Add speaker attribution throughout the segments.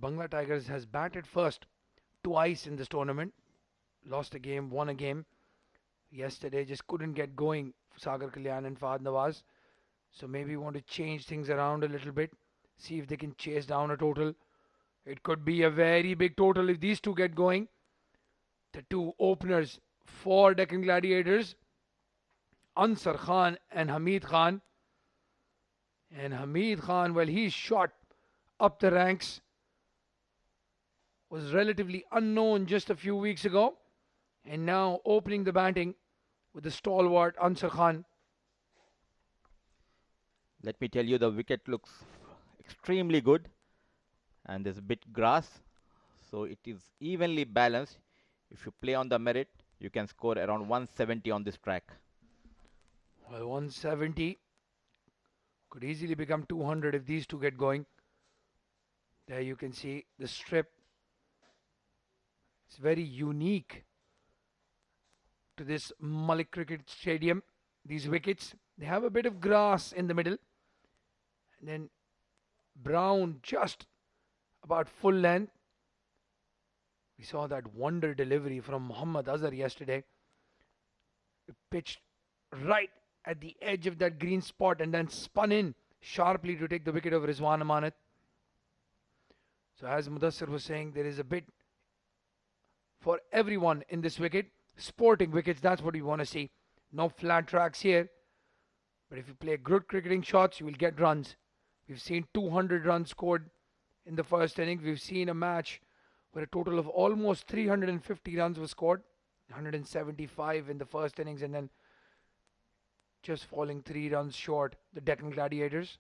Speaker 1: Bangla Tigers has batted first twice in this tournament. Lost a game, won a game. Yesterday just couldn't get going for Sagar Kalyan and Fahad Nawaz. So maybe want to change things around a little bit. See if they can chase down a total. It could be a very big total if these two get going. The two openers for Deccan Gladiators, Ansar Khan and Hameed Khan. And Hameed Khan, well, he shot up the ranks, was relatively unknown just a few weeks ago, and now opening the batting with the stalwart Ansar Khan.
Speaker 2: Let me tell you, the wicket looks extremely good, and there's a bit grass, so it is evenly balanced. If you play on the merit, you can score around 170 on this track.
Speaker 1: Well, 170 could easily become 200 if these two get going. There you can see the strip. It's very unique to this Malik Cricket Stadium. These wickets, they have a bit of grass in the middle, and then brown just about full length. We saw that wonder delivery from Muhammad Azhar yesterday. It pitched right at the edge of that green spot and then spun in sharply to take the wicket of Rizwan Amanat. So as Mudassir was saying, there is a bit for everyone in this wicket. Sporting wickets, that's what we want to see. No flat tracks here. But if you play good cricketing shots, you will get runs. We've seen 200 runs scored in the first innings. We've seen a match where a total of almost 350 runs was scored. 175 in the first innings and then just falling 3 runs short, the Deccan Gladiators.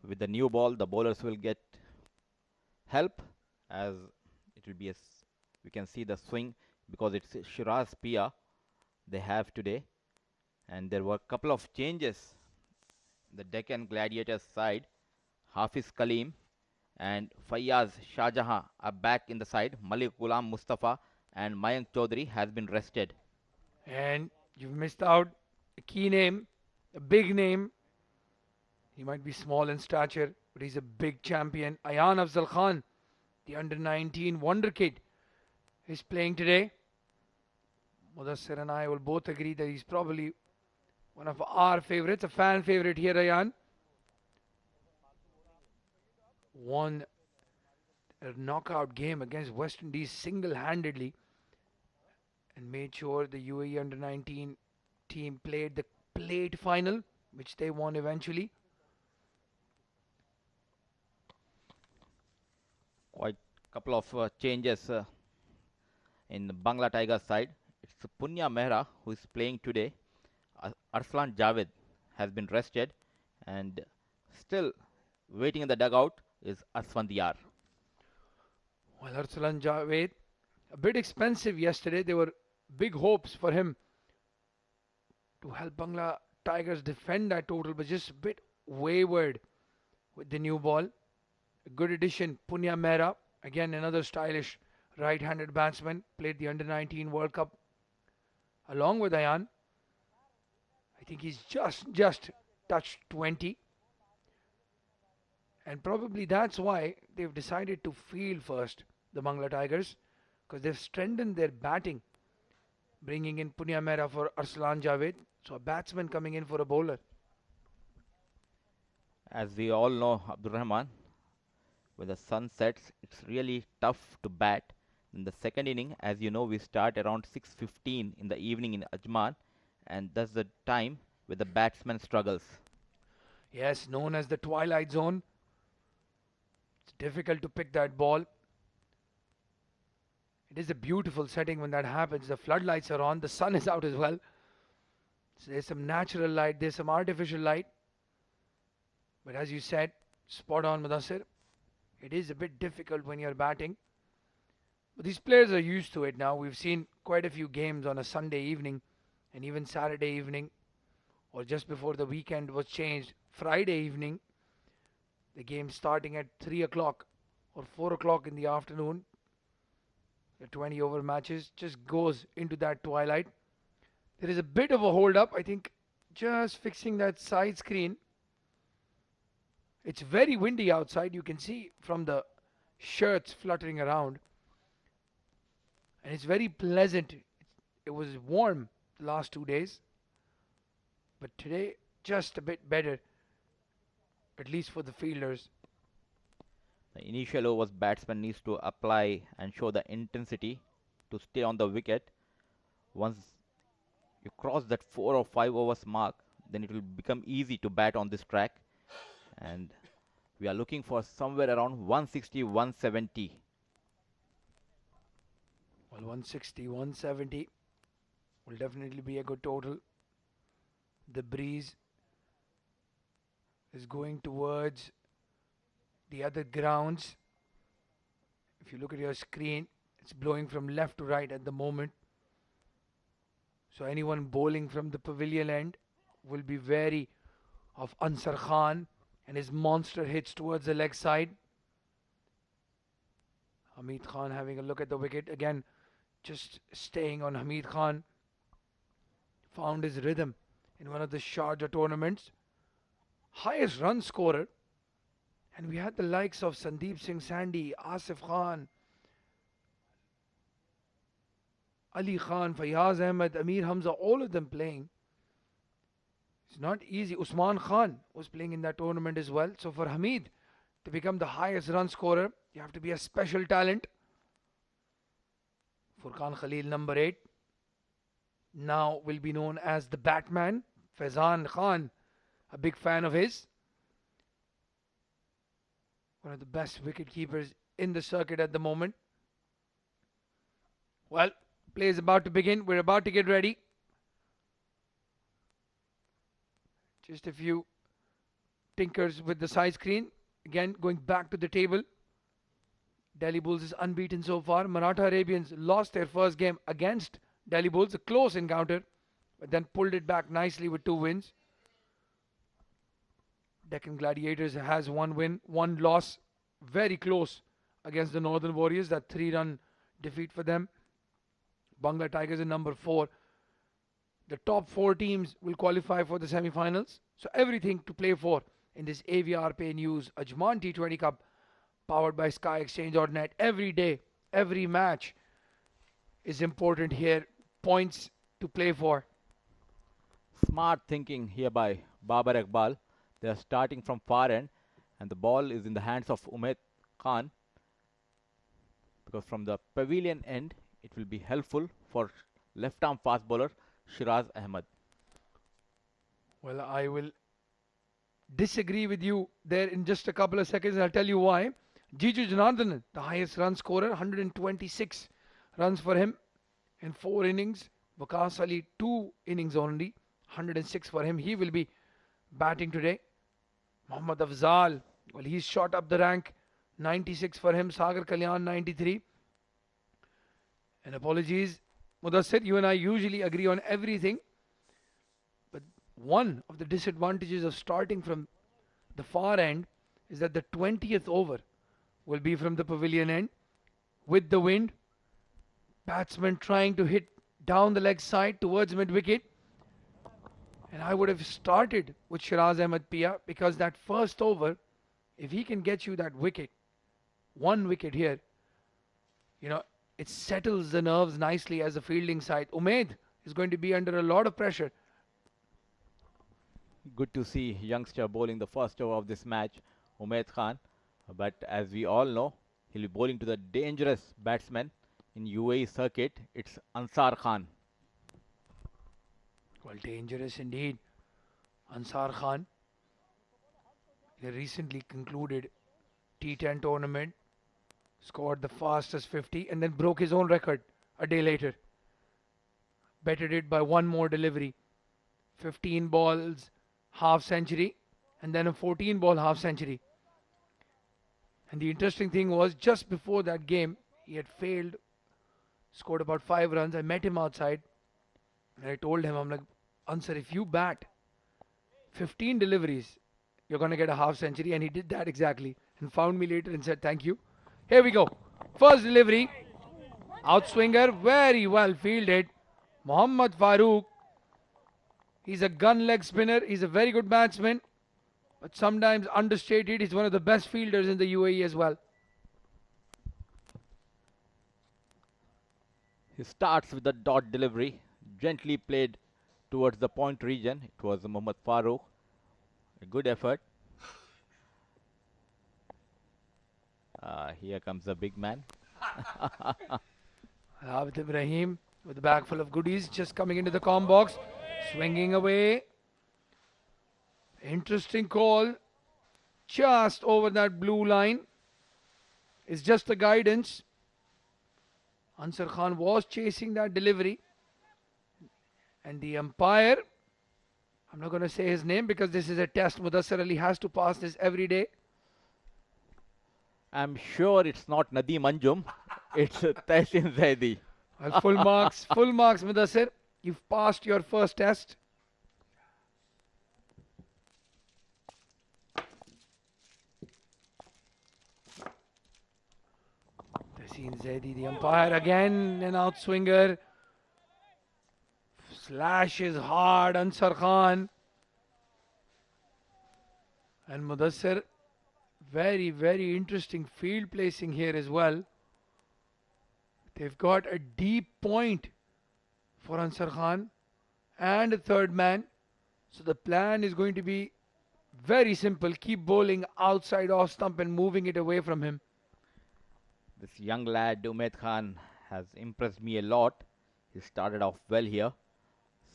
Speaker 2: With the new ball, the bowlers will get help, as it will be we can see the swing because it's Shiraz Pia they have today, and there were a couple of changes. The Deccan Gladiators side, Hafiz Kaleem and Fayyaz Shahjahan are back in the side. Malik, Ghulam, Mustafa and Mayank Chaudhary has been rested.
Speaker 1: And you've missed out a key name, a big name. He might be small in stature, but he's a big champion. Aayan Afzal Khan, the under 19 wonder kid, is playing today. Mudassir and I will both agree that he's probably one of our favorites, a fan favorite here, Aayan. Won a knockout game against West Indies single-handedly and made sure the UAE under 19 team played the plate final, which they won eventually.
Speaker 2: Quite a couple of changes in the Bangla Tigers side. It's Punya Mehra who is playing today. Arslan Javed has been rested, and still waiting in the dugout is Asfandiar.
Speaker 1: Well, Arslan Javed, a bit expensive yesterday. There were big hopes for him to help Bangla Tigers defend that total, but just a bit wayward with the new ball. A good addition, Punya Mehra, again another stylish right-handed batsman, played the under 19 World Cup along with Aayan. I think he's just touched 20. And probably that's why they've decided to field first, the Bangla Tigers, because they've strengthened their batting, bringing in Punya Mehra for Arslan Javed. So a batsman coming in for a bowler.
Speaker 2: As we all know, Abdul Rahman, when the sun sets, it's really tough to bat. In the second inning, as you know, we start around 6:15 in the evening in Ajman, and that's the time where the batsman struggles.
Speaker 1: Yes, known as the twilight zone. It's difficult to pick that ball. It is a beautiful setting when that happens. The floodlights are on, the sun is out as well. So there's some natural light, there's some artificial light. But as you said, spot on, Mudassir. It is a bit difficult when you're batting. But these players are used to it now. We've seen quite a few games on a Sunday evening and even Saturday evening, or just before the weekend was changed, Friday evening. The game starting at 3 o'clock or 4 o'clock in the afternoon. The 20 over matches just goes into that twilight. There is a bit of a hold up. I think just fixing that side screen. It's very windy outside. You can see from the shirts fluttering around. And it's very pleasant. It was warm the last 2 days. But today, just a bit better, at least for the fielders.
Speaker 2: The initial overs batsman needs to apply and show the intensity to stay on the wicket. Once you cross that 4 or 5 overs mark, then it will become easy to bat on this track. And we are looking for somewhere around 160, 170.
Speaker 1: Well, 160, 170 will definitely be a good total. The breeze is going towards the other grounds. If you look at your screen, it's blowing from left to right at the moment. So anyone bowling from the pavilion end will be wary of Ansar Khan and his monster hits towards the leg side. Hameed Khan having a look at the wicket again, just staying on Hameed Khan. Found his rhythm in one of the Sharjah tournaments. Highest run scorer. And we had the likes of Sandeep Singh Sandhi, Asif Khan, Ali Khan, Fayaz Ahmed, Amir Hamza, all of them playing. It's not easy. Usman Khan was playing in that tournament as well. So for Hameed to become the highest run scorer, you have to be a special talent. Furqan Khalil, number 8, now will be known as the Batman. Faizan Khan, a big fan of his. One of the best wicket keepers in the circuit at the moment. Well, play is about to begin. We're about to get ready. Just a few tinkers with the side screen. Again, going back to the table. Delhi Bulls is unbeaten so far. Maratha Arabians lost their first game against Delhi Bulls. A close encounter, but then pulled it back nicely with 2 wins. Deccan Gladiators has 1 win, 1 loss. Very close against the Northern Warriors. That 3-run defeat for them. Bangla Tigers in number 4. The top 4 teams will qualify for the semi-finals. So everything to play for in this AVR Pay News Ajman T20 Cup, powered by SkyExchange.net. Every day, every match is important here. Points to play for.
Speaker 2: Smart thinking here by Babar Iqbal. They are starting from far end, and the ball is in the hands of Umar Khan, because from the pavilion end it will be helpful for left arm fast bowler Shiraz Ahmad.
Speaker 1: Well, I will disagree with you there in just a couple of seconds. I'll tell you why. Jiju Janardhanan, the highest run scorer, 126 runs for him in 4 innings. Waqas Ali, 2 innings only, 106 for him. He will be batting today. Mohammad Afzal, well, he's shot up the rank, 96 for him. Sagar Kalyan, 93. And apologies, Mudassir, you and I usually agree on everything. But one of the disadvantages of starting from the far end is that the 20th over will be from the pavilion end. With the wind, batsman trying to hit down the leg side towards mid-wicket. And I would have started with Shiraz Ahmed Pia, because that first over, if he can get you that wicket, 1 wicket here, it settles the nerves nicely as a fielding side. Umaid is going to be under a lot of pressure.
Speaker 2: Good to see youngster bowling the first over of this match, Umaid Khan. But as we all know, he'll be bowling to the dangerous batsman in UAE circuit. It's Ansar Khan.
Speaker 1: Well, dangerous indeed. Ansar Khan, he recently concluded T10 tournament, scored the fastest 50 and then broke his own record a day later. Bettered it by 1 more delivery. 15 balls, half century, and then a 14 ball half century. And the interesting thing was, just before that game, he had failed, scored about 5 runs. I met him outside and I told him, I'm like, Ansar, if you bat 15 deliveries, you're going to get a half century. And he did that exactly and found me later and said, thank you. Here we go. First delivery. Outswinger, very well fielded. Mohammad Farooq. He's a gun leg spinner. He's a very good batsman. but sometimes understated. He's one of the best fielders in the UAE as well.
Speaker 2: He starts with the dot delivery, gently played towards the point region. It was Mohammad Farooq. A good effort. Here comes the big man.
Speaker 1: Abid Ibrahim with a bag full of goodies just coming into the com box, swinging away. Interesting call. Just over that blue line. It's just the guidance. Ansar Khan was chasing that delivery. And the umpire, I'm not going to say his name because this is a test. Mudassar Ali has to pass this every day.
Speaker 2: I'm sure it's not Nadeem Anjum. It's Tehsin Zaidi.
Speaker 1: Well, full marks, Mudassar. You've passed your first test. Tehsin Zaidi, the umpire again, an outswinger. Slashes hard, Ansar Khan. And Mudassar, very, very interesting field placing here as well. They've got a deep point for Ansar Khan and a third man. So the plan is going to be very simple. Keep bowling outside off stump and moving it away from him.
Speaker 2: This young lad, Umaid Khan, has impressed me a lot. He started off well here,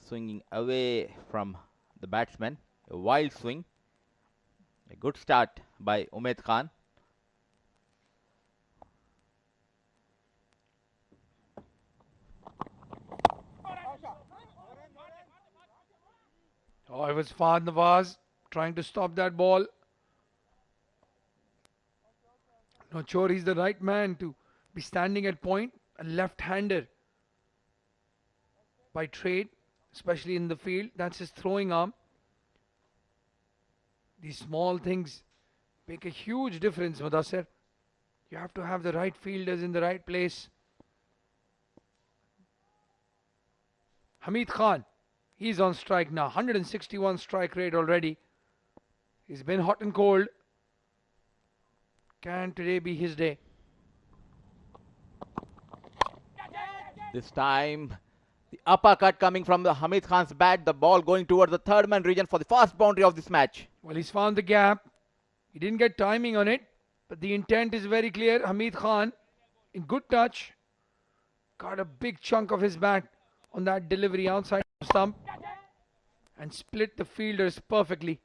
Speaker 2: swinging away from the batsman. A wild swing. A good start by Umaid Khan.
Speaker 1: Oh, it was Fahd Nawaz trying to stop that ball. Not sure he's the right man to be standing at point. A left-hander by trade, especially in the field. That's his throwing arm. These small things make a huge difference, Mudassar. You have to have the right fielders in the right place. Hameed Khan, he's on strike now. 161 strike rate already. He's been hot and cold. Can today be his day?
Speaker 2: This time, the uppercut coming from the Hameed Khan's bat. The ball going towards the third man region for the fast boundary of this match.
Speaker 1: Well, he's found the gap. He didn't get timing on it, but the intent is very clear. Hameed Khan, in good touch, got a big chunk of his bat on that delivery outside stump and split the fielders perfectly.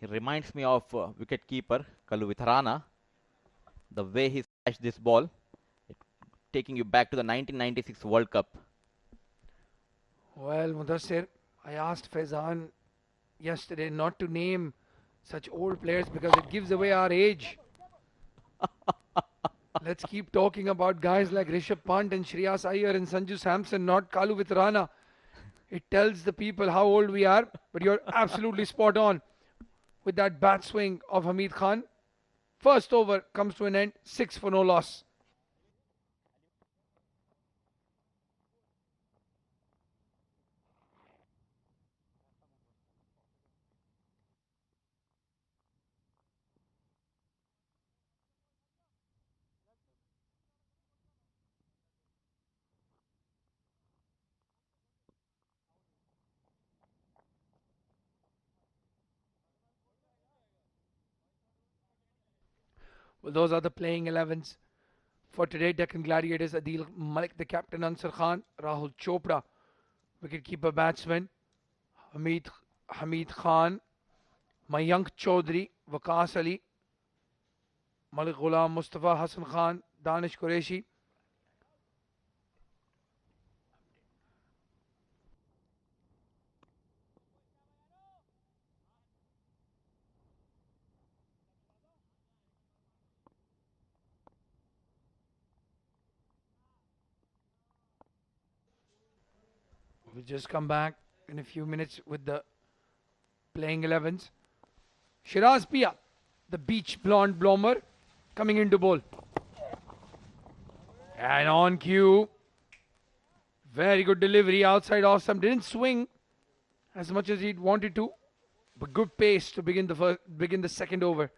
Speaker 2: He reminds me of wicket-keeper Kalu Vitharana. The way he slashed this ball, taking you back to the 1996 World Cup.
Speaker 1: Well, Mudassir, I asked Faizan yesterday not to name such old players because it gives away our age. Let's keep talking about guys like Rishabh Pant and Shreyas Iyer and Sanju Samson, not Kalu Vitharana. It tells the people how old we are, but you're absolutely spot on with that bat swing of Hameed Khan. First over comes to an end, 6 for no loss. Well, those are the playing 11s for today. Deccan Gladiators, Adeel, Malik, the captain, Ansar Khan, Rahul, Chopra, wicketkeeper batsman, Hameed Khan, Mayank, Chaudhary, Waqas Ali, Malik, Ghulam, Mustafa, Hassan Khan, Danish, Quereshi. We'll just come back in a few minutes with the playing 11s. Shiraz Pia, the beach blonde blomber, coming into bowl. And on cue. Very good delivery outside off stump. Didn't swing as much as he'd wanted to. but good pace to begin the second over.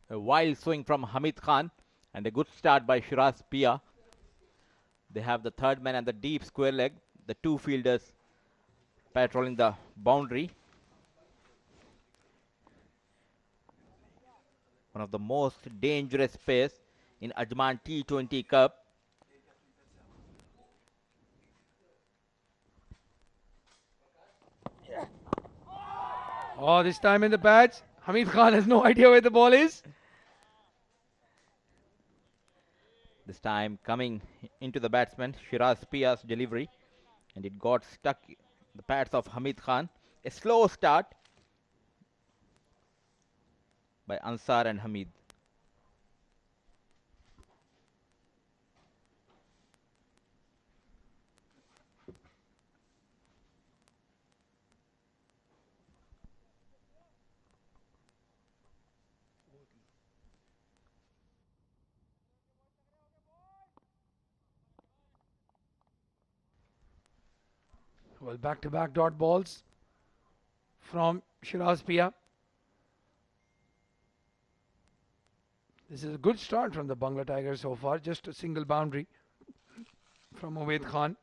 Speaker 2: A wild swing from Hamid Khan and a good start by Shiraz Pia. They have the third man and the deep square leg. The two fielders patrolling the boundary. One of the most dangerous pairs in Ajman T20 Cup.
Speaker 1: Oh, this time in the pads. Hamid Khan has no idea where the ball is.
Speaker 2: This time coming into the batsman, Shiraz Pia's delivery. And it got stuck in the pads of Hamid Khan. A slow start by Ansar and Hameed.
Speaker 1: Well, back-to-back dot balls from Shiraz Pia. This is a good start from the Bangla Tigers so far. Just a single boundary from Ubaid Khan.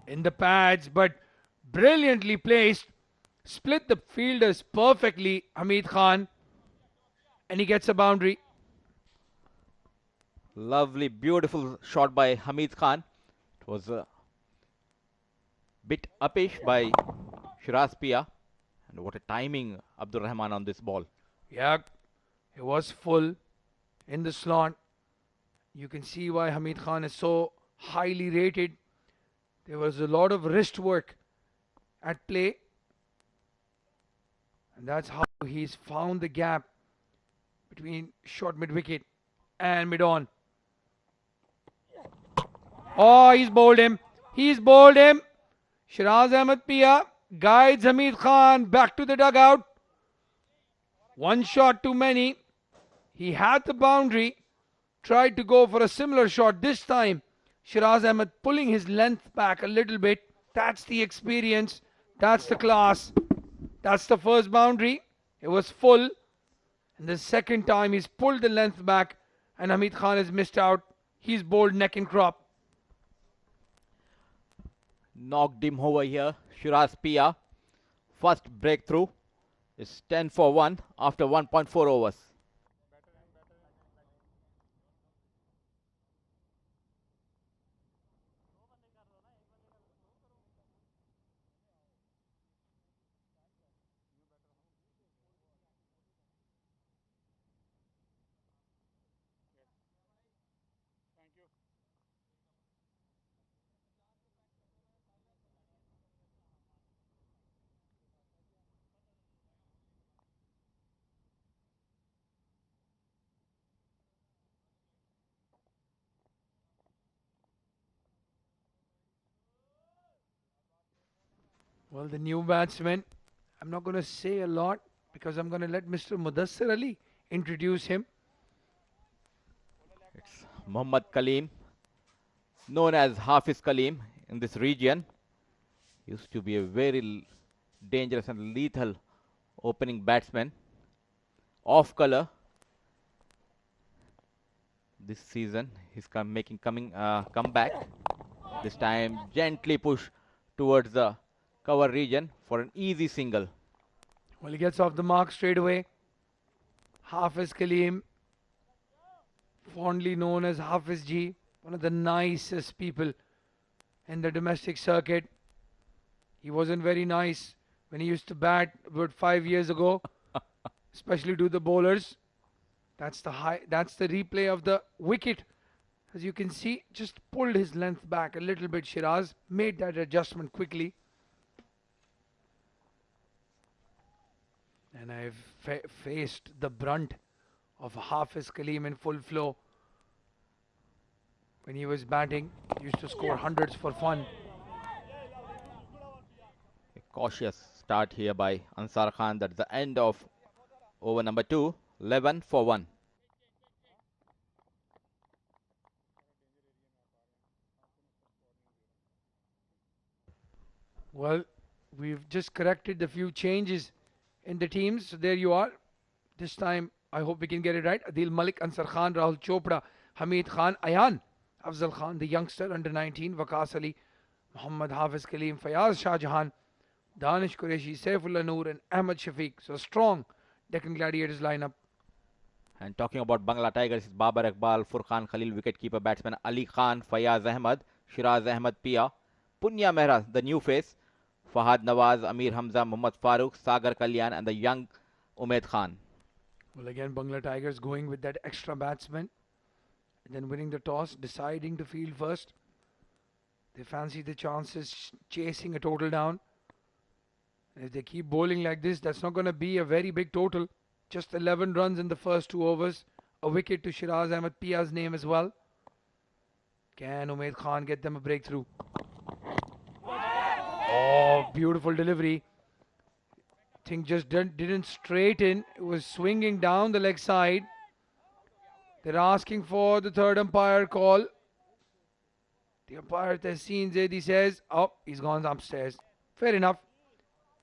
Speaker 1: In the pads, but brilliantly placed. Split the fielders perfectly, Hamid Khan. And he gets a boundary.
Speaker 2: Lovely, beautiful shot by Hamid Khan. It was a bit uppish by Shiraz Pia. And what a timing, Abdur Rahman, on this ball.
Speaker 1: Yeah, it was full in the slot. You can see why Hamid Khan is so highly rated. There was a lot of wrist work at play. And that's how he's found the gap between short mid-wicket and mid-on. Oh, he's bowled him. He's bowled him. Shiraz Ahmed Pia guides Hamid Khan back to the dugout. One shot too many. He had the boundary. Tried to go for a similar shot this time. Shiraz Ahmed pulling his length back a little bit. That's the experience. That's the class. That's the first boundary. It was full. And the second time he's pulled the length back and Hamid Khan has missed out. He's bowled neck and crop.
Speaker 2: Knocked him over here. Shiraz Pia. First breakthrough is 10 for 1 after 1.4 overs.
Speaker 1: Well, the new batsman, I'm not going to say a lot because I'm going to let Mr. Mudassir Ali introduce him.
Speaker 2: It's Muhammad Kaleem, known as Hafiz Kaleem in this region. Used to be a very dangerous and lethal opening batsman. Off color. This season, he's making comeback. This time, gently push towards the cover region for an easy single.
Speaker 1: Well, he gets off the mark straight away. Hafiz Kaleem, fondly known as Hafiz G, one of the nicest people in the domestic circuit. He wasn't very nice when he used to bat about 5 years ago, especially to the bowlers. That's the replay of the wicket. As you can see, just pulled his length back a little bit. Shiraz made that adjustment quickly. And I've faced the brunt of Hafiz Kaleem in full flow. When he was batting, he used to score hundreds for fun.
Speaker 2: A cautious start here by Ansar Khan. That's the end of over number 2. 11 for 1.
Speaker 1: Well, we've just corrected the few changes in the teams. So there you are. This time, I hope we can get it right. Adeel, Malik, Ansar Khan, Rahul, Chopra, Hameed Khan, Aayan, Afzal Khan, the youngster under 19, Waqas Ali, Muhammad Hafeez, Kaleem, Fayaz Shah Jahan, Danish, Quereshi, Saifullah, Noor, and Ahmad Shafiq. So strong Deccan Gladiators lineup.
Speaker 2: And talking about Bangla Tigers, Babar Iqbal, Furqan Khalil, wicketkeeper batsman Ali Khan, Fayaz Ahmad, Shiraz Ahmad Pia, Punya Mehra, the new face, Fahad Nawaz, Amir Hamza, Muhammad Farooq, Sagar Kalyan, and the young Umaid Khan.
Speaker 1: Well, again, Bangla Tigers going with that extra batsman, and then winning the toss, deciding to field first. They fancy the chances, chasing a total down. And if they keep bowling like this, that's not going to be a very big total. Just 11 runs in the first 2 overs. A wicket to Shiraz Ahmed Pia's name as well. Can Umaid Khan get them a breakthrough? Oh, beautiful delivery. Thing just didn't straighten. It was swinging down the leg side. They're asking for the third umpire call. The umpire Tehseen Zaidi says, oh, he's gone upstairs. Fair enough.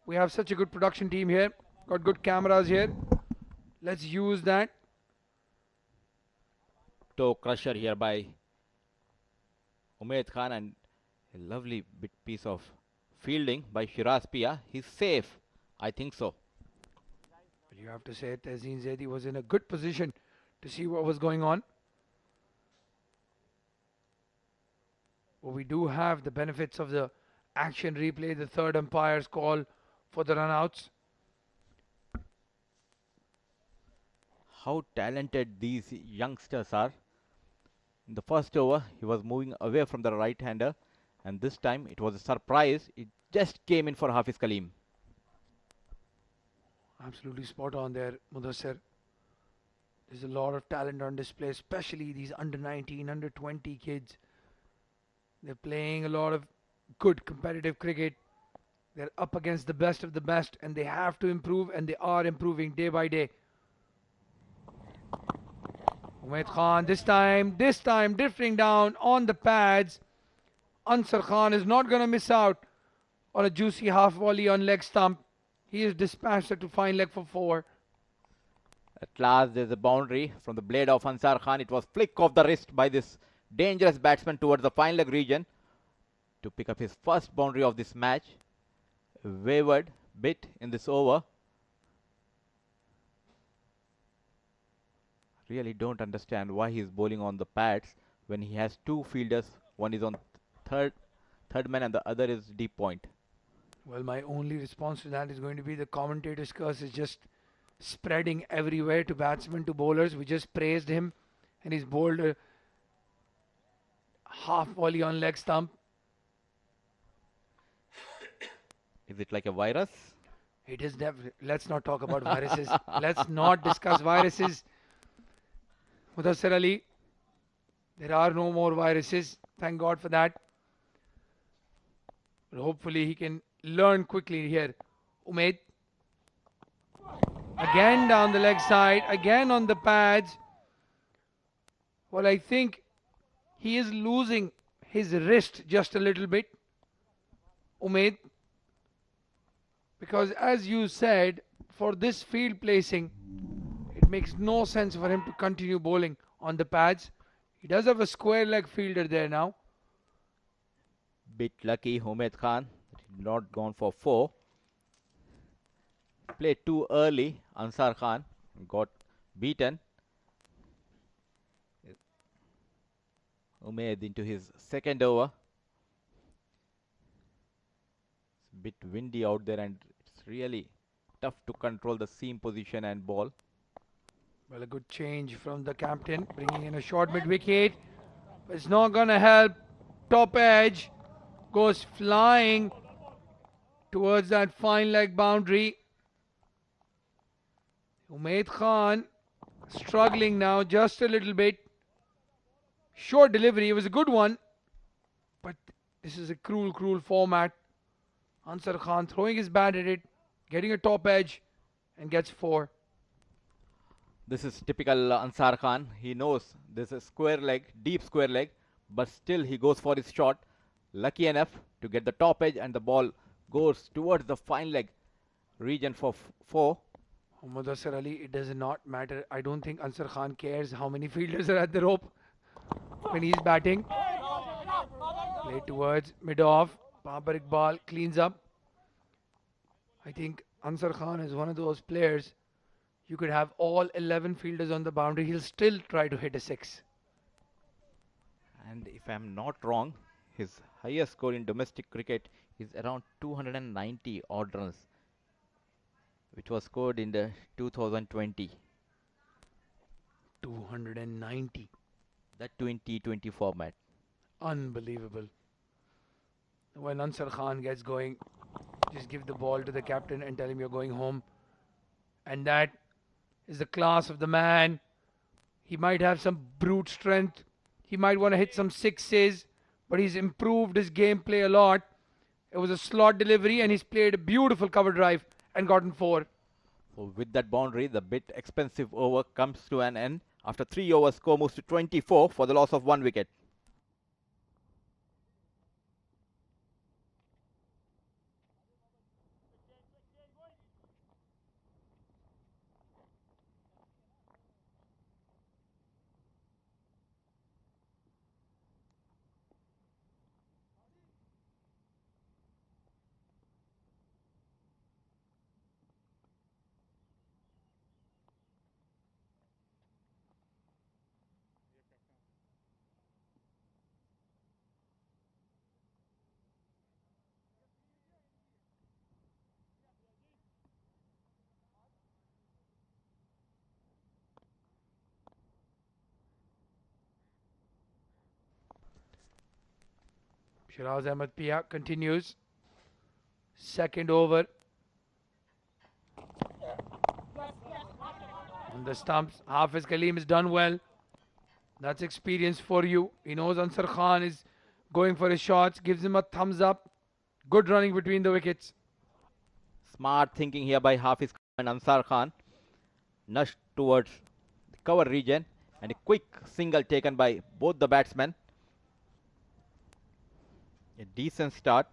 Speaker 1: We have such a good production team here. Got good cameras here. Let's use that.
Speaker 2: Toe crusher here by Umaid Khan, and a lovely piece of fielding by Shiraz Pia. He's safe. I think so.
Speaker 1: But you have to say Tehseen Zaidi was in a good position to see what was going on. But we do have the benefits of the action replay, the third umpire's call for the runouts.
Speaker 2: How talented these youngsters are. In the first over, he was moving away from the right-hander, and this time it was a surprise. It just came in for Hafeez Kaleem.
Speaker 1: Absolutely spot on there, Mudassir. There's a lot of talent on display, especially these under 19, under 20 kids. They're playing a lot of good competitive cricket. They're up against the best of the best, and they have to improve, and they are improving day by day. Umaid Khan this time drifting down on the pads. Ansar Khan is not going to miss out on a juicy half volley on leg stump. He is dispatched to fine leg for 4.
Speaker 2: At last, there's a boundary from the blade of Ansar Khan. It was flick of the wrist by this dangerous batsman towards the fine leg region to pick up his first boundary of this match. A wayward bit in this over. Really don't understand why he's bowling on the pads when he has two fielders. One is on third man and the other is deep point.
Speaker 1: Well, my only response to that is going to be the commentator's curse is just spreading everywhere to batsmen, to bowlers. We just praised him, and he's bowled a half volley on leg stump.
Speaker 2: Is it like a virus?
Speaker 1: It is definitely. Let's not talk about viruses. Let's not discuss viruses. Mudassir Ali, there are no more viruses. Thank God for that. But hopefully he can learn quickly here. Umaid. Again down the leg side. Again on the pads. Well, I think he is losing his wrist just a little bit. Umaid. Because as you said, for this field placing, it makes no sense for him to continue bowling on the pads. He does have a square leg fielder there now.
Speaker 2: Bit lucky, Umaid Khan. Not gone for 4. Played too early. Ansar Khan got beaten. Umaid into his second over. It's a bit windy out there and it's really tough to control the seam position and ball.
Speaker 1: Well, a good change from the captain, bringing in a short mid-wicket. But it's not going to help. Top edge goes flying towards that fine leg boundary. Umaid Khan struggling now just a little bit. Short delivery, it was a good one. But this is a cruel, cruel format. Ansar Khan throwing his bat at it, getting a top edge, and gets 4.
Speaker 2: This is typical Ansar Khan. He knows this is square leg, deep square leg, but still he goes for his shot. Lucky enough to get the top edge and the ball goes towards the fine leg region for 4.
Speaker 1: Mudassir Ali, it does not matter. I don't think Ansar Khan cares how many fielders are at the rope when he's batting. Play towards mid-off. Babar Iqbal cleans up. I think Ansar Khan is one of those players. You could have all 11 fielders on the boundary. He'll still try to hit a 6.
Speaker 2: And if I'm not wrong, his highest score in domestic cricket is around 290 odd runs, which was scored in the 2020,
Speaker 1: 290.
Speaker 2: the 2020 format.
Speaker 1: Unbelievable. When Ansar Khan gets going, just give the ball to the captain and tell him you're going home. And that is the class of the man. He might have some brute strength. He might want to hit some sixes, but he's improved his gameplay a lot. It was a slot delivery and he's played a beautiful cover drive and gotten 4.
Speaker 2: So with that boundary, the bit expensive over comes to an end. After 3 overs, score moves to 24 for the loss of 1 wicket.
Speaker 1: Shiraz Ahmed Pia continues. Second over. On the stumps, Hafeez Kaleem has done well. That's experience for you. He knows Ansar Khan is going for his shots, gives him a thumbs up. Good running between the wickets.
Speaker 2: Smart thinking here by Hafeez and Ansar Khan. Nudged towards the cover region and a quick single taken by both the batsmen. A decent start.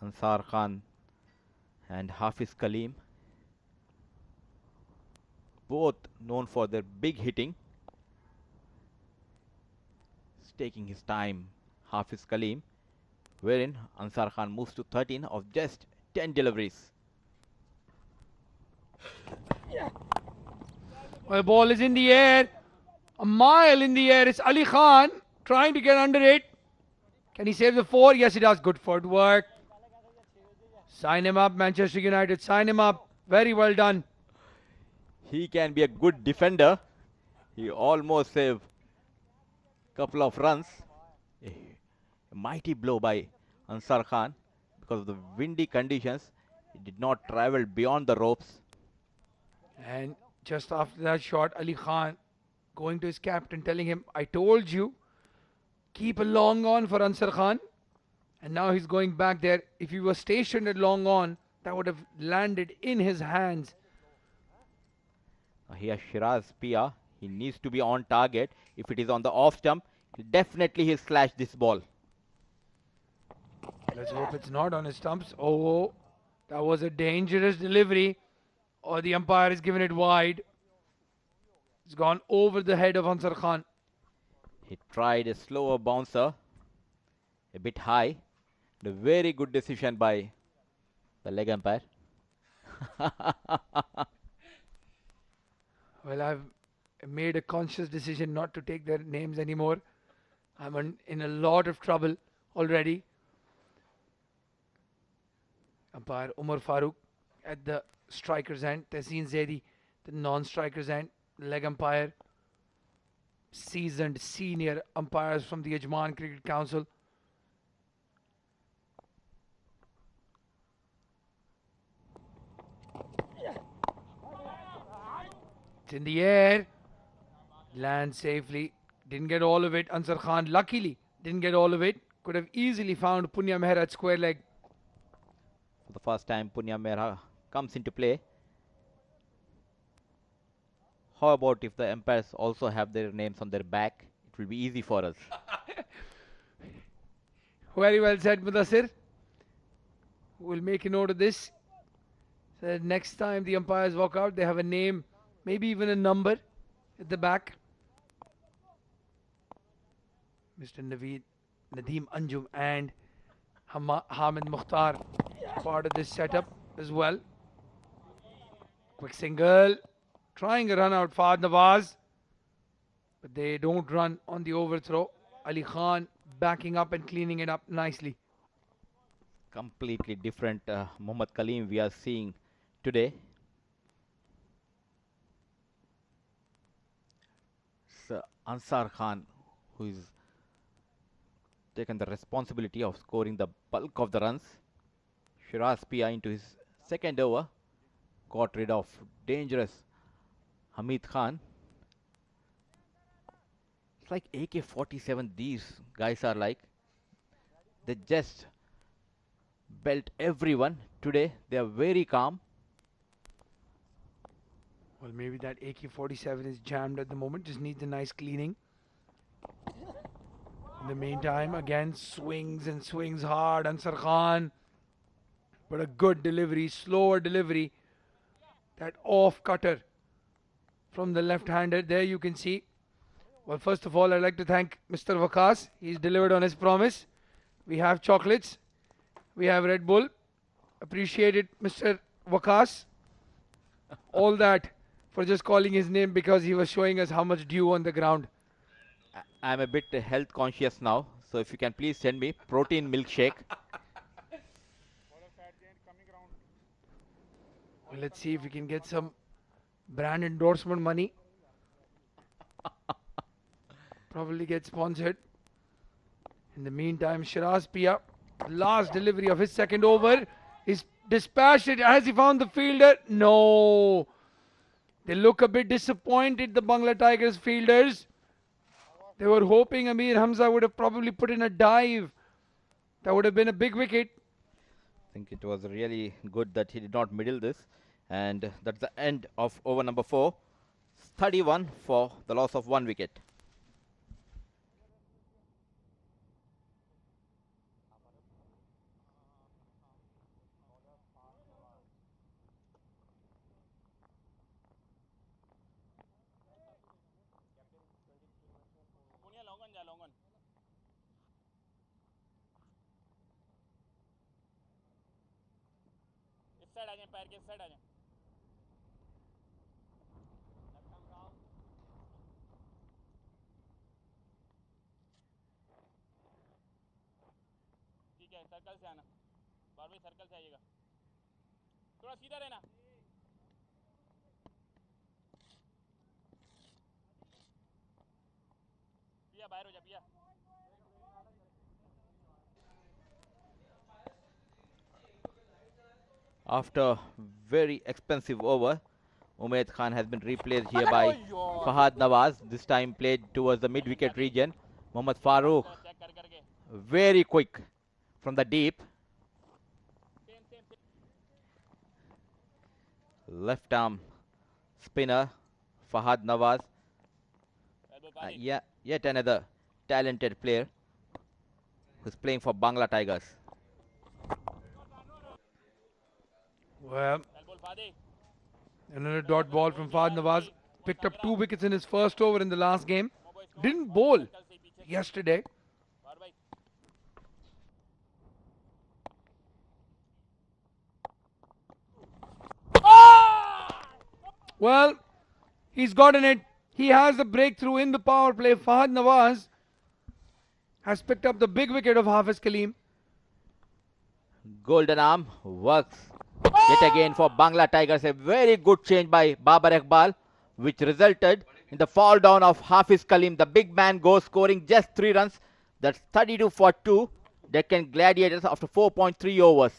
Speaker 2: Ansar Khan and Hafeez Kaleem, both known for their big hitting. He's taking his time, Hafeez Kaleem, wherein Ansar Khan moves to 13 of just 10 deliveries.
Speaker 1: Well, the ball is in the air. A mile in the air. It's Ali Khan trying to get under it. Can he save the 4? Yes, he does. Good footwork. Sign him up, Manchester United. Sign him up. Very well done.
Speaker 2: He can be a good defender. He almost saved a couple of runs. A mighty blow by Ansar Khan. Because of the windy conditions, he did not travel beyond the ropes.
Speaker 1: And just after that shot, Ali Khan going to his captain, telling him, I told you, keep a long on for Ansar Khan. And now he's going back there. If he was stationed at long on, that would have landed in his hands.
Speaker 2: Here Shiraz Pia, he needs to be on target. If it is on the off stump, definitely he'll slash this ball.
Speaker 1: Let's hope it's not on his stumps. Oh, that was a dangerous delivery. Or the umpire has given it wide. It's gone over the head of Ansar Khan.
Speaker 2: He tried a slower bouncer, a bit high. A very good decision by the leg umpire.
Speaker 1: Well, I've made a conscious decision not to take their names anymore. I'm in a lot of trouble already. Umpire Umar Farooq at the striker's end. Tehseen Zaidi, the non-striker's end. Leg umpire. Seasoned senior umpires from the Ajman Cricket Council. It's in the air. Lands safely. Didn't get all of it. Ansar Khan luckily didn't get all of it. Could have easily found Punya Mehra at square leg.
Speaker 2: For the first time, Punya Mehra comes into play. How about if the umpires also have their names on their back? It will be easy for us.
Speaker 1: Very well said, Mudassir. We'll make a note of this. So that next time the umpires walk out, they have a name, maybe even a number at the back. Mr. Nadeem Anjum and Hamid Mukhtar part of this setup as well. Quick single, trying a run out Fahad Nawaz, but they don't run on the overthrow. Ali Khan backing up and cleaning it up nicely.
Speaker 2: Completely different Muhammad Kaleem we are seeing today. It's Ansar Khan who is taken the responsibility of scoring the bulk of the runs. Shiraz Pia into his second over got rid of dangerous Hameed Khan. It's like AK-47 these guys are like. They just belt everyone. Today they are very calm.
Speaker 1: Well, maybe that AK-47 is jammed at the moment, just needs a nice cleaning. In the meantime, again, swings and swings hard. Ansar Khan, but a good delivery, slower delivery. That off cutter from the left-hander. There you can see. Well, first of all, I'd like to thank Mr. Waqas. He's delivered on his promise. We have chocolates. We have Red Bull. Appreciate it, Mr. Waqas. All that for just calling his name because he was showing us how much dew on the ground.
Speaker 2: I'm a bit health conscious now, so if you can please send me protein milkshake.
Speaker 1: Well, let's see if we can get some brand endorsement money. Probably get sponsored. In the meantime, Shiraz Pia, last delivery of his second over, is dispatched. Has he found the fielder? No. They look a bit disappointed, the Bangla Tigers fielders. They were hoping Amir Hamza would have probably put in a dive. That would have been a big wicket.
Speaker 2: I think it was really good that he did not middle this. And that's the end of over number 4. 31 for the loss of 1 wicket. After very expensive over, Umaid Khan has been replaced here by Fahad Nawaz. This time played towards the mid-wicket region. Mohammad Farooq, very quick from the deep. Left arm spinner Fahad Nawaz. Yeah, yet another talented player who's playing for Bangla Tigers.
Speaker 1: Well, another dot ball from Fahad Nawaz. Picked up 2 wickets in his first over in the last game. Didn't bowl yesterday. Well, he's gotten it. He has the breakthrough in the power play. Fahad Nawaz has picked up the big wicket of Hafiz Kaleem.
Speaker 2: Golden arm works yet again for Bangla Tigers. A very good change by Babar Iqbal, which resulted in the fall down of Hafiz Kaleem. The big man goes scoring just 3 runs. That's 32 for 2. Deccan Gladiators after 4.3 overs.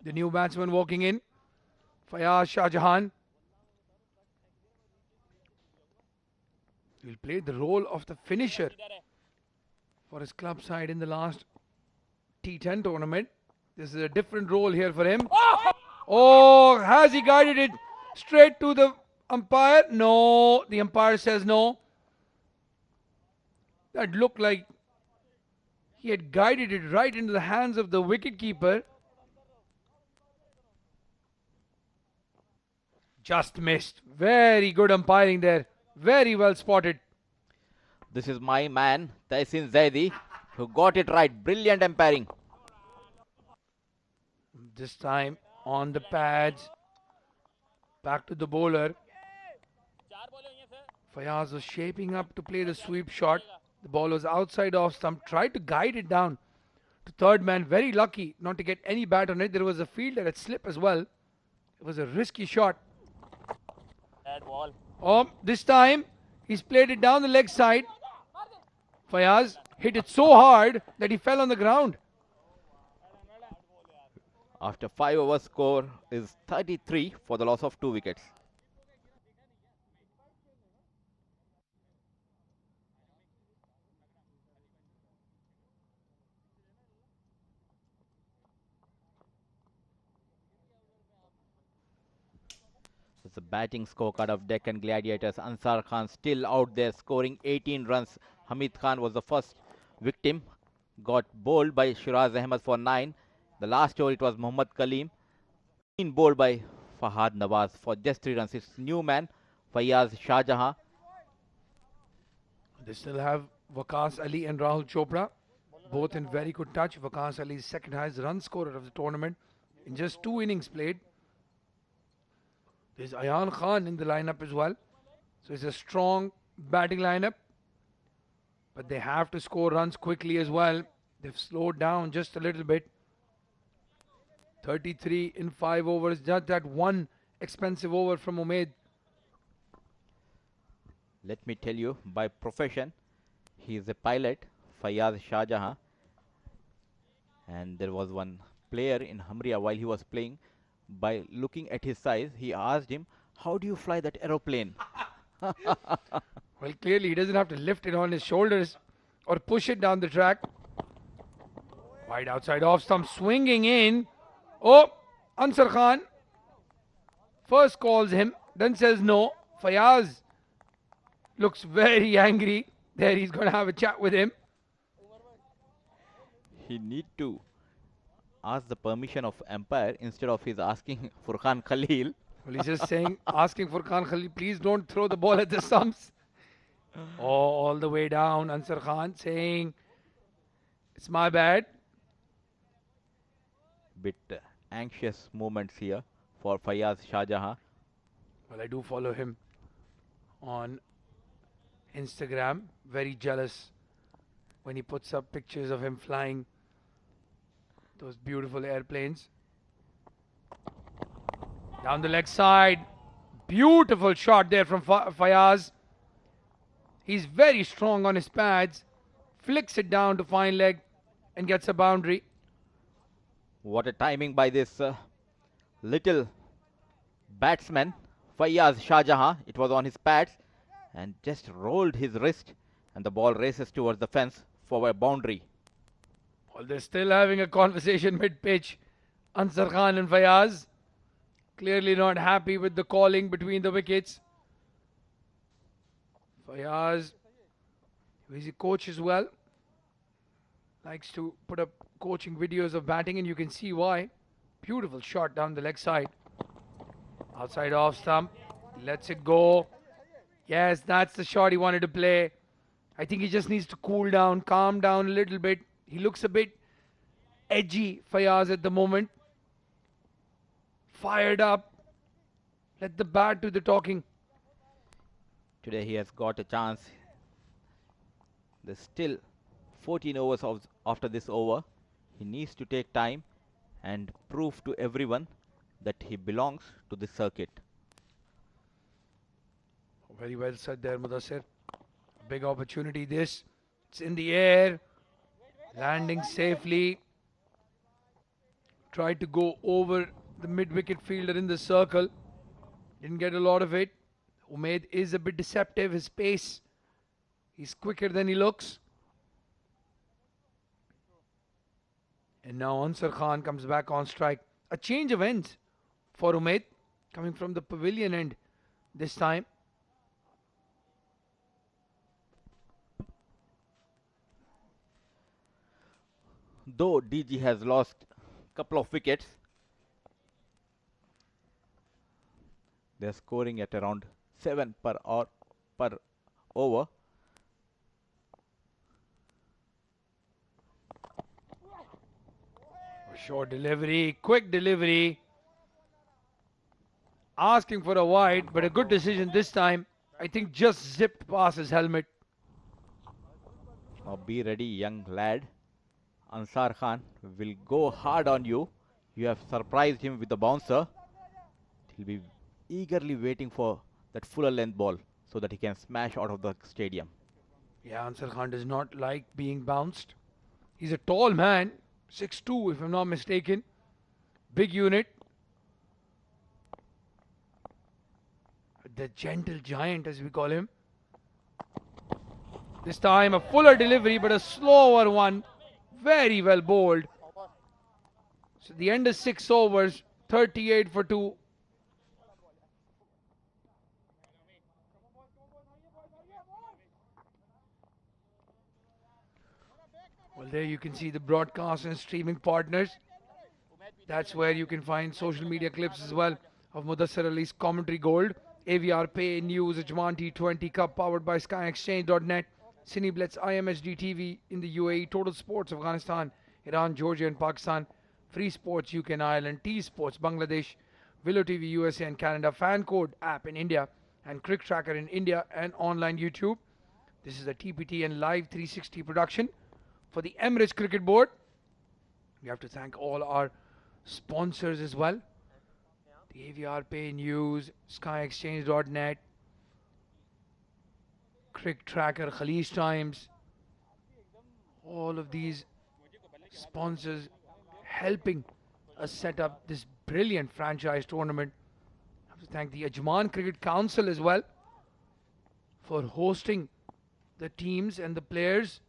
Speaker 1: The new batsman walking in, Fayaz Shahjahan. He'll play the role of the finisher for his club side in the last T10 tournament. This is a different role here for him. Oh, has he guided it straight to the umpire? No, the umpire says no. That looked like he had guided it right into the hands of the wicketkeeper. Just missed. Very good umpiring there. Very well spotted.
Speaker 2: This is my man, Taisin Zaidi, who got it right. Brilliant umpiring.
Speaker 1: This time on the pads. Back to the bowler. Fayaz was shaping up to play the sweep shot. The ball was outside off stump. Tried to guide it down to third man. Very lucky not to get any bat on it. There was a fielder at slip as well. It was a risky shot. Oh, this time he's played it down the leg side. Fayaz hit it so hard that he fell on the ground.
Speaker 2: After 5 overs, score is 33 for the loss of 2 wickets. It's a batting scorecard of Deccan Gladiators. Ansar Khan still out there scoring 18 runs. Hameed Khan was the first victim. Got bowled by Shiraz Ahmed for 9. The last over it was Mohammad Kaleem. Been bowled by Fahad Nawaz for just 3 runs. It's new man Fayaz Shahjahan.
Speaker 1: They still have Waqas Ali and Rahul Chopra, both in very good touch. Waqas Ali is second highest run scorer of the tournament in just 2 innings played. There's Aayan Khan in the lineup as well. So it's a strong batting lineup. But they have to score runs quickly as well. They've slowed down just a little bit. 33 in 5 overs. Just that one expensive over from Umar.
Speaker 2: Let me tell you, by profession, he is a pilot, Fayaz Shahjahan. And there was one player in Hamria while he was playing. By looking at his size, he asked him, "How do you fly that aeroplane?"
Speaker 1: Well, clearly he doesn't have to lift it on his shoulders or push it down the track. Wide outside off stump, swinging in. Oh, Ansar Khan first calls him, then says no. Fayaz looks very angry. There he's going to have a chat with him.
Speaker 2: He need to ask the permission of umpire instead of his asking Furqan Khalil.
Speaker 1: Well, he's just saying, asking Furqan Khalil, please don't throw the ball at the stumps. Oh, all the way down, Ansar Khan saying, it's my bad.
Speaker 2: Bit anxious moments here for Fayaz Shahjahan.
Speaker 1: Well, I do follow him on Instagram. Very jealous when he puts up pictures of him flying those beautiful airplanes. Down the leg side. Beautiful shot there from Fayaz. He's very strong on his pads. Flicks it down to fine leg and gets a boundary.
Speaker 2: What a timing by this little batsman, Fayaz Shahjahan. It was on his pads and just rolled his wrist, and the ball races towards the fence for a boundary.
Speaker 1: Well, they're still having a conversation mid-pitch. Ansar Khan and Fayaz clearly not happy with the calling between the wickets. Fayaz, he's a coach as well, likes to put up coaching videos of batting, and you can see why. Beautiful shot down the leg side. Outside off stump. Lets it go. Yes, that's the shot he wanted to play. I think he just needs to cool down, calm down a little bit. He looks a bit edgy, Fayaz, at the moment. Fired up. Let the bat do the talking.
Speaker 2: Today he has got a chance. There's still 14 overs after this over. He needs to take time and prove to everyone that he belongs to this circuit.
Speaker 1: Very well said there, Mudassir. Big opportunity this. It's in the air. Landing safely. Tried to go over the mid-wicket fielder in the circle. Didn't get a lot of it. Umaid is a bit deceptive. His pace, he's quicker than he looks. And now Ansar Khan comes back on strike. A change of ends for Umaid, coming from the pavilion end this time.
Speaker 2: Though DG has lost a couple of wickets, they're scoring at around 7 per over.
Speaker 1: Short delivery, quick delivery. Asking for a wide, but a good decision this time. I think just zipped past his helmet.
Speaker 2: Now be ready, young lad. Ansar Khan will go hard on you. You have surprised him with the bouncer. He'll be eagerly waiting for that fuller length ball so that he can smash out of the stadium.
Speaker 1: Yeah, Ansar Khan does not like being bounced. He's a tall man, 6'2" if I'm not mistaken. Big unit. The gentle giant, as we call him. This time a fuller delivery, but a slower one. Very well bowled. So the end is 6 overs, 38 for 2. Well, there you can see the broadcast and streaming partners. That's where you can find social media clips as well of Mudassir Ali's commentary gold. AVR Pay News, Ajman T20 Cup powered by SkyExchange.net. Cineblitz IMSD TV in the UAE, Total Sports Afghanistan, Iran, Georgia and Pakistan, Free Sports UK and Ireland, T Sports Bangladesh, Willow TV USA and Canada, Fan Code app in India and CricTracker in India and online YouTube. This is a TPT and live 360 production for the Emirates Cricket Board. We have to thank all our sponsors as well. The AVR Pay News, SkyExchange.net, CricTracker, Khalij Times, all of these sponsors helping us set up this brilliant franchise tournament. I have to thank the Ajman Cricket Council as well for hosting the teams and the players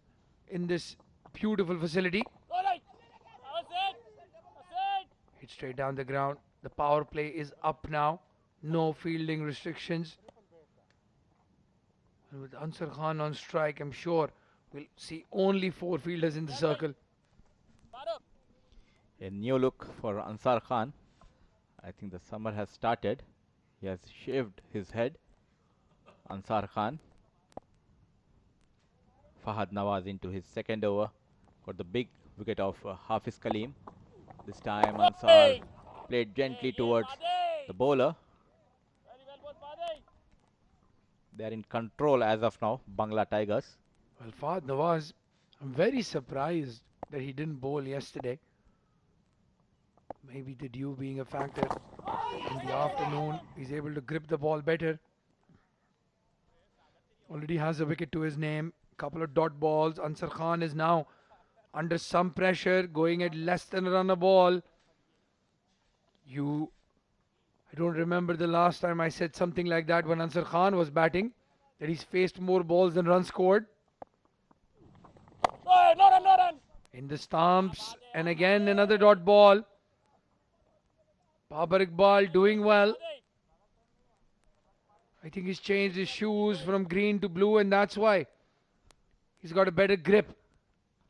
Speaker 1: in this beautiful facility. Hit straight down the ground. The power play is up now. No fielding restrictions. And with Ansar Khan on strike, I'm sure we'll see only 4 fielders in the circle.
Speaker 2: A new look for Ansar Khan. I think the summer has started. He has shaved his head. Ansar Khan. Fahad Nawaz into his second over. Got the big wicket of Hafeez Kaleem. This time Ansar played gently towards the bowler. They are in control as of now, Bangla Tigers.
Speaker 1: Well, Fahad Nawaz, I'm very surprised that he didn't bowl yesterday. Maybe the dew being a factor. In the afternoon, he's able to grip the ball better. Already has a wicket to his name. Couple of dot balls. Ansar Khan is now under some pressure, going at less than a run a ball. I don't remember the last time I said something like that when Ansar Khan was batting, that he's faced more balls than runs scored.
Speaker 3: No run.
Speaker 1: In the stumps, and again another dot ball. Babar Iqbal doing well. I think he's changed his shoes from green to blue, and that's why he's got a better grip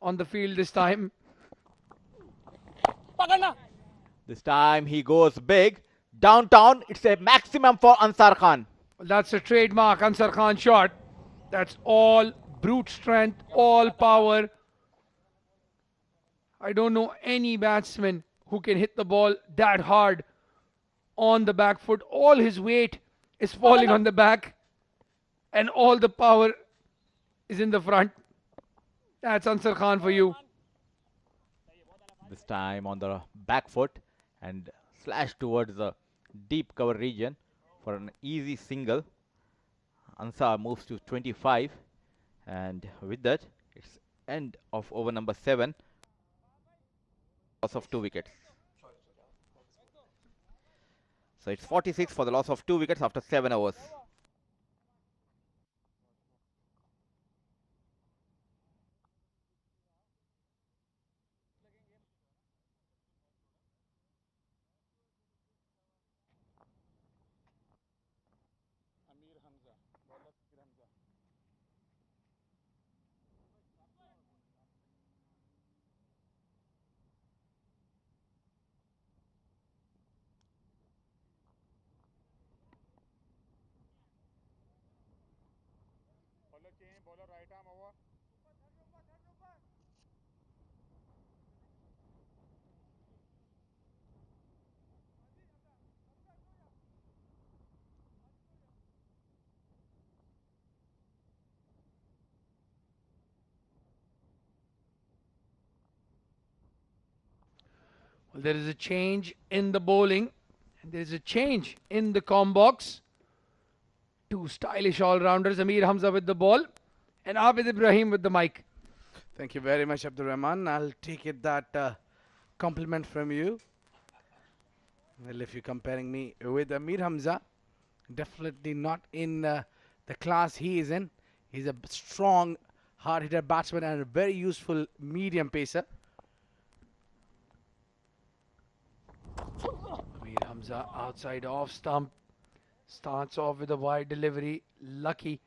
Speaker 1: on the field this time.
Speaker 2: This time he goes big. Downtown, it's a maximum for Ansar Khan.
Speaker 1: Well, that's a trademark Ansar Khan shot. That's all brute strength, all power. I don't know any batsman who can hit the ball that hard on the back foot. All his weight is falling on the back, and all the power is in the front. That's Ansar Khan for you.
Speaker 2: This time on the back foot and slash towards the deep cover region for an easy single. Ansar moves to 25, and with that, it's end of over number 7. Loss of 2 wickets. So it's 46 for the loss of 2 wickets after 7 overs.
Speaker 1: Well, there is a change in the bowling, and there is a change in the com box. Two stylish all-rounders, Amir Hamza with the ball and Abid Ibrahim with the mic.
Speaker 3: Thank you very much, Abdul Rahman. I'll take it that compliment from you. Well, if you're comparing me with Amir Hamza, definitely not in the class he is in. He's a strong, hard-hitter batsman and a very useful medium pacer.
Speaker 1: Amir Hamza outside off stump. Starts off with a wide delivery. Lucky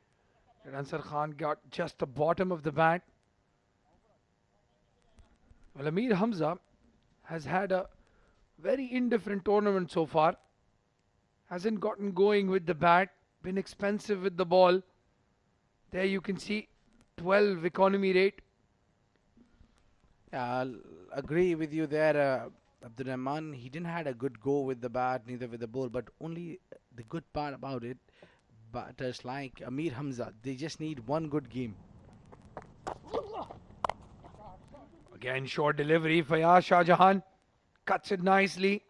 Speaker 1: that Ansar Khan got just the bottom of the bat. Well, Amir Hamza has had a very indifferent tournament so far. Hasn't gotten going with the bat. Been expensive with the ball. There you can see 12 economy rate.
Speaker 3: I'll agree with you there, Abdul Rahman. He didn't had a good go with the bat, neither with the ball, but only the good part about it, batters like Amir Hamza, they just need one good game.
Speaker 1: Again, short delivery. Fayaz Shahjahan cuts it nicely.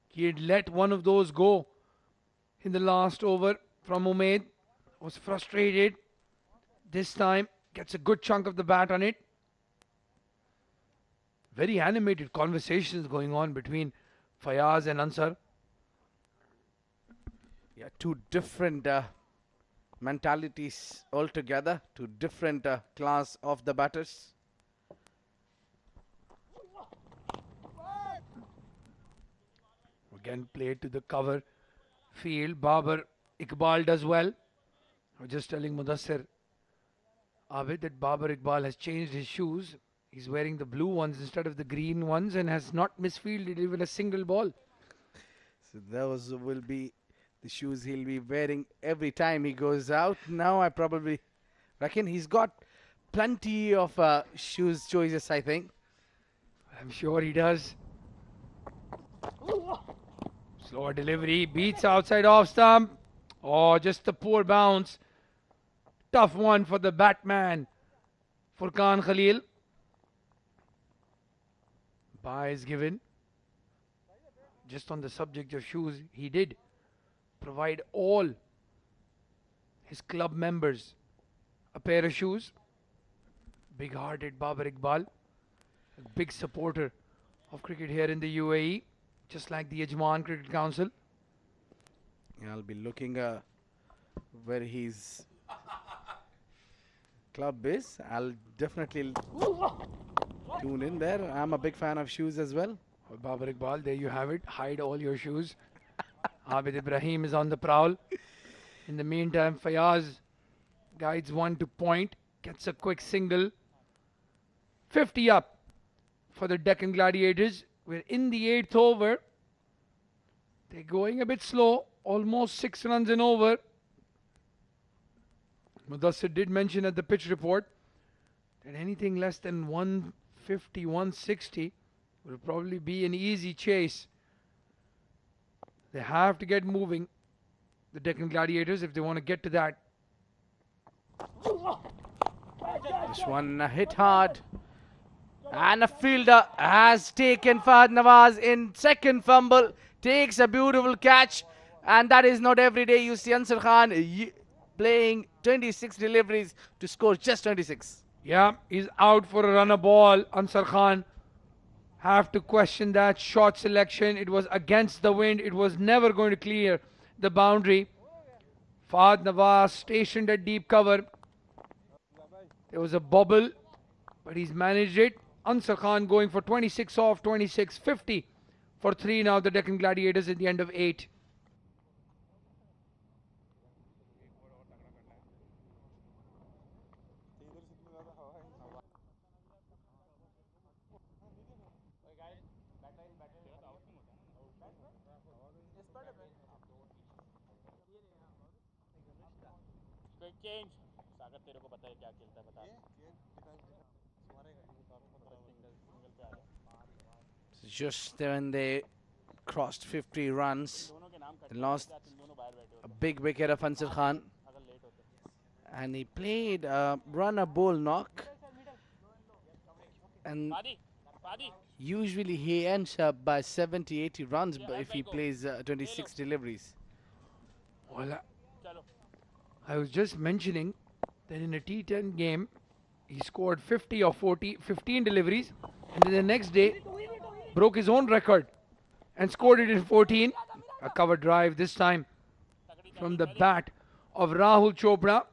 Speaker 1: He had let one of those go in the last over from Umaid. Was frustrated. This time gets a good chunk of the bat on it. Very animated conversations going on between Fayaz and Ansar.
Speaker 3: Yeah, two different mentalities altogether, two different class of the batters.
Speaker 1: Again, played to the cover field. Babar, Iqbal does well. I was just telling Mudassir Abid that Babar Iqbal has changed his shoes. He's wearing the blue ones instead of the green ones and has not misfielded even a single ball.
Speaker 3: So those will be the shoes he'll be wearing every time he goes out. Now I probably reckon he's got plenty of shoes choices, I think.
Speaker 1: I'm sure he does. Slower delivery, beats outside off stump. Oh, just a poor bounce. Tough one for the Batman, Furqan Khalil. Bye is given. Just on the subject of shoes, he did provide all his club members a pair of shoes. Big-hearted Babar Iqbal, a big supporter of cricket here in the UAE, just like the Ajman Cricket Council.
Speaker 3: I'll be looking where his club is. I'll definitely tune in there. I'm a big fan of shoes as well.
Speaker 1: Well, Babar Iqbal, there you have it. Hide all your shoes. Abid Ibrahim is on the prowl. In the meantime, Fayaz guides one to point, gets a quick single. 50 up for the Deccan Gladiators. We're in the 8th over. They're going a bit slow, almost 6 runs in over. Mudassir did mention at the pitch report that anything less than 150, 160 will probably be an easy chase They have to get moving, the Deccan Gladiators, if they want to get to that.
Speaker 3: This one hit hard. And a fielder has taken Fahad Nawaz in second fumble. Takes a beautiful catch. And that is not every day you see Ansar Khan playing 26 deliveries to score just 26.
Speaker 1: Yeah, he's out for a runner ball. Ansar Khan have to question that shot selection. It was against the wind. It was never going to clear the boundary. Fahad Nawaz stationed at deep cover. There was a bobble, but he's managed it. Ansar Khan going for 26 off, 26, 50 for 3 now. The Deccan Gladiators at the end of 8.
Speaker 3: Just when they crossed 50 runs, they lost a big wicket of Ansar Khan. And he played a runner ball knock. And usually he ends up by 70, 80 runs if he plays 26 deliveries.
Speaker 1: Well, I was just mentioning that in a T10 game, he scored 50 or 40, 15 deliveries, and then the next day broke his own record and scored it in 14. A cover drive this time from the bat of Rahul Chopra.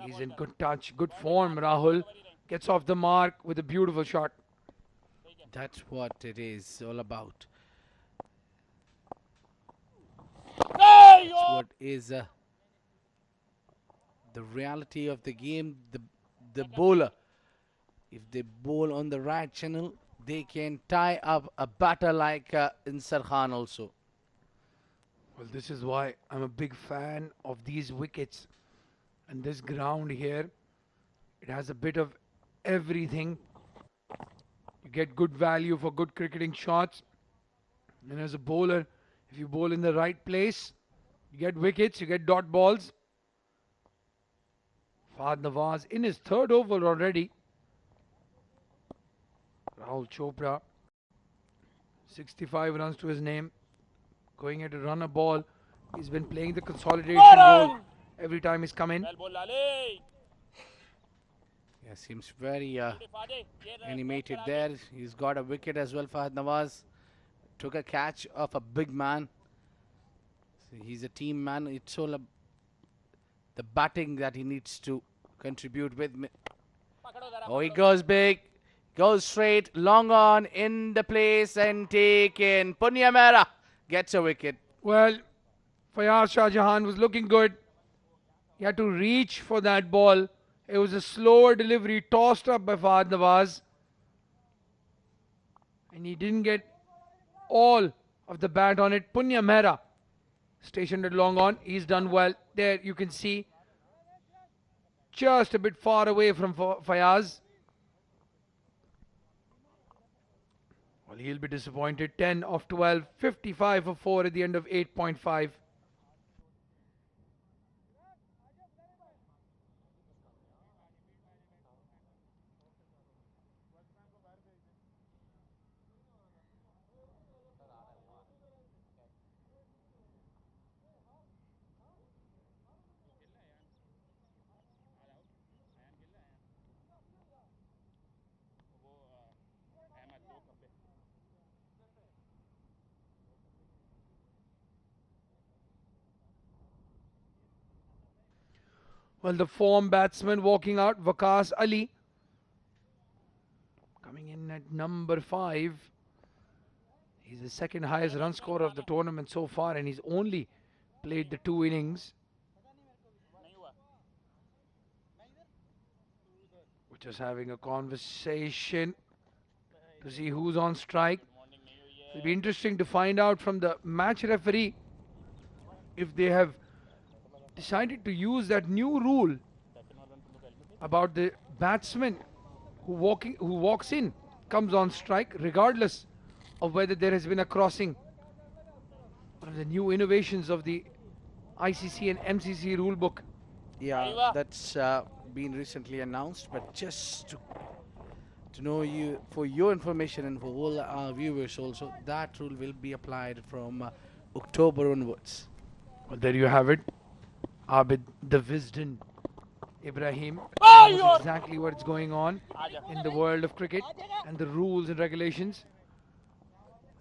Speaker 1: He's in good touch, good form. Rahul gets off the mark with a beautiful shot.
Speaker 3: That's what it is all about. That's what is the reality of the game. The bowler, if they bowl on the right channel, they can tie up a batter like Ansar Khan also.
Speaker 1: Well, this is why I'm a big fan of these wickets. And this ground here, it has a bit of everything. You get good value for good cricketing shots. And as a bowler, if you bowl in the right place, you get wickets, you get dot balls. Fahad Nawaz in his third over already. Rahul Chopra, 65 runs to his name. Going at a runner ball. He's been playing the consolidation role every time he's come in.
Speaker 3: Yeah, seems very animated there. He's got a wicket as well. Fahad Nawaz took a catch of a big man. So he's a team man. It's all the batting that he needs to contribute with. Oh, he goes big. Goes straight, long on, in the place and taken. Punya Mera gets a wicket.
Speaker 1: Well, Fayaz Shah Jahan was looking good. He had to reach for that ball. It was a slower delivery, tossed up by Fahad Nawaz. And he didn't get all of the bat on it. Punya Mehra stationed it long on. He's done well. There you can see. Just a bit far away from Fayaz. Well, he'll be disappointed. 10 of 12, 55 for 4 at the end of 8.5. Well, the form batsman walking out, Waqas Ali, coming in at number 5. He's the second highest run scorer of the tournament so far, and he's only played the 2 innings. We're just having a conversation to see who's on strike. It'll be interesting to find out from the match referee if they have decided to use that new rule about the batsman who walks in comes on strike regardless of whether there has been a crossing One of the new innovations of the ICC and MCC rulebook.
Speaker 3: Yeah, that's been recently announced, but just to know you, for your information and for all our viewers also, that rule will be applied from October onwards.
Speaker 1: Well, there you have it. Abid the Wisden Ibrahim telling us exactly what's going on in the world of cricket and the rules and regulations.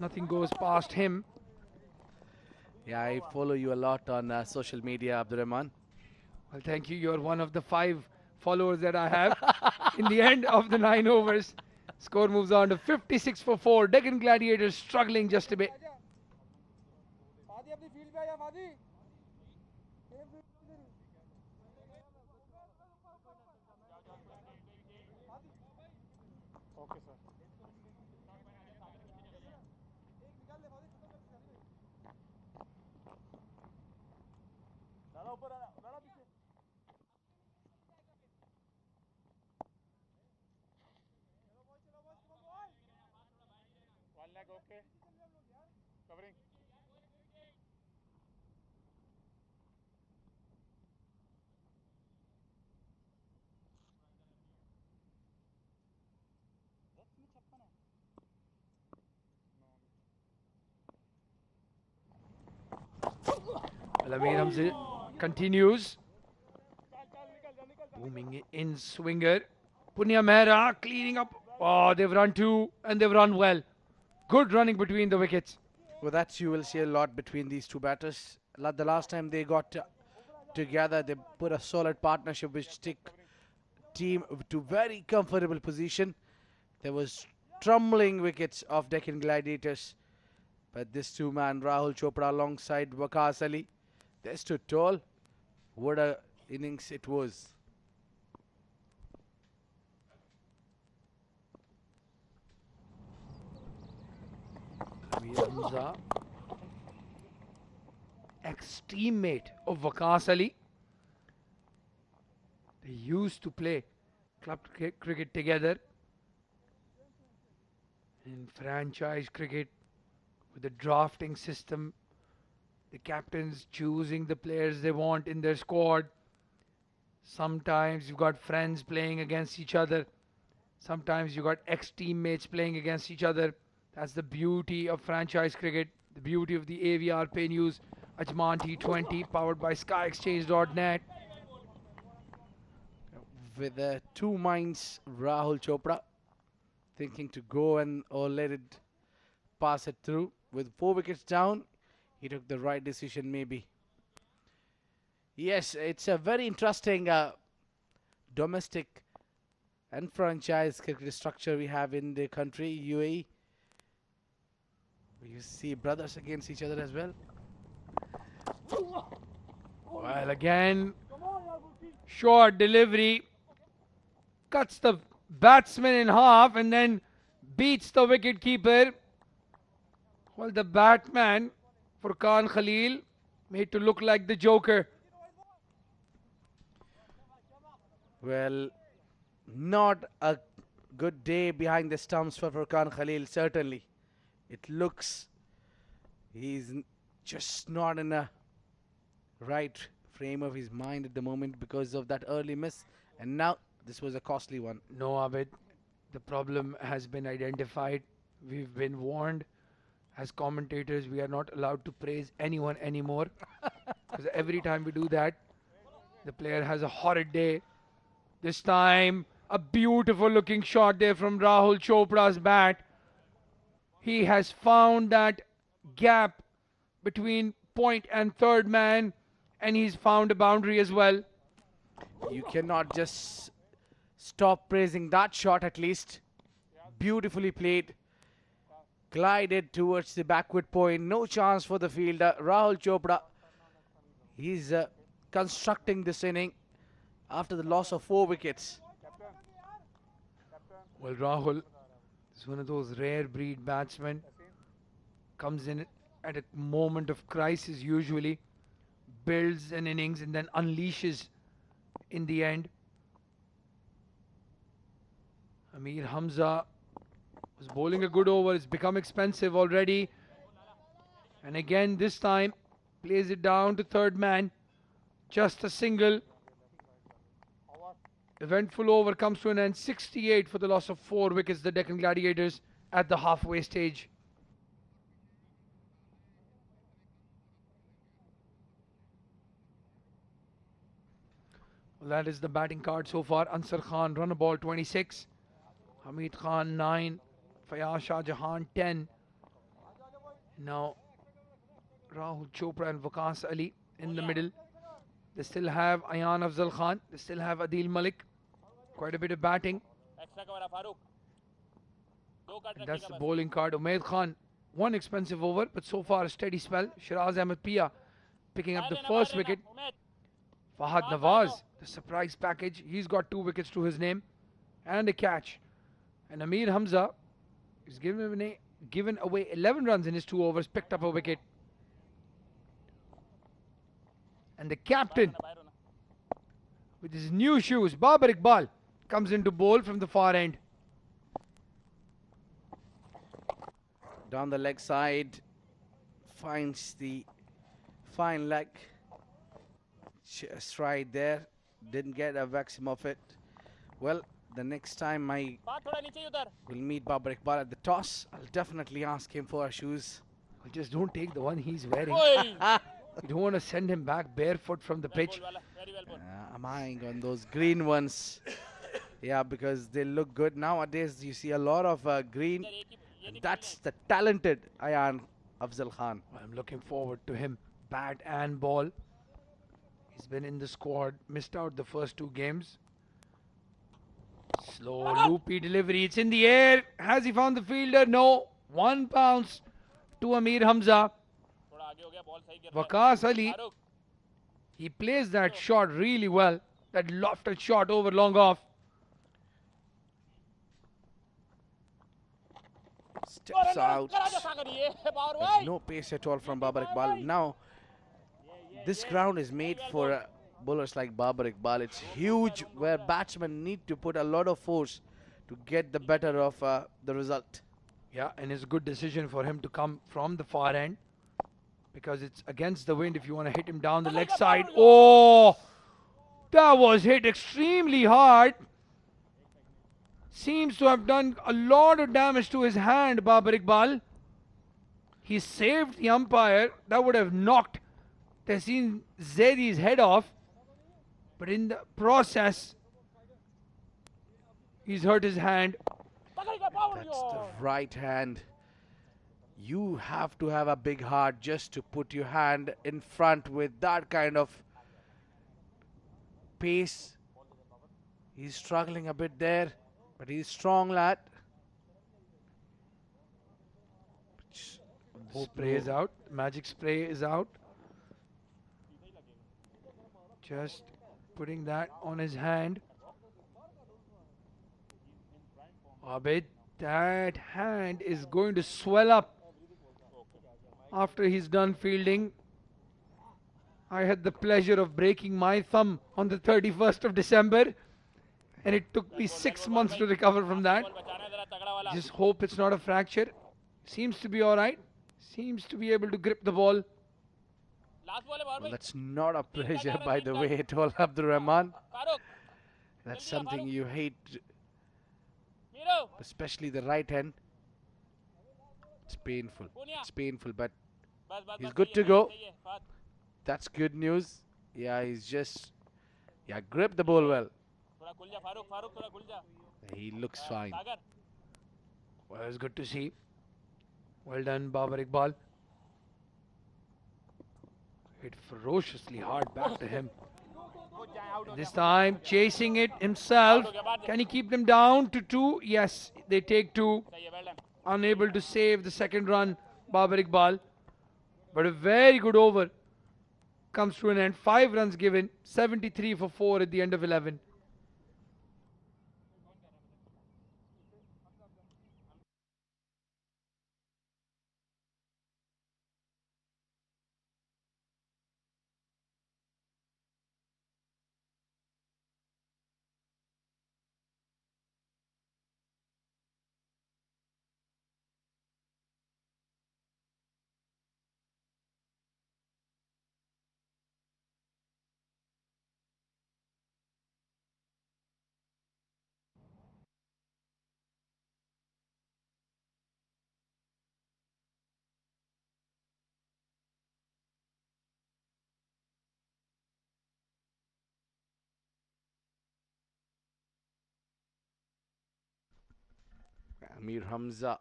Speaker 1: Nothing goes past him.
Speaker 3: Yeah, I follow you a lot on social media, Abdurrahman.
Speaker 1: Well, thank you. You're one of the 5 followers that I have. In the end of the 9 overs, score moves on to 56 for 4. Deccan Gladiators struggling just a bit. Well, Amir Hamza continues. Booming in swinger. Punya Mehra cleaning up. Oh, they've run 2 and they've run well. Good running between the wickets.
Speaker 3: Well, that you will see a lot between these two batters. The last time they got together, they put a solid partnership which took team to very comfortable position. There was trembling wickets of Deccan Gladiators, but this two-man Rahul Chopra alongside Waqas Ali, they stood tall. What a innings it was.
Speaker 1: Amir Hamza, ex-teammate of Waqas Ali. They used to play club cricket together in franchise cricket with the drafting system, the captains choosing the players they want in their squad. Sometimes you've got friends playing against each other. Sometimes you've got ex-teammates playing against each other. That's the beauty of franchise cricket, the beauty of the AVR Pay News Ajman T20 powered by SkyExchange.net.
Speaker 3: With two minds, Rahul Chopra thinking to go and or let it pass it through. With 4 wickets down, he took the right decision maybe. Yes, it's a very interesting domestic and franchise cricket structure we have in the country, UAE. You see brothers against each other as well.
Speaker 1: Well, again, short delivery, cuts the batsman in half and then beats the wicket keeper. Well, the batman, Furqan Khalil, made to look like the Joker.
Speaker 3: Well, not a good day behind the stumps for Furqan Khalil, certainly. It looks he's just not in a right frame of his mind at the moment because of that early miss. And now this was a costly one.
Speaker 1: No, Abid, the problem has been identified. We've been warned. As commentators, we are not allowed to praise anyone anymore. Because every time we do that, the player has a horrid day. This time, a beautiful looking shot there from Rahul Chopra's bat. He has found that gap between point and third man, and he's found a boundary as well.
Speaker 3: You cannot just stop praising that shot at least. Beautifully played. Glided towards the backward point. No chance for the fielder. Rahul Chopra. He's constructing this inning after the loss of 4 wickets.
Speaker 1: Well, Rahul is one of those rare breed batsmen. Comes in at a moment of crisis usually. Builds an innings and then unleashes in the end. Amir Hamza was bowling a good over. It's become expensive already. And again, this time, plays it down to third man. Just a single. Eventful over comes to an end. 68 for the loss of 4 wickets, the Deccan Gladiators at the halfway stage. Well, that is the batting card so far. Ansar Khan, run a ball 26. Hameed Khan 9. Fayaz Shah Jahan 10. Now Rahul Chopra and Waqas Ali in the middle. They still have Aayan Afzal Khan. They still have Adeel Malik. Quite a bit of batting. And that's the bowling card. Umaid Khan, one expensive over, but so far a steady spell. Shiraz Ahmed Pia picking up the first wicket. Fahad Nawaz, the surprise package. He's got 2 wickets to his name and a catch. And Amir Hamza is given away 11 runs in his 2 overs, picked up a wicket. And the captain, with his new shoes, Babar Iqbal, comes into bowl from the far end.
Speaker 3: Down the leg side, finds the fine leg. Just right there, didn't get a vacuum of it. Well, the next time I will meet Babar Iqbal at the toss, I'll definitely ask him for shoes.
Speaker 1: Well, just don't take the one he's wearing. You don't want to send him back barefoot from the pitch.
Speaker 3: I'm eyeing on those green ones. Yeah, because they look good. Nowadays, you see a lot of green. That's the talented Aayan Afzal Khan.
Speaker 1: I'm looking forward to him. Bat and ball. He's been in the squad. Missed out the first 2 games. Slow, loopy delivery. It's in the air. Has he found the fielder? No. 1 bounce to Amir Hamza. Waqas Ali. He plays that shot really well. That lofted shot over long off.
Speaker 3: Steps out. There's no pace at all from Babar Iqbal. Now, this ground is made for bowlers like Babar Iqbal. It's huge, where batsmen need to put a lot of force to get the better of the result.
Speaker 1: Yeah, and it's a good decision for him to come from the far end, because it's against the wind if you want to hit him down the leg side. Oh, that was hit extremely hard. Seems to have done a lot of damage to his hand, Babar Iqbal. He saved the umpire. That would have knocked Tehseen Zaidi's head off. But in the process, he's hurt his hand.
Speaker 3: That's the right hand. You have to have a big heart just to put your hand in front with that kind of pace. He's struggling a bit there, but he's strong, lad.
Speaker 1: Spray is out. Magic spray is out. Just putting that on his hand. Abid, that hand is going to swell up after he's done fielding. I had the pleasure of breaking my thumb on the 31st of December, and it took me 6 months to recover from that. Just hope it's not a fracture. Seems to be alright. Seems to be able to grip the ball.
Speaker 3: Well, that's not a pressure, by the way, at all, Abdur Rahman. That's something you hate, especially the right hand. It's painful. It's painful, but he's good to go. That's good news. Yeah, he's just, gripped the ball well. He looks fine.
Speaker 1: Well, it's good to see. Well done, Babar Iqbal. Hit ferociously hard back to him. This time, chasing it himself. Can he keep them down to 2? Yes, they take 2. Unable to save the second run, Babar Iqbal. But a very good over comes to an end. 5 runs given, 73 for 4 at the end of 11.
Speaker 3: Amir Hamza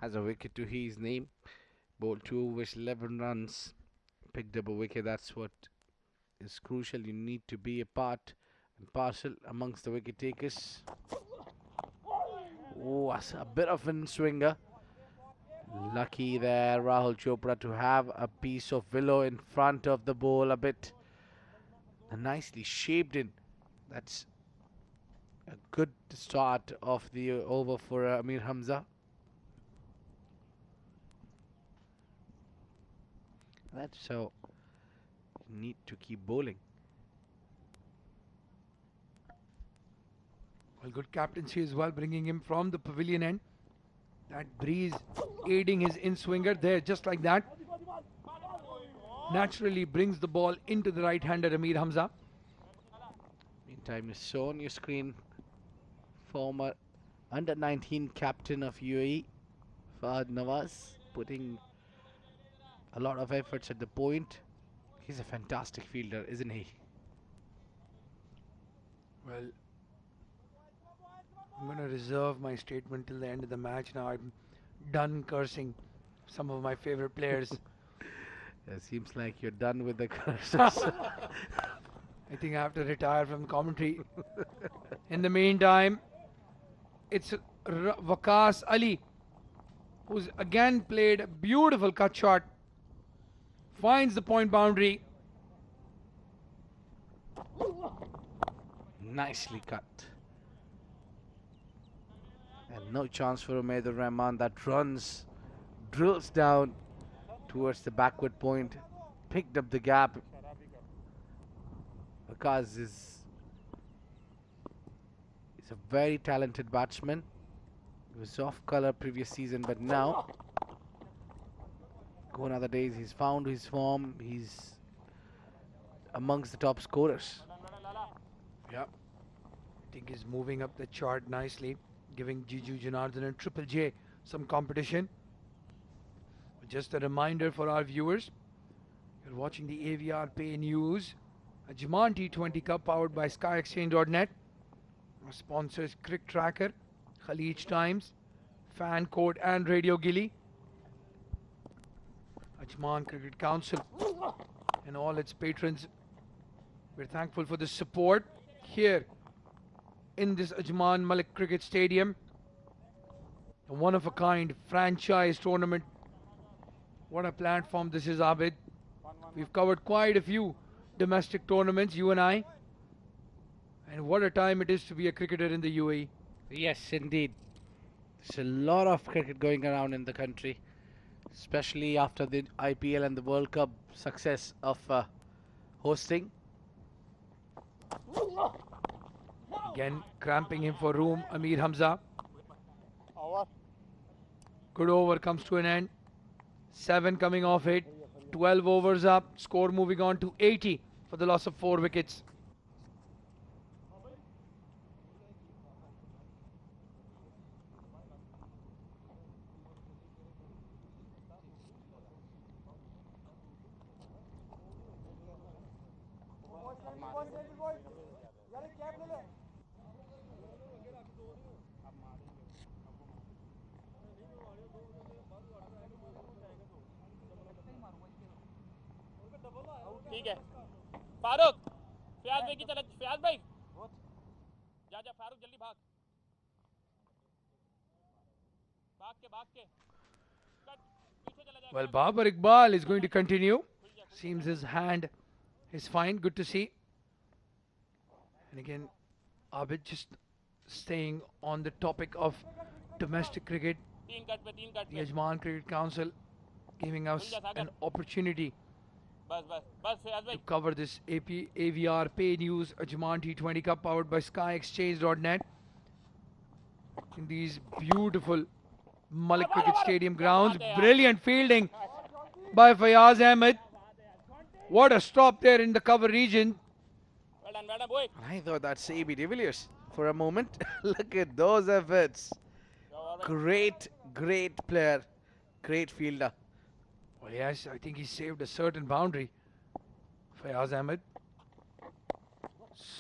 Speaker 3: has a wicket to his name. Bowled 2 overs, 11 runs. Picked up a wicket. That's what is crucial. You need to be a part and parcel amongst the wicket takers. Oh, that's a bit of a swinger. Lucky there, Rahul Chopra, to have a piece of willow in front of the ball a bit. And nicely shaped in. That's a good start of the over for Amir Hamza. That's how you need to keep bowling.
Speaker 1: Well, good captaincy as well, bringing him from the pavilion end. That breeze aiding his in-swinger there, just like that. Naturally brings the ball into the right-hander Amir Hamza.
Speaker 3: Meantime, you saw on your screen former under-19 captain of UAE, Fahad Nawaz, putting a lot of efforts at the point. He's a fantastic fielder, isn't he?
Speaker 1: Well, I'm going to reserve my statement till the end of the match. Now I'm done cursing some of my favorite players.
Speaker 3: It seems like you're done with the curses.
Speaker 1: I think I have to retire from commentary. In the meantime, it's Waqas Ali, who's again played a beautiful cut shot. Finds the point boundary.
Speaker 3: Nicely cut. And no chance for Umayyad Rahman. That runs, drills down towards the backward point. Picked up the gap. Waqas is a very talented batsman. He was off colour previous season, but now, gone are the days. He's found his form. He's amongst the top scorers.
Speaker 1: Yeah, I think he's moving up the chart nicely, giving Jiju Janardhan and Triple J some competition. Just a reminder for our viewers, you're watching the AVR Pay News, Ajman T20 Cup powered by SkyExchange.net. Our sponsors CricTracker, Khalij Times, Fan Code and Radio Gilly, Ajman Cricket Council and all its patrons. We're thankful for the support here in this Ajman Malik Cricket Stadium. A one-of-a-kind franchise tournament. What a platform this is, Abid. We've covered quite a few domestic tournaments, you and I. And what a time it is to be a cricketer in the UAE.
Speaker 3: Yes, indeed. There's a lot of cricket going around in the country, especially after the IPL and the World Cup success of hosting.
Speaker 1: Again, cramping him for room, Amir Hamza. Good over comes to an end. 7 coming off it. 12 overs up. Score moving on to 80 for the loss of 4 wickets.
Speaker 4: ठीक है फारूक फयाज भाई की तरफ फयाज भाई जा जा फारूक जल्दी भाग भाग के कट पीछे चला जाए
Speaker 1: Well, Babar Iqbal is going to continue. Seems his hand is fine. Good to see. And again, Abid just staying on the topic of domestic cricket.
Speaker 4: तीन कट
Speaker 1: The
Speaker 4: पे
Speaker 1: Ajman Cricket Council giving us an opportunity
Speaker 4: बस बस बस Fayaz
Speaker 1: to
Speaker 4: भाई
Speaker 1: cover this AVR Pay News Ajman T20 Cup powered by SkyExchange.net in these beautiful Malik Cricket Stadium grounds. Brilliant fielding by Fayaz Ahmed. What a stop there in the cover region.
Speaker 4: well done boy
Speaker 3: I thought that's AB de Villiers for a moment. Look at those efforts. Great player. Great fielder.
Speaker 1: Well, yes, I think he saved a certain boundary. Fayaz Ahmed.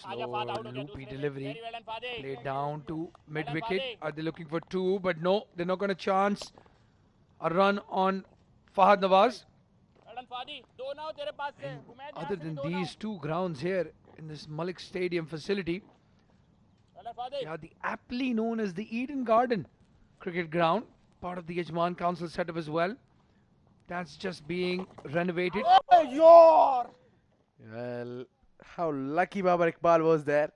Speaker 4: आजा Fahd
Speaker 1: Slow,
Speaker 4: out हो गया
Speaker 1: loopy
Speaker 4: दूसरे से
Speaker 1: delivery.
Speaker 4: Very well and फादे
Speaker 1: Played down to mid
Speaker 4: Well done,
Speaker 1: wicket.
Speaker 4: Fadi.
Speaker 1: Are they looking for two? But no, they're not going to chance a run on Fahad Nawaz.
Speaker 4: Well done Fadi दो ना हो तेरे पास से
Speaker 1: And
Speaker 4: उम्मीद
Speaker 1: other
Speaker 4: यहां से भी
Speaker 1: than
Speaker 4: दो ना
Speaker 1: these two grounds here in this Malik Stadium facility,
Speaker 4: well done Fadi
Speaker 1: they are the aptly known as the Eden Garden cricket ground, part of the Ajman Council setup as well. That's just being renovated.
Speaker 3: Well, how lucky Babar Iqbal was there.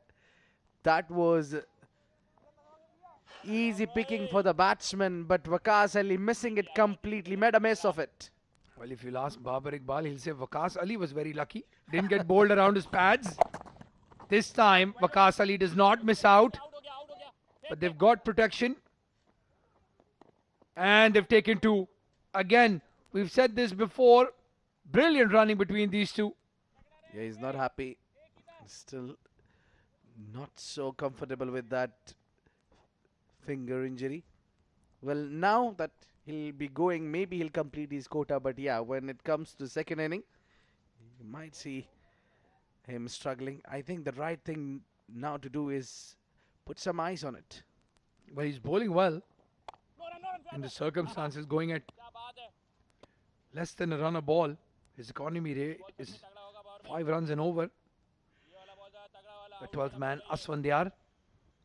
Speaker 3: That was easy picking for the batsman, but Waqas Ali missing it completely, made a mess of it.
Speaker 1: Well, if you'll ask Babar Iqbal, he'll say Waqas Ali was very lucky. Didn't get bowled around his pads. This time, Waqas Ali does not miss out,
Speaker 4: out हो गया out हो गया
Speaker 1: but they've got protection. And they've taken two. Again, we've said this before. Brilliant running between these two.
Speaker 3: Yeah, he's not happy. Still not so comfortable with that finger injury. Well, now that he'll be going, maybe he'll complete his quota. But yeah, when it comes to second inning, you might see him struggling. I think the right thing now to do is put some ice on it.
Speaker 1: Well, he's bowling well
Speaker 4: no run
Speaker 1: in the circumstances, going at
Speaker 4: क्या बात है
Speaker 1: less than a run a ball. His economy rate is
Speaker 4: तगड़ा होगा Babar
Speaker 1: 5 runs and over.
Speaker 4: ये वाला ball था तगड़ा वाला
Speaker 1: The 12th man, Asfandyar,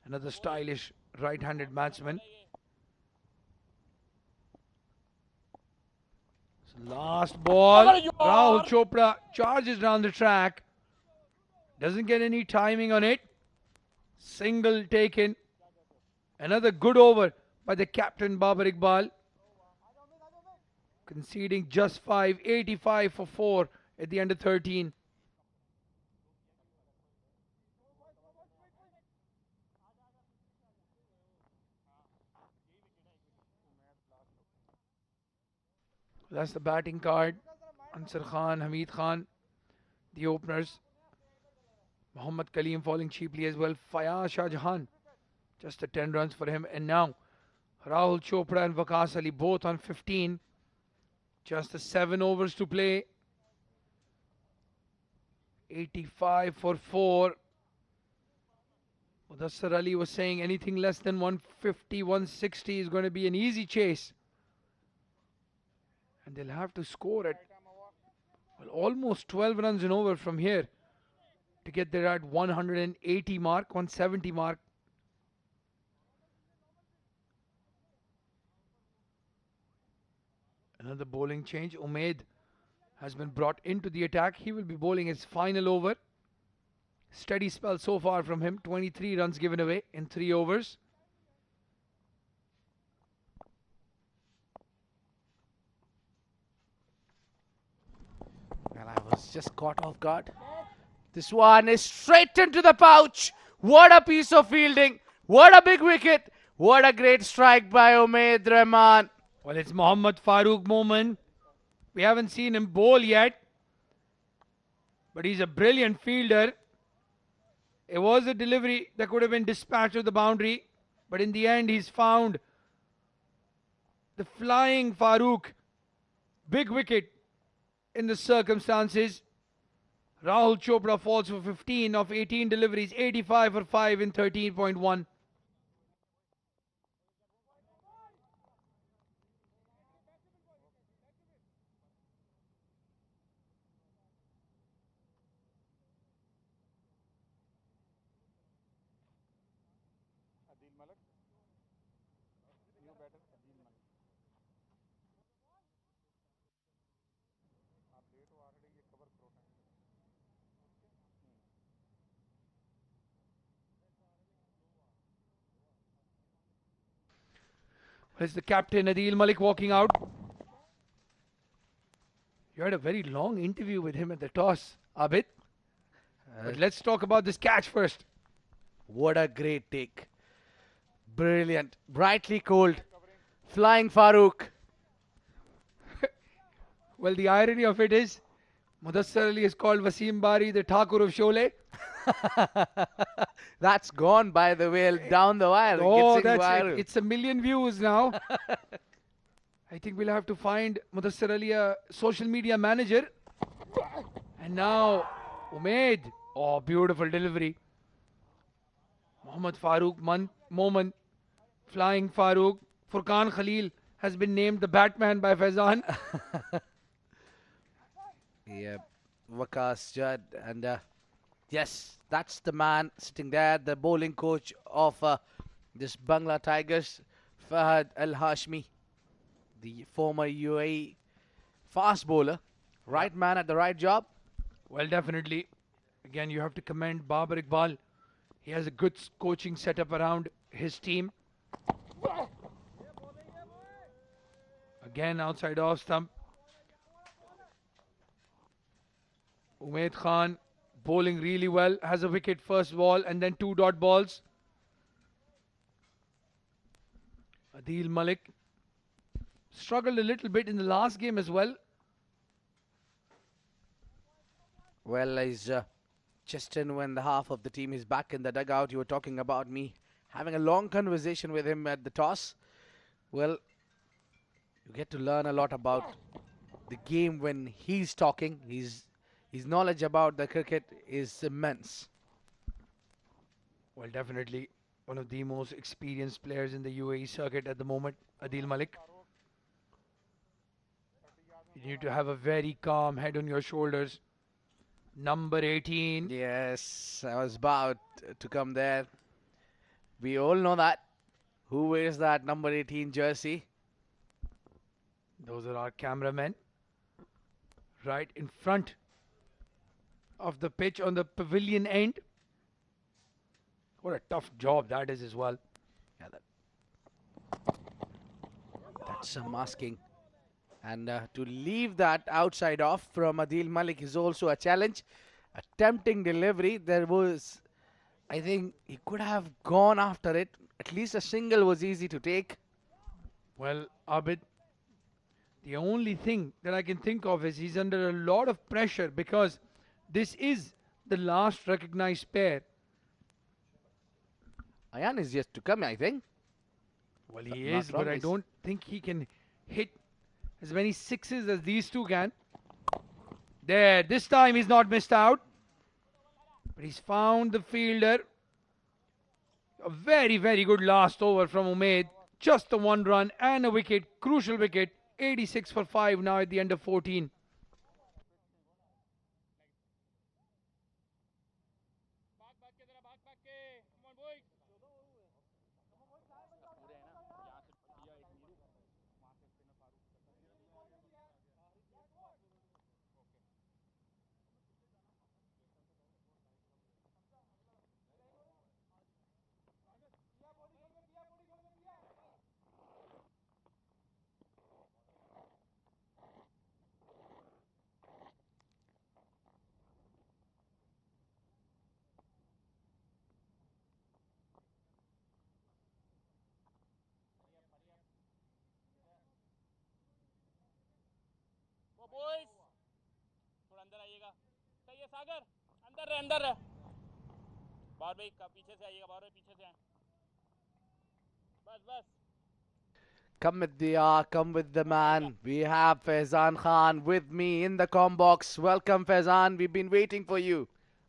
Speaker 1: another stylish right-handed batsman. So last ball, Rahul Chopra charges down the track. Doesn't get any timing on it. Single taken. Another good over by the captain Babar Iqbal. Conceding just 5, 85 for 4 at the end of 13. That's the batting card. Ansar Khan, Hameed Khan, the openers. Mohammad Kaleem falling cheaply as well. Fayaz Shah Jahan, just the 10 runs for him. And now Rahul Chopra and Waqas Ali both on 15. Just the 7 overs to play. 85 for 4. Mudassar Ali was saying anything less than 150, 160 is going to be an easy chase. And they'll have to score at well, almost 12 runs and over from here to get there at 180 mark, 170 mark. Another bowling change. Umar has been brought into the attack. He will be bowling his final over. Steady spell so far from him. 23 runs given away in 3 overs.
Speaker 3: Well, I was just caught off guard. This one is straight into the pouch. What a piece of fielding. What a big wicket. What a great strike by Umaid Rahman.
Speaker 1: Well, it's Mohammad Farooq moment. We haven't seen him bowl yet. But he's a brilliant fielder. It was a delivery that could have been dispatched to the boundary. But in the end, he's found the flying Farooq. Big wicket in the circumstances. Rahul Chopra falls for 15 of 18 deliveries, 85 for 5 in 13.1.
Speaker 4: Adeel Malik new batter Adeel Malik आप late हो already ये cover करो time
Speaker 1: There's the captain Adeel Malik walking out. You had a very long interview with him at the toss, Abid. But let's talk about this catch first.
Speaker 3: What a great take. Brilliant. Brightly cold. Flying Farooq.
Speaker 1: Well, the irony of it is, Mudassar Ali is called Wasim Bari, the Thakur of Sholay.
Speaker 3: That's gone by the way down the wire.
Speaker 1: Oh,
Speaker 3: Gets in
Speaker 1: that's
Speaker 3: viral.
Speaker 1: it. It's a million views now. I think we'll have to find Mudassar Ali a social media manager. And now, Umaid Oh, beautiful delivery. Mohammad Farooq Moment. Flying Farooq. Furqan Khalil has been named the Batman by Faizan.
Speaker 3: Yeah, Waqas Judd, and yes, that's the man sitting there, the bowling coach of this Bangla Tigers, Fahad Al Hashmi, the former UAE fast bowler.
Speaker 1: Yep.
Speaker 3: Right man at the right job.
Speaker 1: Well, definitely. Again, you have to commend Babar Iqbal. He has a good coaching setup around his team. Again, outside off stump. Umaid Khan bowling really well. Has a wicket first ball and then two dot balls. Adeel Malik struggled a little bit in the last game as well.
Speaker 3: Well, he's just in when the half of the team is back in the dugout. You were talking about me having a long conversation with him at the toss. Well, you get to learn a lot about the game when he's talking. His knowledge about the cricket is immense.
Speaker 1: Well, definitely one of the most experienced players in the UAE circuit at the moment, Adeel Malik. You need to have a very calm head on your shoulders. Number 18.
Speaker 3: Yes, I was about to come there. We all know that. Who wears that number 18 jersey?
Speaker 1: Those are our cameramen. Right in front of the pitch on the pavilion end. What a tough job that is as well.
Speaker 3: Yeah, that's some masking. And to leave that outside off from Adeel Malik is also a challenge. A tempting delivery. There was, I think, he could have gone after it. At least a single was easy to take.
Speaker 1: Well, Abid, the only thing that I can think of is he's under a lot of pressure because this is the last recognized pair.
Speaker 3: Aayan is yet to come, I think.
Speaker 1: Well, he
Speaker 3: Not
Speaker 1: is,
Speaker 3: wrong,
Speaker 1: but I
Speaker 3: he's-
Speaker 1: don't think he can hit as many sixes as these two can. There, this time he's not missed out. But he's found the fielder. A very, very good last over from Umaid. Just the one run and a wicket. Crucial wicket. 86 for 5 now at the end of 14.
Speaker 4: भाग भाग के जरा भाग भाग के come on boys पूरे हैं ना यहाँ से भैया एक नीरू वहाँ से स्पिनर फारूक वो बॉयज थोड़ा अंदर आइएगा सही है सागर अंदर रहे बाहर भाई पीछे से आइएगा बाहर भाई पीछे से आए बस बस
Speaker 3: Come with come with the man. We have Faizan Khan with me in the com box. Welcome, Faizan. We've been waiting for you.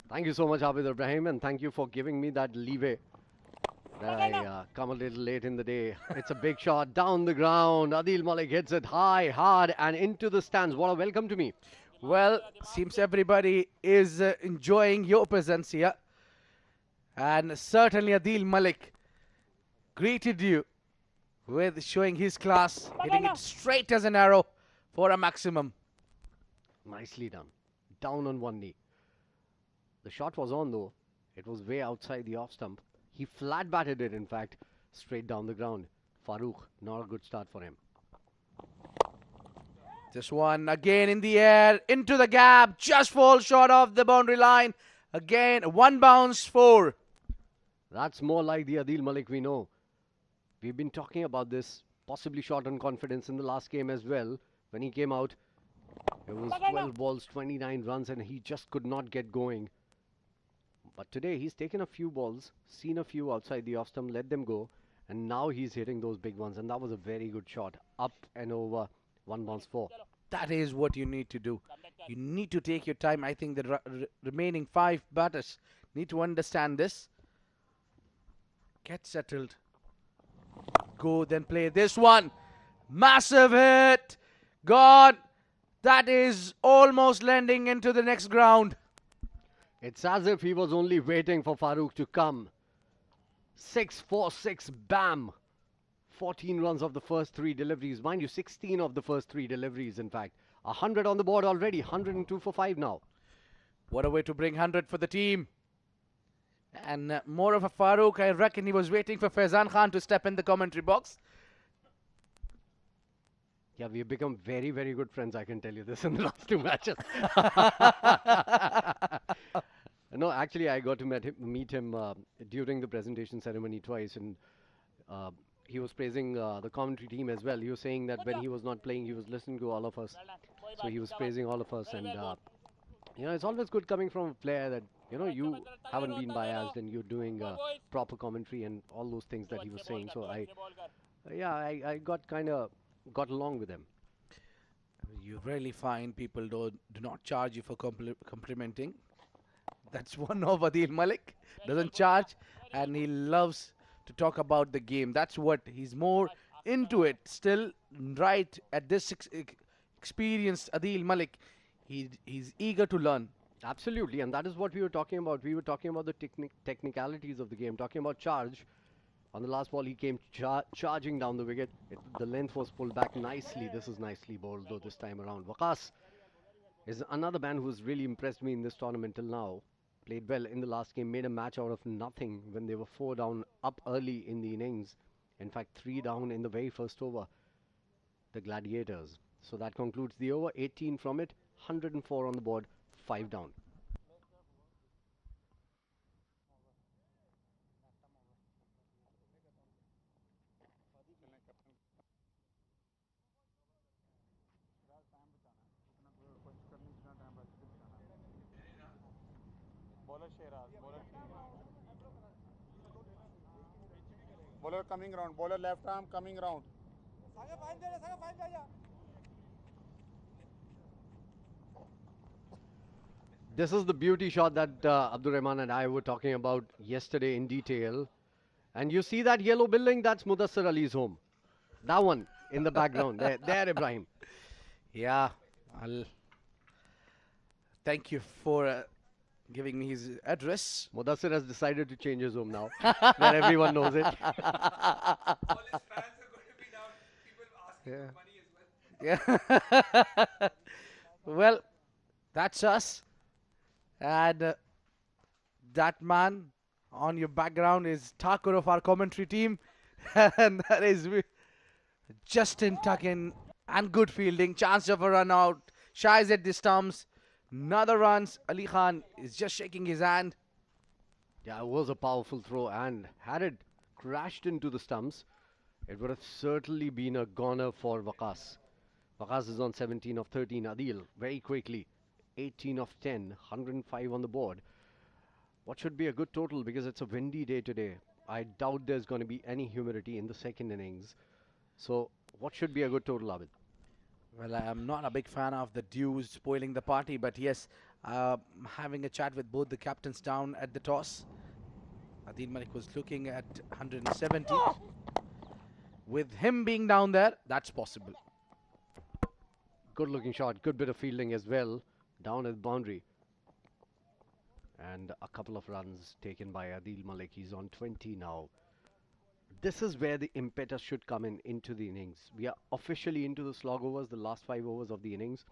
Speaker 5: Thank you so much, Abid Ibrahim, and thank you for giving me that leeway that I come a little late in the day. It's a big shot down the ground. Adeel Malik hits it high, hard, and into the stands. What a welcome to me.
Speaker 3: Well, seems everybody is enjoying your presence here. And certainly Adeel Malik greeted you with showing his class, hitting it straight as an arrow for a maximum.
Speaker 5: Nicely done. Down on one knee. The shot was on, though. It was way outside the off stump. He flat batted it, in fact, straight down the ground. Farooq, not a good start for him.
Speaker 3: This one again in the air, into the gap, just falls short of the boundary line. Again, one bounce, 4.
Speaker 5: That's more like the Adeel Malik we know. We've been talking about this, possibly short on confidence in the last game as well. When he came out, it was 12 balls, 29 runs, and he just could not get going. But today, he's taken a few balls, seen a few outside the off stump, let them go, and now he's hitting those big ones, and that was a very good shot. Up and over, one bounce 4.
Speaker 3: That is what you need to do.
Speaker 4: Come back,
Speaker 3: You need to take your time. I think the remaining 5 batters need to understand this. Get settled. Go, then play this one. Massive hit. Gone. That is almost landing into the next ground.
Speaker 5: It's as if he was only waiting for Farooq to come. 6-4-6, bam! 14 runs of the first 3 deliveries. Mind you, 16 of the first 3 deliveries, in fact. 100 on the board already. 102 for 5 now.
Speaker 3: What a way to bring 100 for the team. And more of a Farooq, I reckon he was waiting for Faizan Khan to step in the commentary box.
Speaker 5: Yeah, we've become very, very good friends, I can tell you this, in the last 2 matches. No, actually, I got to meet him during the presentation ceremony twice, and he was praising the commentary team as well. He was saying that when he was not playing, he was listening to all of us. So he was praising all of us, and you know, it's always good coming from a player that, you know, you haven't been biased and you're doing proper commentary and all those things that he was saying. So I got along with him.
Speaker 3: You really find people do not charge you for complimenting. That's one of Adeel Malik. Doesn't charge, and he loves to talk about the game. That's what he's more into it. Still, right at this experienced Adeel Malik, he's eager to learn.
Speaker 5: Absolutely, and that is what we were talking about. We were talking about the technicalities of the game, talking about charge. On the last ball, he came charging down the wicket. The length was pulled back nicely. This is nicely bowled, though, this time around. Waqas is another man who's really impressed me in this tournament till now. Played well in the last game, made a match out of nothing when they were 4 down up early in the innings. In fact, 3 down in the very first over. The Gladiators. So that concludes the over. 18 from it, 104 on the board, 5 down.
Speaker 6: Bowler coming round. Bowler left arm coming round.
Speaker 5: This is the beauty shot that Abdur Rahman and I were talking about yesterday in detail. And you see that yellow building? That's Mudassir Ali's home. That one in the background. There, Ibrahim.
Speaker 3: Yeah, I'll thank you for giving me his address.
Speaker 5: Mudassir has decided to change his home now. That everyone knows it.
Speaker 1: All his fans are going to be down. People asking for money as well.
Speaker 3: Yeah. Well, that's us. And that man on your background is Thakur of our commentary team. And that is Justin Tuckin and good fielding. Chance of a run out. Shies at the stumps. Another runs. Ali Khan is just shaking his hand.
Speaker 5: Yeah, it was a powerful throw, and had it crashed into the stumps, it would have certainly been a goner for Waqas. Waqas is on 17 of 13. Adeel, very quickly, 18 of 10, 105 on the board. What should be a good total, because it's a windy day today. I doubt there's going to be any humidity in the second innings. So, what should be a good total, Abid?
Speaker 3: Well, I am not a big fan of the dew spoiling the party, but yes, having a chat with both the captains down at the toss. Adeel Malik was looking at 170. With him being down there, that's possible.
Speaker 5: Good looking shot, good bit of fielding as well, down at the boundary. And a couple of runs taken by Adeel Malik. He's on 20 now. This is where the impetus should come into the innings. We are officially into the slog overs, the last 5 overs of the innings.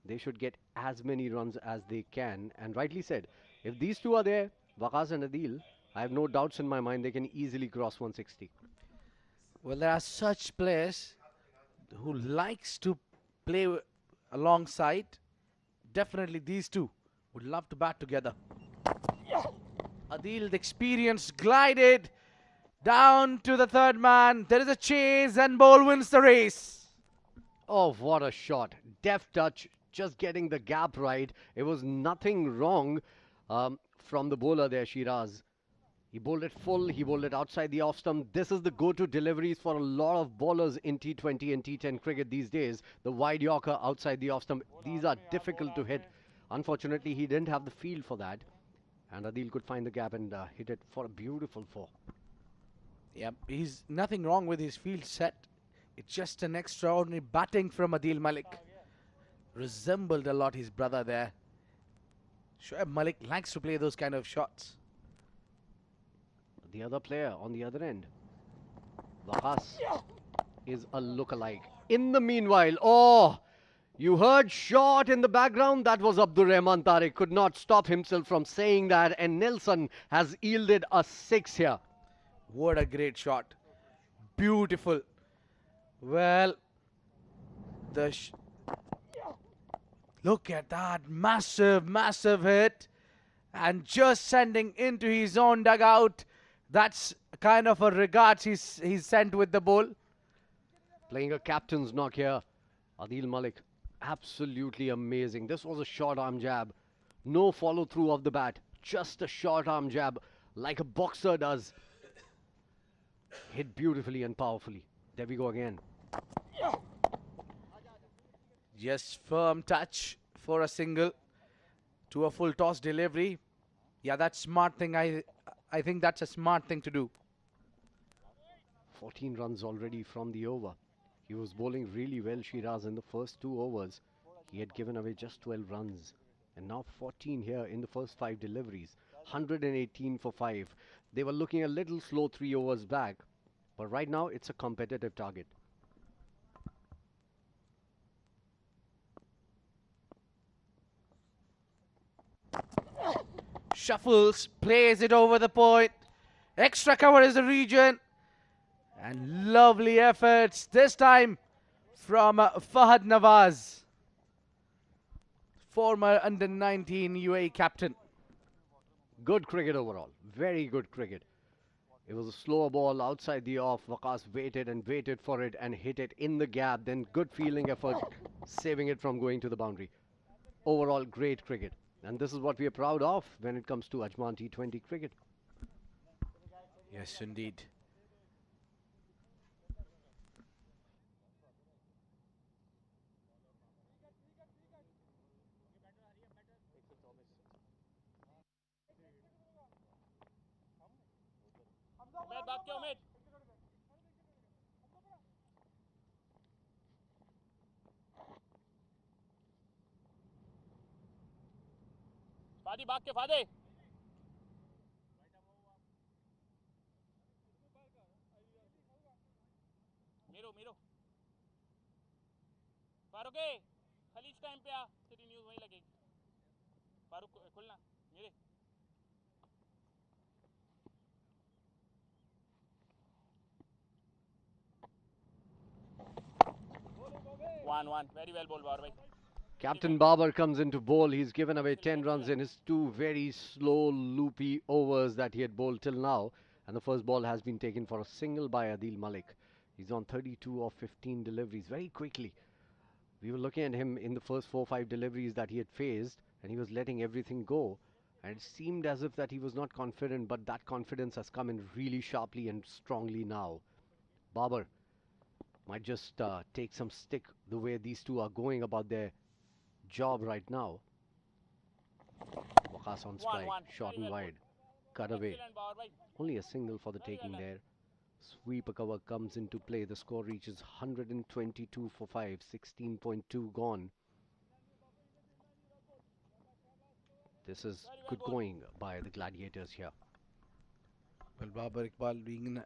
Speaker 5: They should get as many runs as they can. And rightly said, if these two are there, Waqas and Adeel, I have no doubts in my mind they can easily cross 160.
Speaker 3: Well, there are such players who likes to play alongside. Definitely these two would love to bat together. Adeel, the experience, glided down to the third man. There is a chase and ball wins the race.
Speaker 5: Oh, what a shot. Deft touch, just getting the gap right. It was nothing wrong from the bowler there, Shiraz. He bowled it full, he bowled it outside the off stump. This is the go-to deliveries for a lot of bowlers in T20 and T10 cricket these days. The wide Yorker outside the off stump. These are difficult to hit. Unfortunately, he didn't have the field for that. And Adeel could find the gap and hit it for a beautiful four.
Speaker 3: Yep, he's nothing wrong with his field set. It's just an extraordinary batting from Adeel Malik. Resembled a lot his brother there. Shoaib Malik likes to play those kind of shots.
Speaker 5: The other player on the other end, Waqas, is a lookalike. In the meanwhile, oh, you heard shot in the background? That was Abdur Rahman Tariq. Could not stop himself from saying that. And Nelson has yielded a 6 here.
Speaker 3: What a great shot. Beautiful. Well, look at that. Massive, massive hit. And just sending into his own dugout. That's kind of a regards he's sent with the ball.
Speaker 5: Playing a captain's knock here. Adeel Malik, absolutely amazing. This was a short arm jab. No follow through of the bat. Just a short arm jab like a boxer does. Hit beautifully and powerfully. There we go again.
Speaker 3: Just firm touch for a single to a full toss delivery. Yeah, that's smart thing. I think that's a smart thing to do.
Speaker 5: 14 runs already from the over. He was bowling really well, Shiraz, in the first 2 overs. He had given away just 12 runs. And now 14 here in the first 5 deliveries. 118 for 5. They were looking a little slow 3 overs back. But right now, it's a competitive target.
Speaker 3: Shuffles, plays it over the point. Extra cover is the region. And lovely efforts, this time from Fahad Nawaz. Former under-19 UAE captain.
Speaker 5: Good cricket overall. Very good cricket. It was a slower ball outside the off. Waqas waited and waited for it and hit it in the gap. Then good fielding effort, saving it from going to the boundary. Overall, great cricket. And this is what we are proud of when it comes to Ajman T20 cricket.
Speaker 3: Yes, indeed.
Speaker 4: बात क्या उम्मीद फादी भाग के फादे Miro Miro Farooq खलीज time पे आ तेरी news वहीं लगेगी फारूक खुलना मेरे 1-1. Very well bowled, Babar.
Speaker 5: Captain Babar comes into bowl. He's given away 10 runs in his 2 very slow, loopy overs that he had bowled till now. And the first ball has been taken for a single by Adeel Malik. He's on 32 of 15 deliveries very quickly. We were looking at him in the first 4-5 deliveries that he had faced, and he was letting everything go. And it seemed as if that he was not confident, but that confidence has come in really sharply and strongly now. Babar might just take some stick the way these two are going about their job right now. Waqas on strike, short and wide, cut away. Only a single for the taking there. Sweeper cover comes into play. The score reaches 122 for 5, 16.2 gone. This is good going by the Gladiators here.
Speaker 3: Well, Babar Iqbal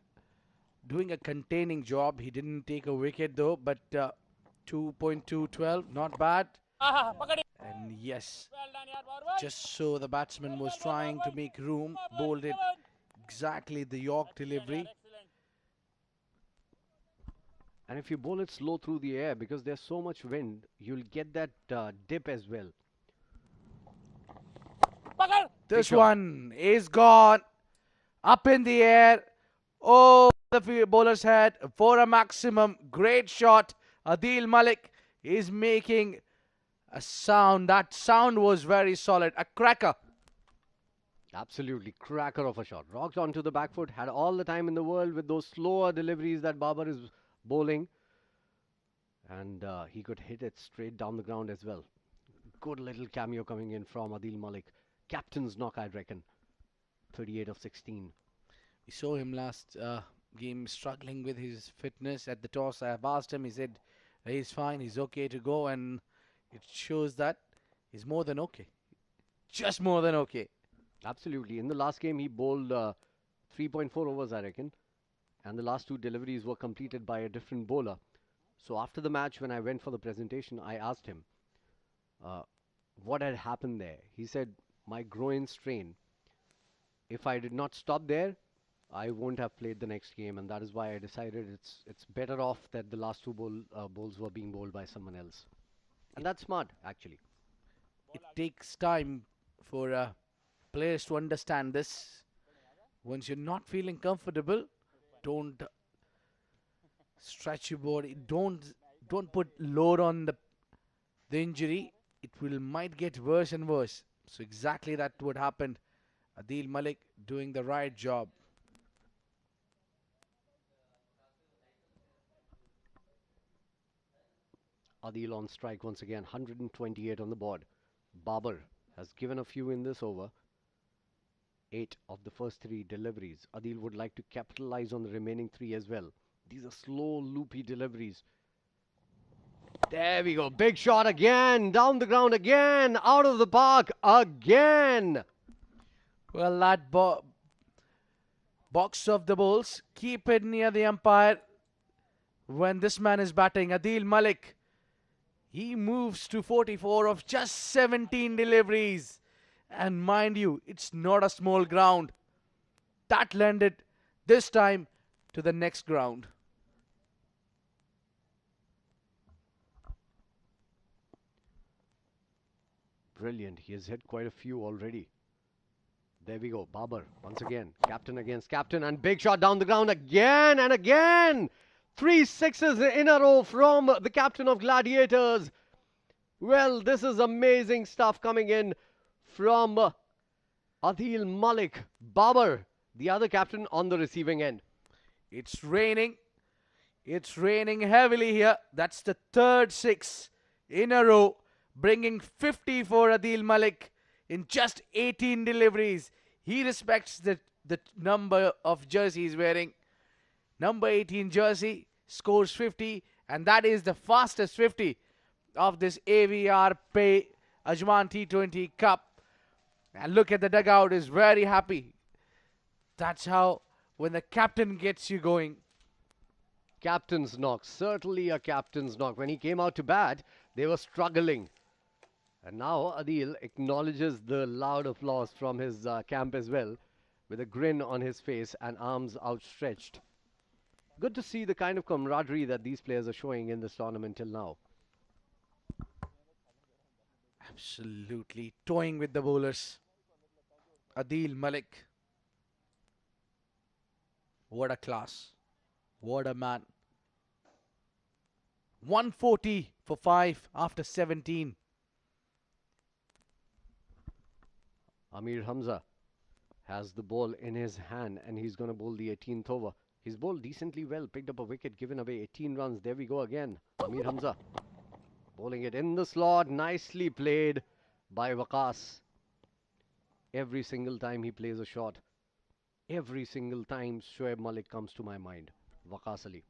Speaker 3: doing a containing job. He didn't take a wicket though, but 2.212, not bad. And yes, just so the batsman was trying to make room, bowled it exactly the York delivery.
Speaker 5: And if you bowl it slow through the air, because there's so much wind, you'll get that dip as well.
Speaker 3: This one is gone. Up in the air. Oh, the bowler's head for a maximum. Great shot. Adeel Malik is making a sound. That sound was very solid. A cracker.
Speaker 5: Absolutely cracker of a shot. Rocked onto the back foot, had all the time in the world with those slower deliveries that Babar is bowling. And he could hit it straight down the ground as well. Good little cameo coming in from Adeel Malik. Captain's knock, I reckon. 38 of 16.
Speaker 3: We saw him last game struggling with his fitness at the toss. I have asked him, he said he's fine, he's okay to go, and it shows that he's more than okay. Just more than okay.
Speaker 5: Absolutely. In the last game, he bowled 3.4 overs, I reckon. And the last two deliveries were completed by a different bowler. So after the match, when I went for the presentation, I asked him uh, what had happened there. He said, my groin strain. If I did not stop there, I won't have played the next game, and that is why I decided it's better off that the last two bowls were being bowled by someone else. And that's smart, actually.
Speaker 3: It takes time for players to understand this. Once you're not feeling comfortable, don't stretch your body. Don't put load on the injury. It will might get worse and worse. So exactly that what happened. Adeel Malik doing the right job.
Speaker 5: Adeel on strike once again, 128 on the board. Babar has given a few in this over. 8 of the first 3 deliveries. Adeel would like to capitalize on the remaining 3 as well. These are slow, loopy deliveries. There we go. Big shot again. Down the ground again. Out of the park again.
Speaker 3: Well, that box of the balls, keep it near the umpire when this man is batting. Adeel Malik, he moves to 44 of just 17 deliveries. And mind you, it's not a small ground. That landed this time to the next ground.
Speaker 5: Brilliant. He has hit quite a few already. There we go. Babar once again. Captain against captain. And big shot down the ground again and again. 3 sixes in a row from the captain of Gladiators. Well, this is amazing stuff coming in from Adeel Malik. Babar, the other captain, on the receiving end.
Speaker 3: It's raining. It's raining heavily here. That's the third 6 in a row, bringing 50 for Adeel Malik in just 18 deliveries. He respects the number of jersey he's wearing. Number 18 jersey scores 50, and that is the fastest 50 of this AVR Pay Ajman T20 Cup. And look at the dugout, is very happy. That's how when the captain gets you going.
Speaker 5: Captain's knock, certainly a captain's knock. When he came out to bat, they were struggling. And now Adeel acknowledges the loud applause from his camp as well, with a grin on his face and arms outstretched. Good to see the kind of camaraderie that these players are showing in this tournament till now.
Speaker 3: Absolutely toying with the bowlers. Adeel Malik. What a class. What a man. 140 for 5 after 17.
Speaker 5: Amir Hamza has the ball in his hand and he's going to bowl the 18th over. He's bowled decently well, picked up a wicket, given away 18 runs. There we go again. Amir Hamza bowling it in the slot. Nicely played by Waqas. Every single time he plays a shot, every single time Shoaib Malik comes to my mind. Waqas Ali.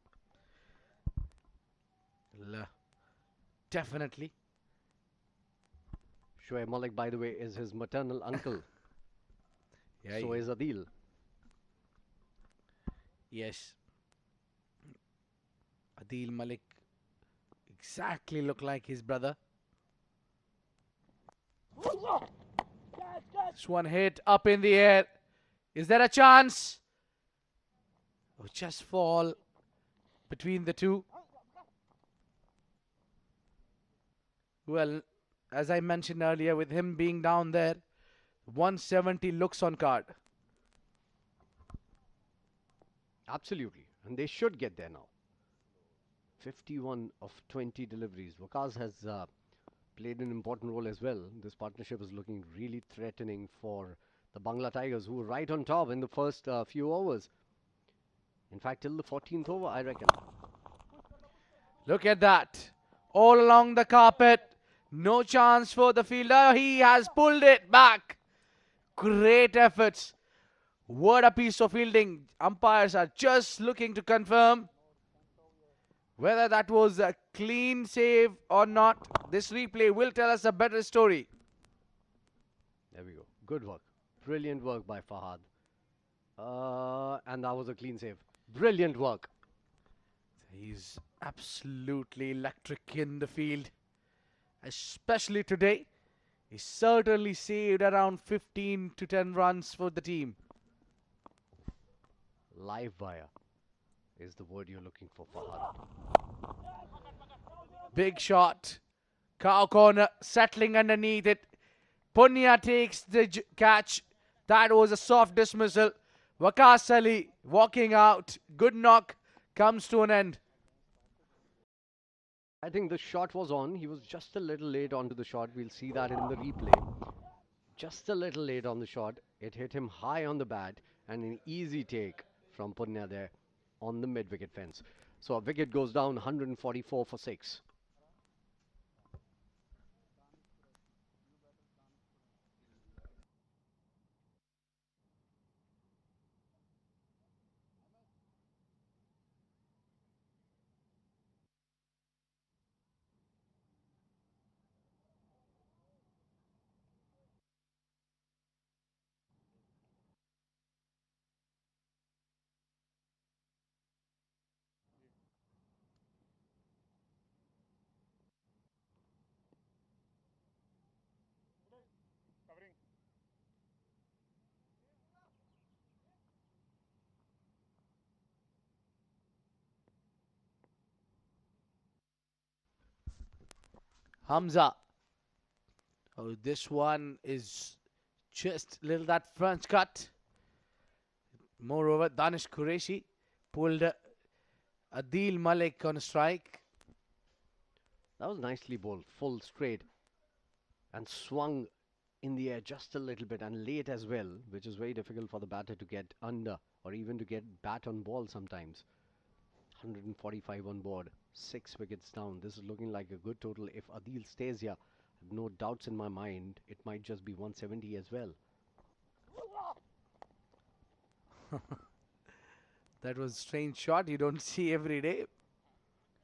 Speaker 3: Definitely.
Speaker 5: Shoaib Malik, by the way, is his maternal uncle.
Speaker 3: Yeah,
Speaker 5: So is Adeel.
Speaker 3: yes. Adeel Malik exactly look like his brother. This one hit up in the air. Is there a chance? Oh, just fall between the two. Well, as I mentioned earlier, with him being down there, 170 looks on card.
Speaker 5: Absolutely. And they should get there now. 51 of 20 deliveries. Waqas has played an important role as well. This partnership is looking really threatening for The Bangla Tigers, who were right on top in the first few overs. In fact, till the 14th over, I reckon.
Speaker 3: Look at that. All along the carpet. No chance for the fielder. He has pulled it back. Great efforts. What a piece of fielding. Umpires are just looking to confirm whether that was a clean save or not. This replay will tell us a better story.
Speaker 5: There we go. Good work. Brilliant work by Fahad. And that was a clean save. Brilliant work.
Speaker 3: He's absolutely electric in the field. Especially today. He certainly saved around 15 to 10 runs for the team.
Speaker 5: Live wire is the word you're looking for, Fahad.
Speaker 3: Big shot. Cow corner settling underneath it. Punya takes the catch. That was a soft dismissal. Waqas Ali walking out. Good knock. Comes to an end.
Speaker 5: I think the shot was on. He was just a little late onto the shot. We'll see that in the replay. Just a little late on the shot. It hit him high on the bat and an easy take from Punya there on the mid-wicket fence. So a wicket goes down 144 for 6.
Speaker 3: Hamza. Oh, this one is just little that front cut. Moreover, Danish Quereshi pulled Adeel Malik on a strike.
Speaker 5: That was nicely bowled, full straight, and swung in the air just a little bit and late as well, which is very difficult for the batter to get under or even to get bat on ball sometimes. 145 on board, 6 wickets down. This is looking like a good total. If Adeel stays here, no doubts in my mind, it might just be 170 as well.
Speaker 3: That was a strange shot you don't see every day.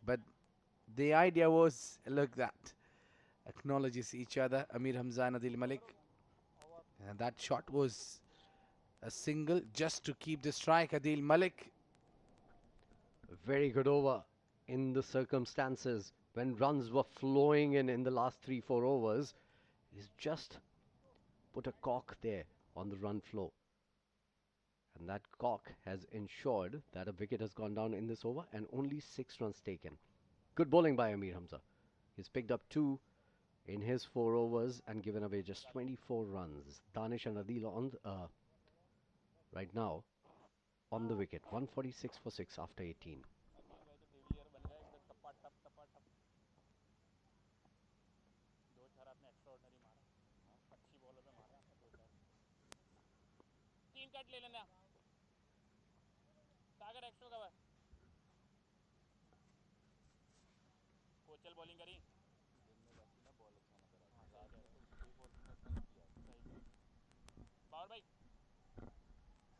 Speaker 3: But the idea was, look that. Acknowledges each other, Amir Hamza and Adeel Malik. And that shot was a single just to keep the strike. Adeel Malik.
Speaker 5: A very good over in the circumstances when runs were flowing in the last 3-4 overs. He's just put a cork there on the run flow. And that cork has ensured that a wicket has gone down in this over and only 6 runs taken. Good bowling by Amir Hamza. He's picked up 2 in his 4 overs and given away just 24 runs. Danish and Adeel on right now on the wicket. 146 for 6 after 18.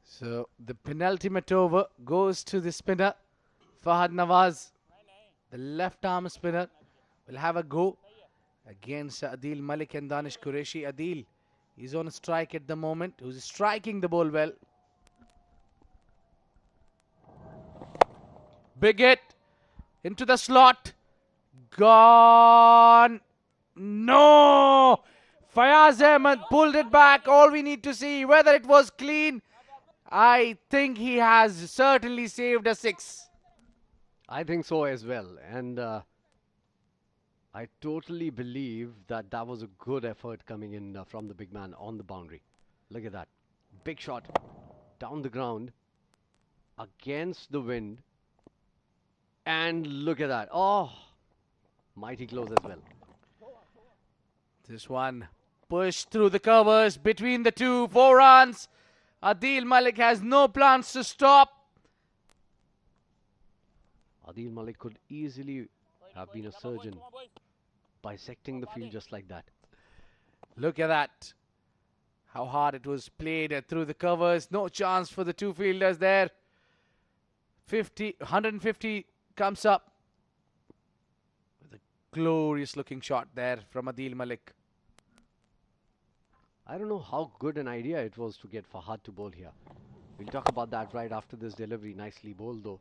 Speaker 3: So the penultimate over goes to the spinner, Fahad Nawaz. The left arm spinner will have a go against Adeel Malik and Danish Qureshi. Adeel is on a strike at the moment, who's striking the ball well. Big hit into the slot. Gone. No! Fayaz Ahmed pulled it back. All we need to see whether it was clean. I think he has certainly saved a 6.
Speaker 5: I think so as well. And I totally believe that that was a good effort coming in from the big man on the boundary. Look at that. Big shot down the ground against the wind. And look at that. Oh, mighty close as well.
Speaker 3: This one Push through the covers between the two. 4 runs. Adeel Malik has no plans to stop.
Speaker 5: Adeel Malik could easily have been a surgeon, bisecting the field just like that.
Speaker 3: Look at that. How hard it was played through the covers. No chance for the two fielders there. 150 comes up. With a glorious looking shot there from Adeel Malik.
Speaker 5: I don't know how good an idea it was to get Fahad to bowl here. We'll talk about that right after this delivery. Nicely bowled though.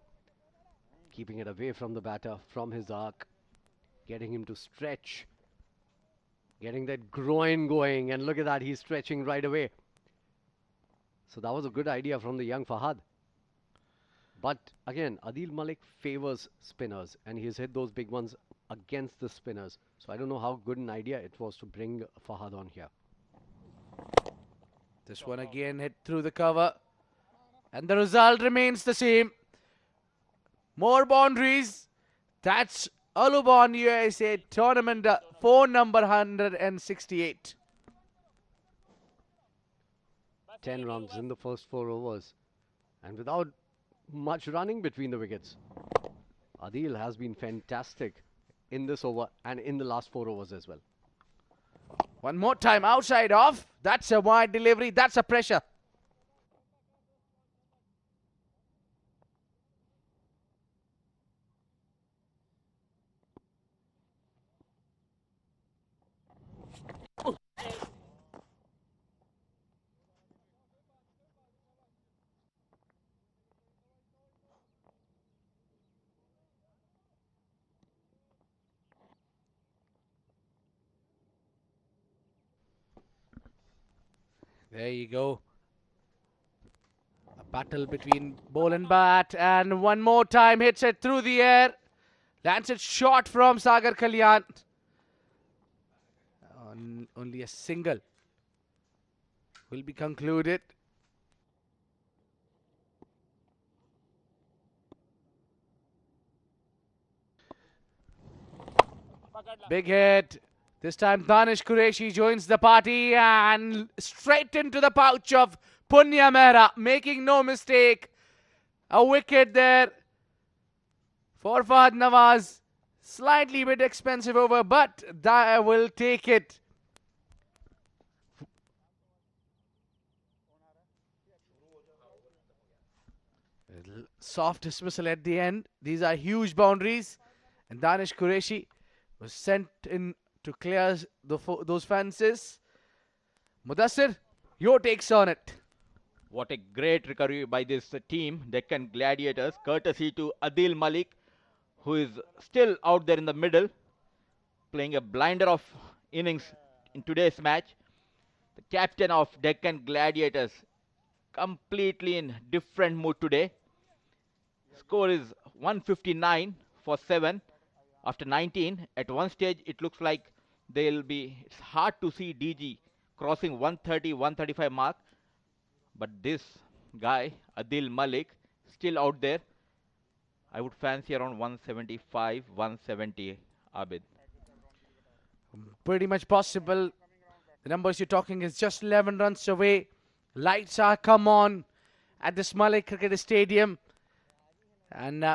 Speaker 5: Keeping it away from the batter, from his arc. Getting him to stretch. Getting that groin going. And look at that, he's stretching right away. So that was a good idea from the young Fahad. But again, Adeel Malik favors spinners. And he's hit those big ones against the spinners. So I don't know how good an idea it was to bring Fahad on here.
Speaker 3: This one again hit through the cover. And the result remains the same. More boundaries. That's Alubon USA tournament 4 number 168.
Speaker 5: 10 runs in the first 4 overs. And without much running between the wickets. Adeel has been fantastic in this over and in the last 4 overs as well.
Speaker 3: One more time outside off. That's a wide delivery. That's a pressure. There you go. A battle between ball and bat. And one more time hits it through the air. Lands it short from Sagar Kalyan. Only a single will be concluded. Big hit. This time Danish Quereshi joins the party and straight into the pouch of Punya Mehra, making no mistake. A wicket there for Fahad Nawaz. Slightly bit expensive over, but that will take it. Soft dismissal at the end. These are huge boundaries. And Danish Quereshi was sent in to clear those fences. Mudassir, your takes on it.
Speaker 2: What a great recovery by this team, Deccan Gladiators, courtesy to Adeel Malik, who is still out there in the middle, playing a blinder of innings in today's match. The captain of Deccan Gladiators, completely in different mood today. Score is 159 for 7 after 19. At one stage, it looks like it's hard to see DG crossing 130, 135 mark. But this guy, Adeel Malik, still out there. I would fancy around 175, 170, Abid.
Speaker 3: Pretty much possible. The numbers you're talking is just 11 runs away. Lights are come on at this Malik Cricket Stadium. And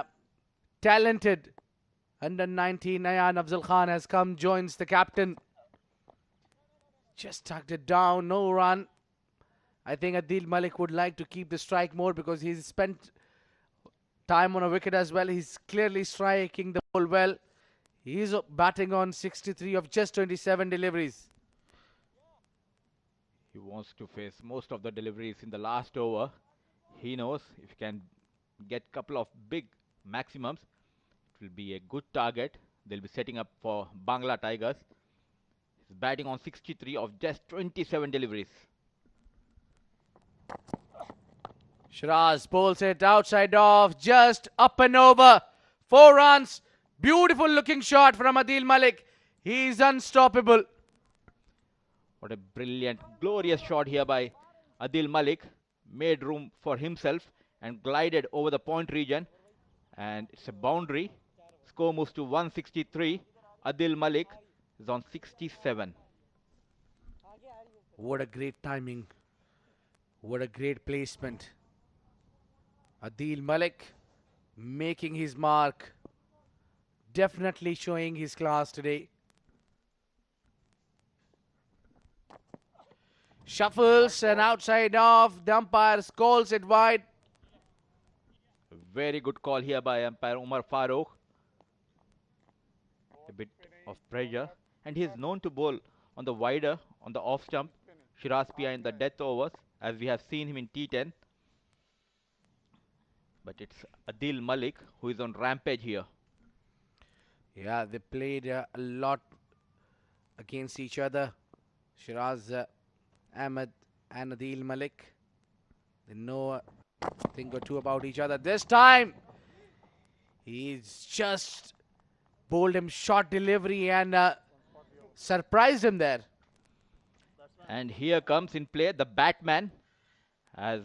Speaker 3: talented under 19 Aayan Afzal Khan has come, joins the captain. Just tucked it down, no run. I think Adeel Malik would like to keep the strike more because he's spent time on a wicket as well. He's clearly striking the ball well. He's batting on 63 of just 27 deliveries.
Speaker 2: He wants to face most of the deliveries in the last over. He knows if he can get a couple of big maximums, it will be a good target. They'll be setting up for Bangla Tigers. He's batting on 63 of just 27 deliveries.
Speaker 3: Shiraz bowls it outside off, just up and over. 4 runs. Beautiful looking shot from Adeel Malik. He's unstoppable.
Speaker 2: What a brilliant, glorious shot here by Adeel Malik. Made room for himself and glided over the point region. And it's a boundary. Score moves to 163. Adeel Malik is on 67.
Speaker 3: What a great timing. What a great placement. Adeel Malik making his mark. Definitely showing his class today. Shuffles and outside off. The umpire calls it wide.
Speaker 2: Very good call here by umpire Umar Farooq. A bit of pressure. And he is known to bowl on the wider, on the off stump, Shiraz Pia in the death overs, as we have seen him in T10. But it's Adeel Malik who is on rampage here.
Speaker 3: Yeah, they played a lot against each other. Shiraz Ahmad and Adeel Malik. They know a thing or two about each other. This time, he's just bowled him short delivery and surprised him there.
Speaker 2: And here comes in play the Batman. As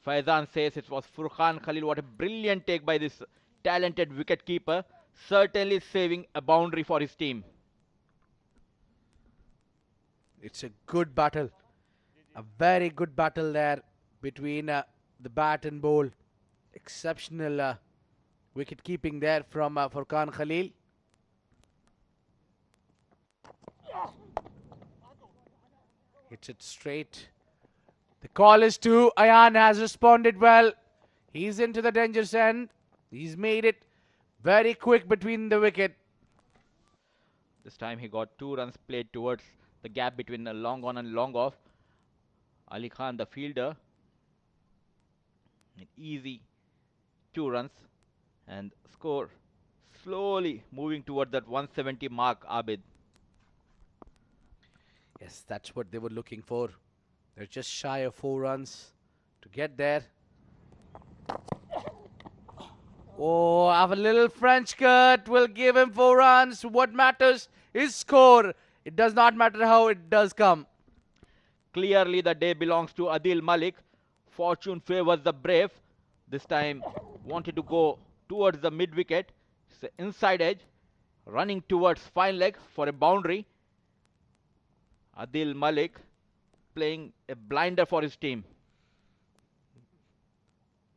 Speaker 2: Faizan says, it was Furqan Khalil. What a brilliant take by this talented wicketkeeper. Certainly saving a boundary for his team.
Speaker 3: It's a good battle. A very good battle there between the bat and bowl. Exceptional wicket keeping there from Furqan Khalil. Hits it straight. The call is to Aayan, has responded well. He's into the dangerous end. He's made it very quick between the wicket.
Speaker 2: This time he got 2 runs played towards the gap between the long on and long off. Ali Khan, the fielder, an easy 2 runs, and score slowly moving towards that 170 mark, Abid.
Speaker 3: Yes, that's what they were looking for. They're just shy of 4 runs to get there. Oh, have a little French cut will give him 4 runs. What matters is score. It does not matter how it does come.
Speaker 2: Clearly the day belongs to Adeel Malik. Fortune favors the brave. This time wanted to go towards the mid wicket. It's the inside edge. Running towards fine leg for a boundary. Adeel Malik playing a blinder for his team.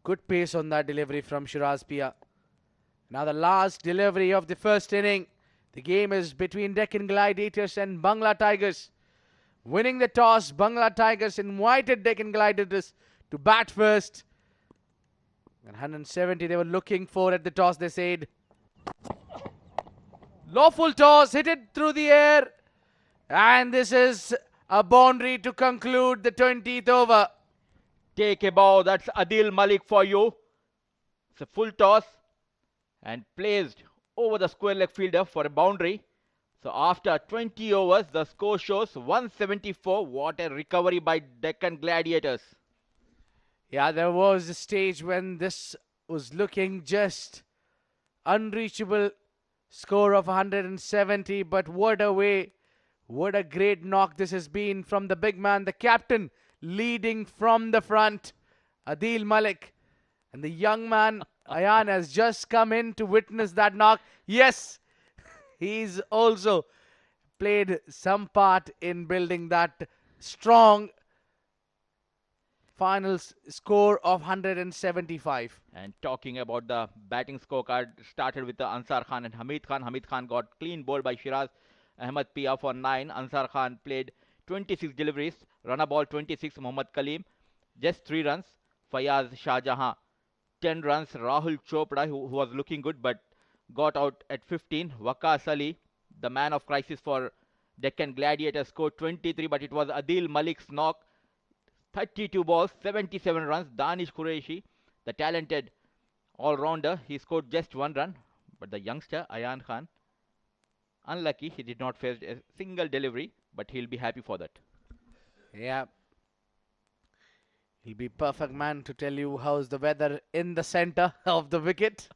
Speaker 3: Good pace on that delivery from Shiraz Pia. Now the last delivery of the first inning. The game is between Deccan Gladiators and Bangla Tigers. Winning the toss, Bangla Tigers invited Deccan Gladiators to bat first. And 170 they were looking for at the toss, they said. Lawful toss, hit it through the air. And this is a boundary to conclude the 20th over.
Speaker 2: Take a bow, that's Adeel Malik for you. It's a full toss and placed over the square leg fielder for a boundary. So after 20 overs, the score shows 174. What a recovery by Deccan Gladiators.
Speaker 3: Yeah, there was a stage when this was looking just unreachable score of 170. But what a way, what a great knock this has been from the big man, the captain, leading from the front, Adeel Malik. And the young man, Aayan, has just come in to witness that knock. Yes, he's also played some part in building that strong final score of 175.
Speaker 2: And talking about the batting scorecard, started with the Ansar Khan and Hameed Khan. Hameed Khan got clean bowled by Shiraz Ahmad Pia for 9. Ansar Khan played 26 deliveries, run a ball 26. Mohammad Kaleem just 3 runs. Fayaz Shah Jahan 10 runs. Rahul Chopra, who was looking good but got out at 15. Waqas Ali, the man of crisis for Deccan Gladiators, scored 23, but it was Adeel Malik's knock. 32 balls, 77 runs. Danish Quereshi, the talented all-rounder, he scored just 1 run. But the youngster, Aayan Khan, unlucky, he did not face a single delivery, but he'll be happy for that.
Speaker 3: Yeah. He'll be perfect man to tell you how's the weather in the center of the wicket.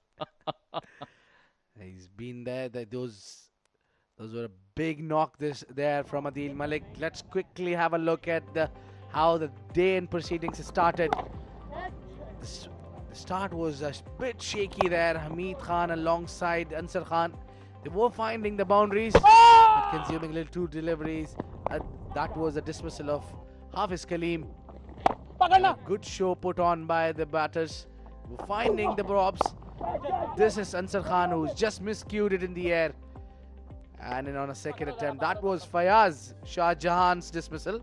Speaker 3: He's been there. Those were a big knock there from Adeel Malik. Let's quickly have a look at how the day in proceedings started. The start was a bit shaky there. Hameed Khan alongside Ansar Khan. They were finding the boundaries, but consuming a little 2 deliveries. That was a dismissal of Hafeez Kaleem.
Speaker 4: पकड़ना
Speaker 3: Good show put on by the batters. Finding the probs. This is Ansar Khan, who's just miscued it in the air. And then on a second attempt, that was Fayaz Shah Jahan's dismissal.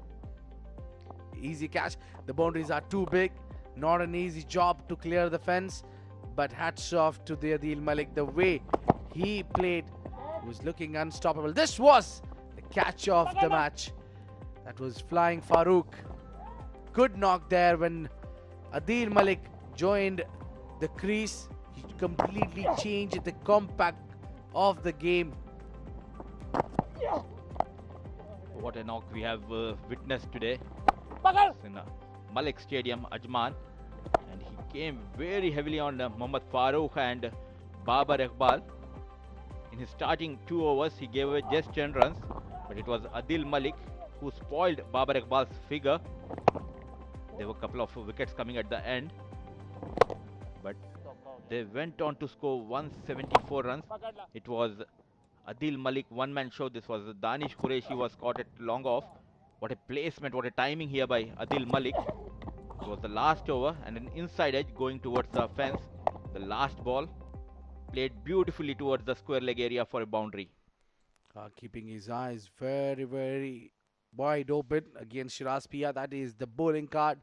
Speaker 3: Easy catch. The boundaries are too big. Not an easy job to clear the fence. But hats off to the Adeel Malik. The way he played was looking unstoppable. This was the catch of the match. That was Flying Farooq. Good knock there when Adeel Malik joined the crease. He completely changed the compact of the game.
Speaker 2: What a knock we have witnessed today
Speaker 4: पकड़
Speaker 2: in Malik Stadium, Ajman. And he came very heavily on Mohammad Farooq and Babar Iqbal. In his starting 2 overs, he gave away just 10 runs. But it was Adeel Malik who spoiled Babar Iqbal's figure. There were a couple of wickets coming at the end. But they went on to score 174 runs.
Speaker 4: पकड़ ला
Speaker 2: It was Adeel Malik one-man show. This was Danish Quereshi was caught it long off. What a placement, what a timing here by Adeel Malik. It was the last over and an inside edge going towards the fence. The last ball played beautifully towards the square leg area for a boundary.
Speaker 3: Keeping his eyes very, very wide open against Shiraz Pia. That is the bowling card.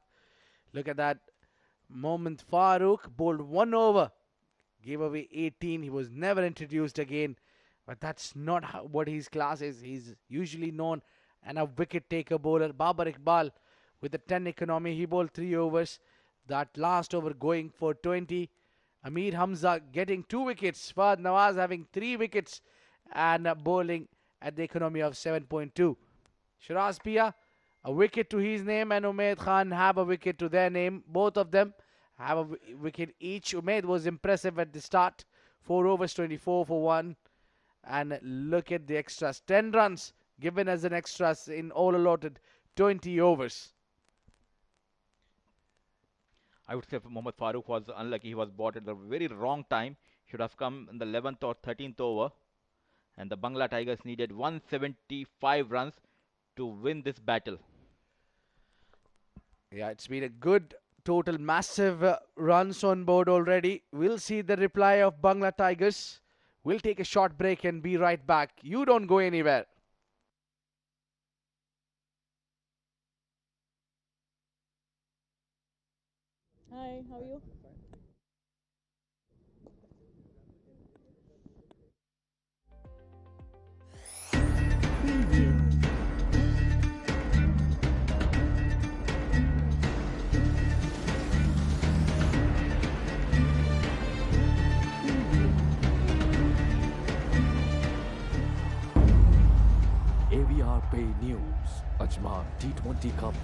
Speaker 3: Look at that. Mohammad Farooq bowled 1 over. Gave away 18. He was never introduced again. But that's not what his class is. He's usually known and a wicket taker bowler. Babar Iqbal with a 10 economy. He bowled 3 overs. That last over going for 20. Amir Hamza getting 2 wickets. Fahad Nawaz having 3 wickets and bowling at the economy of 7.2. Shiraz Pia, a wicket to his name, and Umaid Khan have a wicket to their name. Both of them have a wicket each. Umaid was impressive at the start. 4 overs, 24 for 1. And look at the extras. 10 runs given as an extras in all allotted 20 overs.
Speaker 2: I would say Mohammad Farooq was unlucky. He was bought at the very wrong time. Should have come in the 11th or 13th over. And the Bangla Tigers needed 175 runs to win this battle.
Speaker 3: Yeah, it's been a good total, massive runs on board already. We'll see the reply of Bangla Tigers. We'll take a short break and be right back. You don't go anywhere.
Speaker 7: Hi, how are you?
Speaker 8: AVR Pay News, Ajman T20 Cup.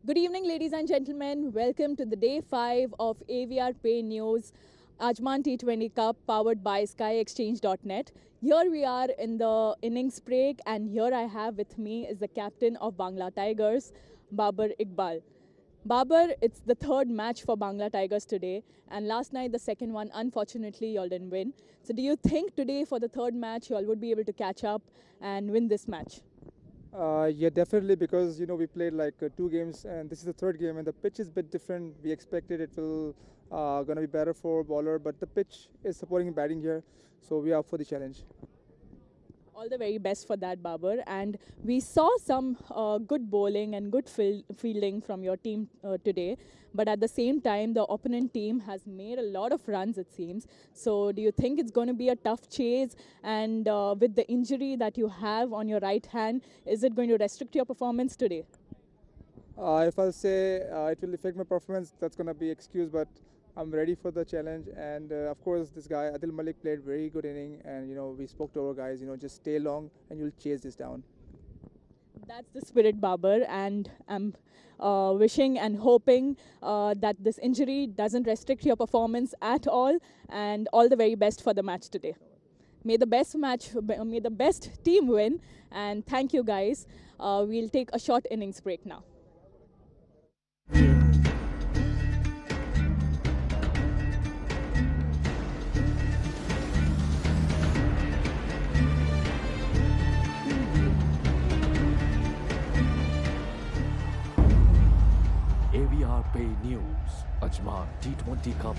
Speaker 7: Good evening, ladies and gentlemen. Welcome to the day 5 of AVR Pay News, Ajman T20 Cup, powered by SkyExchange.net. Here we are in the innings break, and here I have with me is the captain of Bangla Tigers, Babar Iqbal. Babar, it's the 3rd match for Bangla Tigers today, and last night the 2nd one, unfortunately, y'all didn't win. So do you think today for the 3rd match y'all would be able to catch up and win this match?
Speaker 9: Yeah, definitely, because we played like 2 games and this is the 3rd game and the pitch is a bit different. We expected it will gonna be better for bowler, but the pitch is supporting batting here, so we are up for the challenge.
Speaker 7: All the very best for that, Babar. And we saw some good bowling and good fielding from your team today. But at the same time, the opponent team has made a lot of runs, it seems. So do you think it's going to be a tough chase? And with the injury that you have on your right hand, is it going to restrict your performance today?
Speaker 9: If I'll say it will affect my performance, that's gonna be excuse, but I'm ready for the challenge. And of course, this guy Adeel Malik played very good inning, and we spoke to our guys. Just stay long, and you'll chase this down.
Speaker 7: That's the spirit, Babar, and I'm wishing and hoping that this injury doesn't restrict your performance at all, and all the very best for the match today. May the best team win, and thank you guys. We'll take a short innings break now.
Speaker 8: Ajman T20 Cup.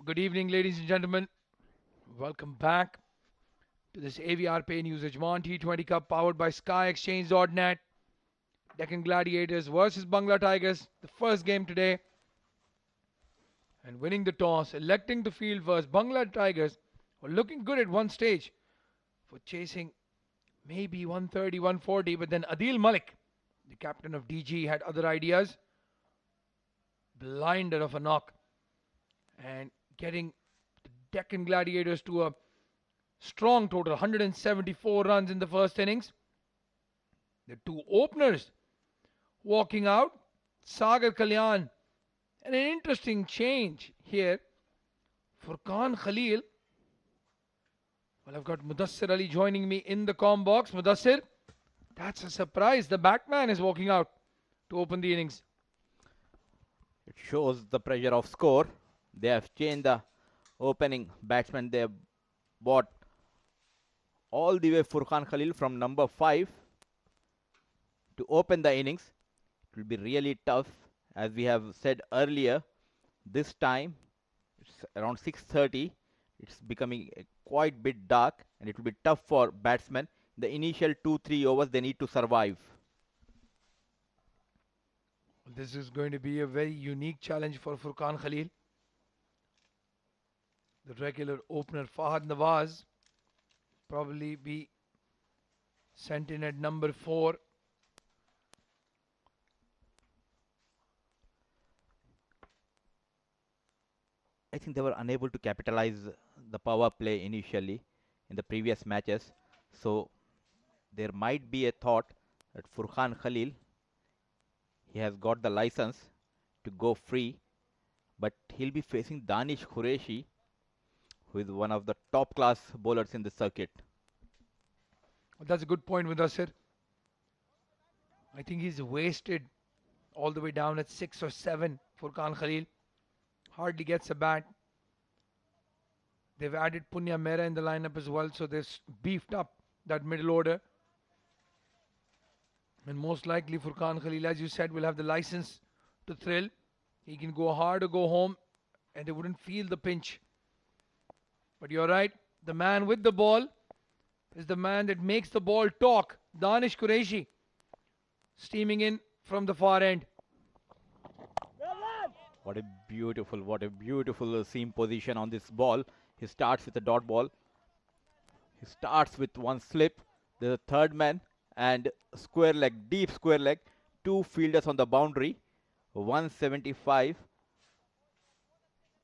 Speaker 1: Good evening, ladies and gentlemen. Welcome back to this AVR Pay News Ajman T20 Cup powered by SkyExchange.net. Deccan Gladiators versus Bangla Tigers. The first game today. And winning the toss, electing to field first. Bangla Tigers were looking good at one stage for chasing maybe 130, 140. But then Adeel Malik, the captain of DG, had other ideas. Blinder of a knock. And getting the Deccan Gladiators to a strong total, 174 runs in the first innings. The two openers walking out, Sagar Kalyan, and an interesting change here. Furqan Khalil. Well, I've got Mudassir Ali joining me in the comm box. Mudassir, that's a surprise. The batsman is walking out to open the innings.
Speaker 2: It shows the pressure of score. They have changed the opening batsman. They have bought all the way Furqan Khalil from number 5 to open the innings. It will be really tough. As we have said earlier, this time it's around 6:30. It's becoming quite bit dark and it will be tough for batsmen. The initial 2-3 overs they need to survive.
Speaker 1: This is going to be a very unique challenge for Furqan Khalil. The regular opener Fahad Nawaz probably be sent in at number 4.
Speaker 2: I think they were unable to capitalize the power play initially in the previous matches. So there might be a thought that Furqan Khalil, he has got the license to go free, but he'll be facing Danish Quereshi, who is one of the top class bowlers in the circuit.
Speaker 1: Well, that's a good point, Mudassir. I think he's wasted all the way down at 6 or 7. Furqan Khalil hardly gets a bat. They've added Punya Mehra in the lineup as well, so they've beefed up that middle order. And most likely Furqan Khalil, as you said, will have the license to thrill. He can go hard or go home, and they wouldn't feel the pinch. But you're right, the man with the ball is the man that makes the ball talk. Danish Qureshi steaming in from the far end.
Speaker 2: What a beautiful seam position on this ball. He starts with a dot ball. He starts with one slip. There's a third man and square leg, deep square leg. 2 fielders on the boundary. 175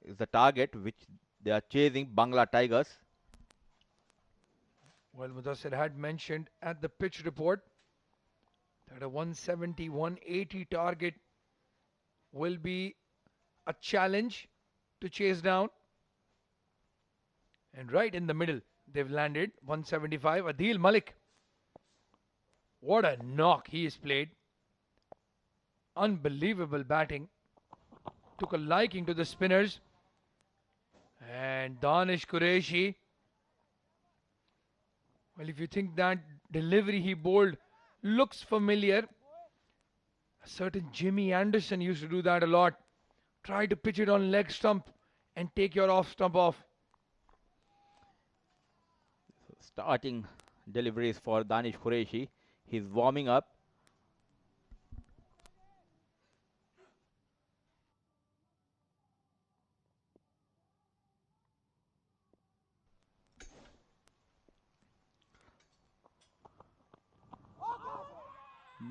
Speaker 2: is the target which they are chasing, Bangla Tigers.
Speaker 1: Well, Mudassir had mentioned at the pitch report that a 170, 180 target will be a challenge to chase down. And right in the middle, they've landed 175. Adeel Malik. What a knock he has played. Unbelievable batting. Took a liking to the spinners. And Danish Qureshi. Well, if you think that delivery he bowled looks familiar, a certain Jimmy Anderson used to do that a lot. Try to pitch it on leg stump and take your off stump off.
Speaker 2: Starting deliveries for Danish Qureshi. He's warming up.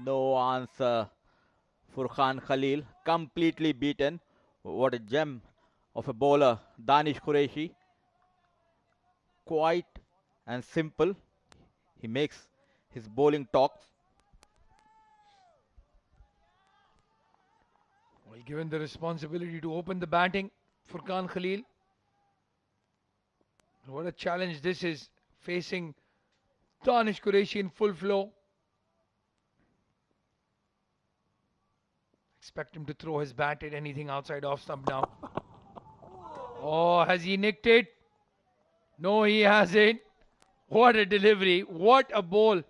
Speaker 2: No answer. Furqan Khalil completely beaten. What a gem of a bowler, Danish Qureshi. Quiet and simple. He makes his bowling talk.
Speaker 1: Well, given the responsibility to open the batting, Furqan Khalil. What a challenge this is, facing Danish Qureshi in full flow. Expect him to throw his bat at anything outside off stump now. Oh, has he nicked it? No, he hasn't. What a delivery. What a ball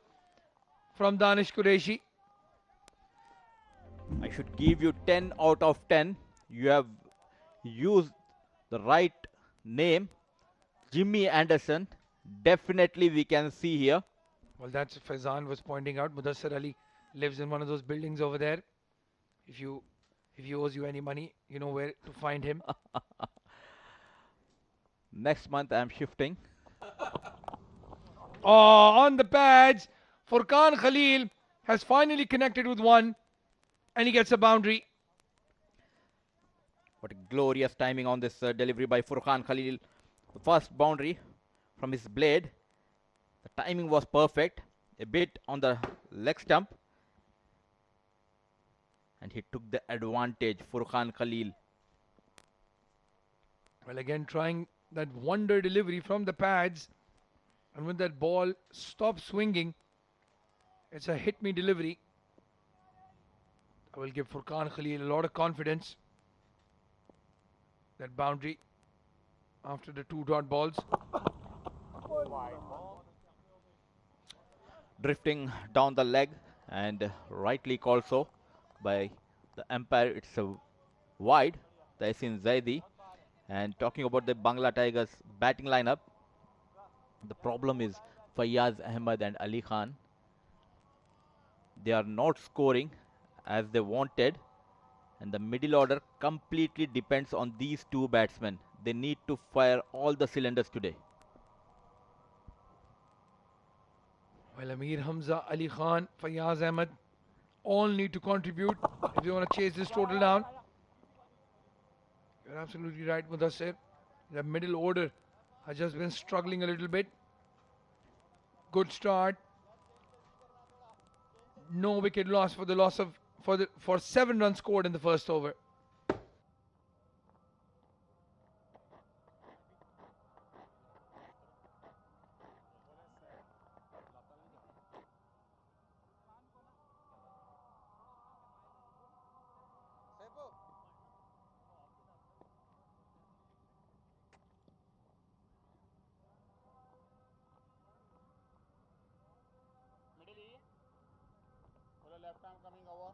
Speaker 1: from Danish Qureshi.
Speaker 2: I should give you 10 out of 10. You have used the right name, Jimmy Anderson. Definitely we can see here.
Speaker 1: Well, that's Faizan was pointing out. Mudassar Ali lives in one of those buildings over there. If he owes you any money, you know where to find him.
Speaker 2: Next month I am shifting.
Speaker 1: Oh, on the pads, Furqan Khalil has finally connected with one, and he gets a boundary.
Speaker 2: What a glorious timing on this delivery by Furqan Khalil. The first boundary from his blade. The timing was perfect. A bit on the leg stump. And he took the advantage, Furqan Khalil.
Speaker 1: Well, again, trying that wonder delivery from the pads. And when that ball stops swinging, it's a hit me delivery. I will give Furqan Khalil a lot of confidence. That boundary after the 2 dot balls.
Speaker 2: Drifting down the leg and rightly called so by the umpire. It's a wide, Taisin Zaidi. And talking about the Bangla Tigers batting lineup, the problem is Fayyaz Ahmad and Ali Khan. They are not scoring as they wanted, and the middle order completely depends on these two batsmen. They need to fire all the cylinders today.
Speaker 1: Well, Amir Hamza, Ali Khan, Fayyaz Ahmad all need to contribute if they want to chase this total down. You're absolutely right, Mudassir. The middle order has just been struggling a little bit. Good start. No wicket loss for the loss of for 7 runs scored in the first over.
Speaker 6: Left arm coming over.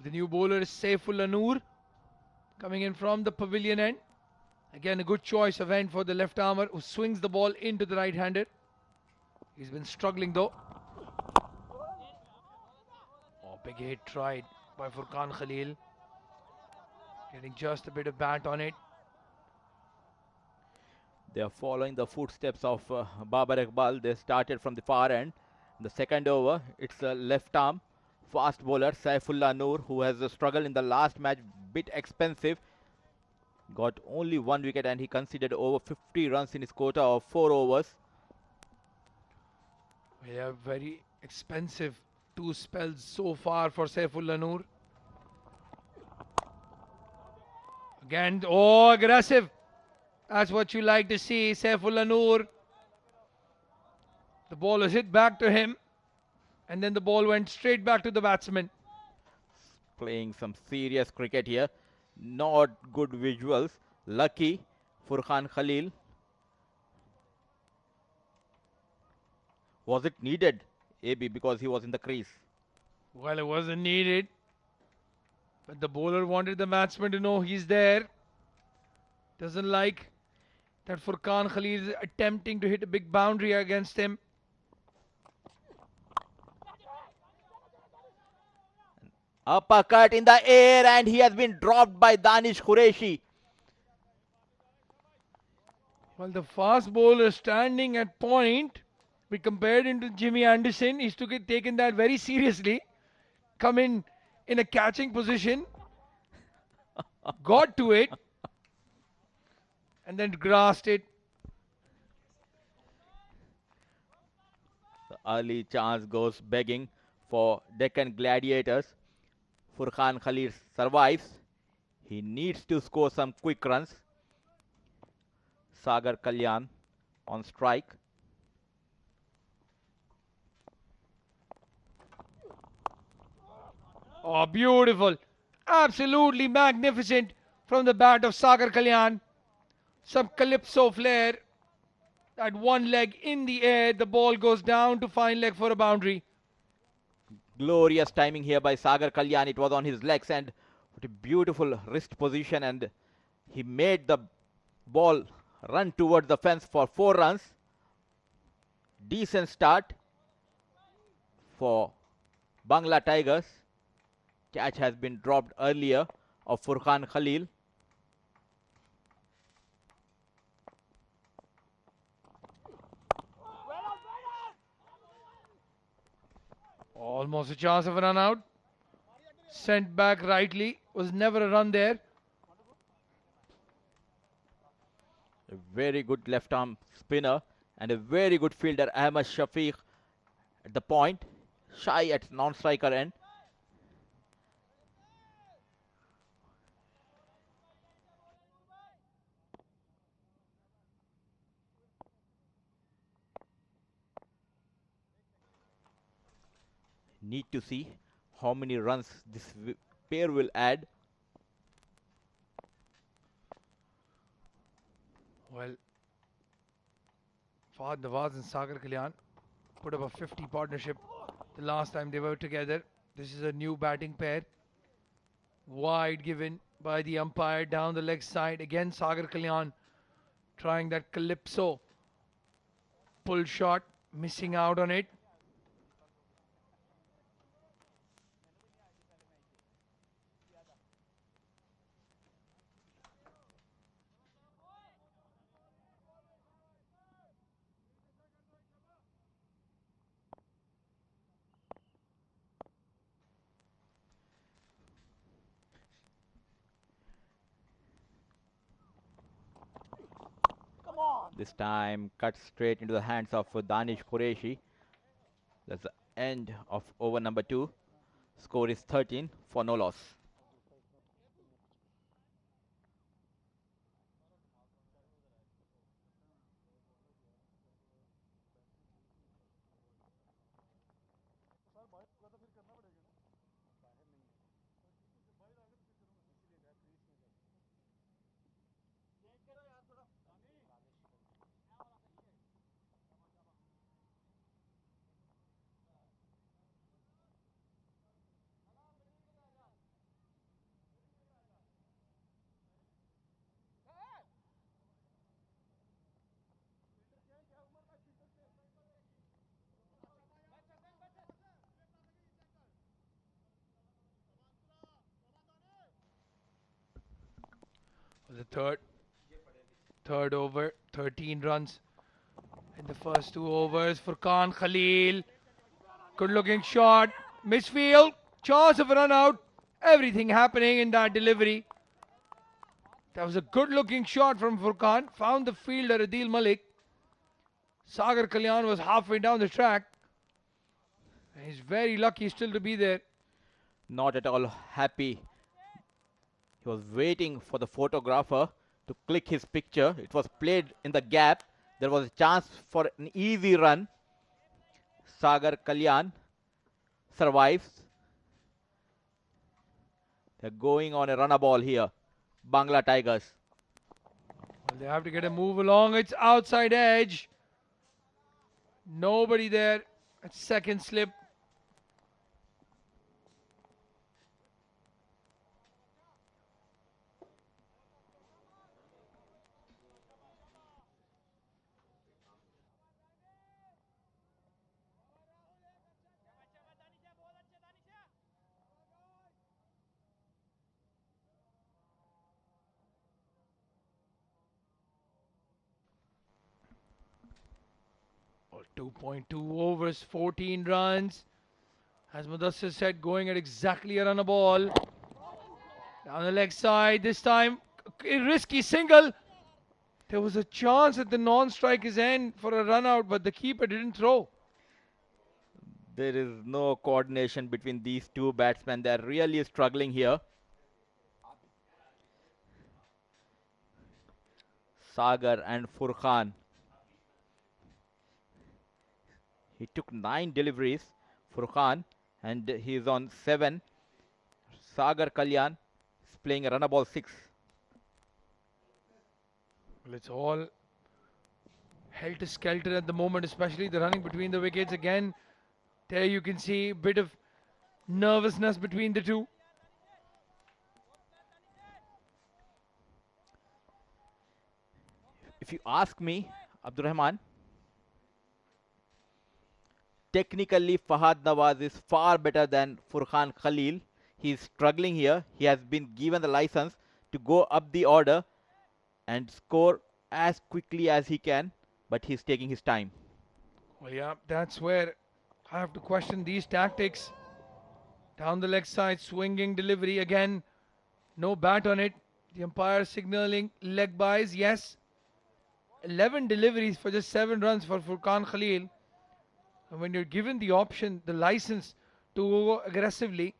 Speaker 1: The new bowler is Saifullah Noor coming in from the pavilion end. Again, a good choice of end for the left armer who swings the ball into the right hander. He's been struggling though. Oh, big hit tried by Furqan Khalil. Getting just a bit of bat on it.
Speaker 2: They are following the footsteps of Babar Iqbal. They started from the far end. The second over, it's a left arm fast bowler Saifullah Noor, who has struggled in the last match, bit expensive. Got only 1 wicket and he conceded over 50 runs in his quota of 4 overs.
Speaker 1: We have very expensive 2 spells so far for Saifullah Noor. Again, oh, aggressive. That's what you like to see, Saifullah Noor. The ball was hit back to him, and then the ball went straight back to the batsman.
Speaker 2: Playing some serious cricket here. Not good visuals. Lucky Furqan Khalil. Was it needed, AB, because he was in the crease?
Speaker 1: Well, it wasn't needed, but the bowler wanted the batsman to know he's there. Doesn't like that Furqan Khalil is attempting to hit a big boundary against him.
Speaker 2: Uppercut in the air and he has been dropped by Danish Quereshi.
Speaker 1: Well, the fast bowler standing at point, we compared him to Jimmy Anderson. He's taken that very seriously. Come in a catching position, got to it, and then grasped it.
Speaker 2: The early chance goes begging for Deccan Gladiators. Furqan Khalil survives. He needs to score some quick runs. Sagar Kalyan on strike.
Speaker 1: Oh, beautiful. Absolutely magnificent from the bat of Sagar Kalyan. Some calypso flair. At one leg in the air, the ball goes down to fine leg for a boundary.
Speaker 2: Glorious timing here by Sagar Kalyan. It was on his legs and what a beautiful wrist position, and he made the ball run towards the fence for 4 runs. Decent start for Bangla Tigers. Catch has been dropped earlier of Furqan Khalil.
Speaker 1: Almost a chance of a run out. Sent back rightly. Was never a run there.
Speaker 2: A very good left arm spinner and a very good fielder, Ahmad Shafiq, at the point. Shy at non-striker end. Need to see how many runs this pair will add.
Speaker 1: Well, Fahad Nawaz and Sagar Kalyan put up a 50 partnership the last time they were together. This is a new batting pair. Wide given by the umpire down the leg side. Again, Sagar Kalyan trying that calypso pull shot, missing out on it.
Speaker 2: This time cut straight into the hands of Danish Quereshi. That's the end of over number 2. Score is 13 for no loss.
Speaker 1: The third over, 13 runs in the first 2 overs for Khan Khalil. Good looking shot, misfield, chance of a run out. Everything happening in that delivery. That was a good looking shot from Furqan. Found the fielder Adeel Malik. Sagar Kalyan was halfway down the track. He's very lucky still to be there.
Speaker 2: Not at all happy. He was waiting for the photographer to click his picture. It was played in the gap. There was a chance for an easy run. Sagar Kalyan survives. They're going on a runner ball here. Bangla Tigers.
Speaker 1: Well, they have to get a move along. It's outside edge. Nobody there. It's second slip. Oh, 2.2 overs, 14 runs. As Mudassir said, going at exactly a runner ball. Down the leg side, this time a risky single. There was a chance at the non-striker's end for a run out, but the keeper didn't throw.
Speaker 2: There is no coordination between these two batsmen. They're really struggling here. Sagar and Furqan. He took 9 deliveries, Furqan, and he is on 7. Sagar Kalyan is playing a runner ball 6.
Speaker 1: Well, it's all helter-skelter at the moment, especially the running between the wickets. Again, there you can see a bit of nervousness between the two.
Speaker 2: If you ask me, Abdur Rahman, technically Fahad Nawaz is far better than Furqan Khalil. He is struggling here. He has been given the license to go up the order and score as quickly as he can, but he's taking his time.
Speaker 1: Well, yeah, that's where I have to question these tactics. Down the leg side, swinging delivery again. No bat on it. The umpire signaling leg buys. Yes. 11 deliveries for just 7 runs for Furqan Khalil. And when you're given the option, the license to go aggressively,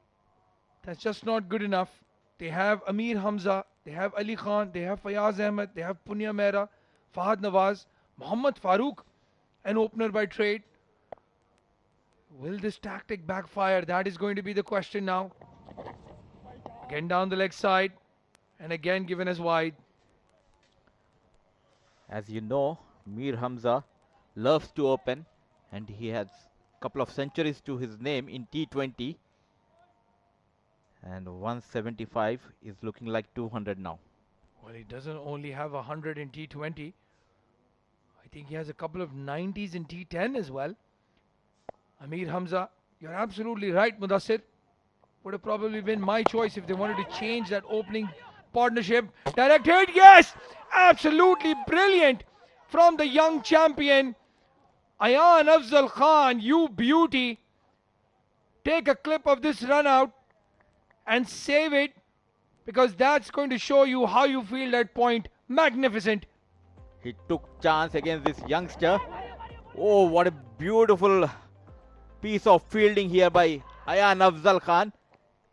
Speaker 1: that's just not good enough. They have Amir Hamza, they have Ali Khan, they have Fayaz Ahmed, they have Punya Mehra, Fahad Nawaz, Mohammad Farooq, an opener by trade. Will this tactic backfire? That is going to be the question now. Again down the leg side, and again given as wide.
Speaker 2: As you know, Mir Hamza loves to open, and he has a couple of centuries to his name in T20. And 175 is looking like 200 now.
Speaker 1: Well, he doesn't only have 100 in T20. I think he has a couple of 90s in T10 as well. Amir Hamza, you're absolutely right, Mudassir. Would have probably been my choice if they wanted to change that opening partnership. Direct hit, yes! Absolutely brilliant from the young champion. Aayan Afzal Khan, you beauty. Take a clip of this run out and save it, because that's going to show you how you feel that point. Magnificent.
Speaker 2: He took chance against this youngster. Oh, what a beautiful piece of fielding here by Aayan Afzal Khan.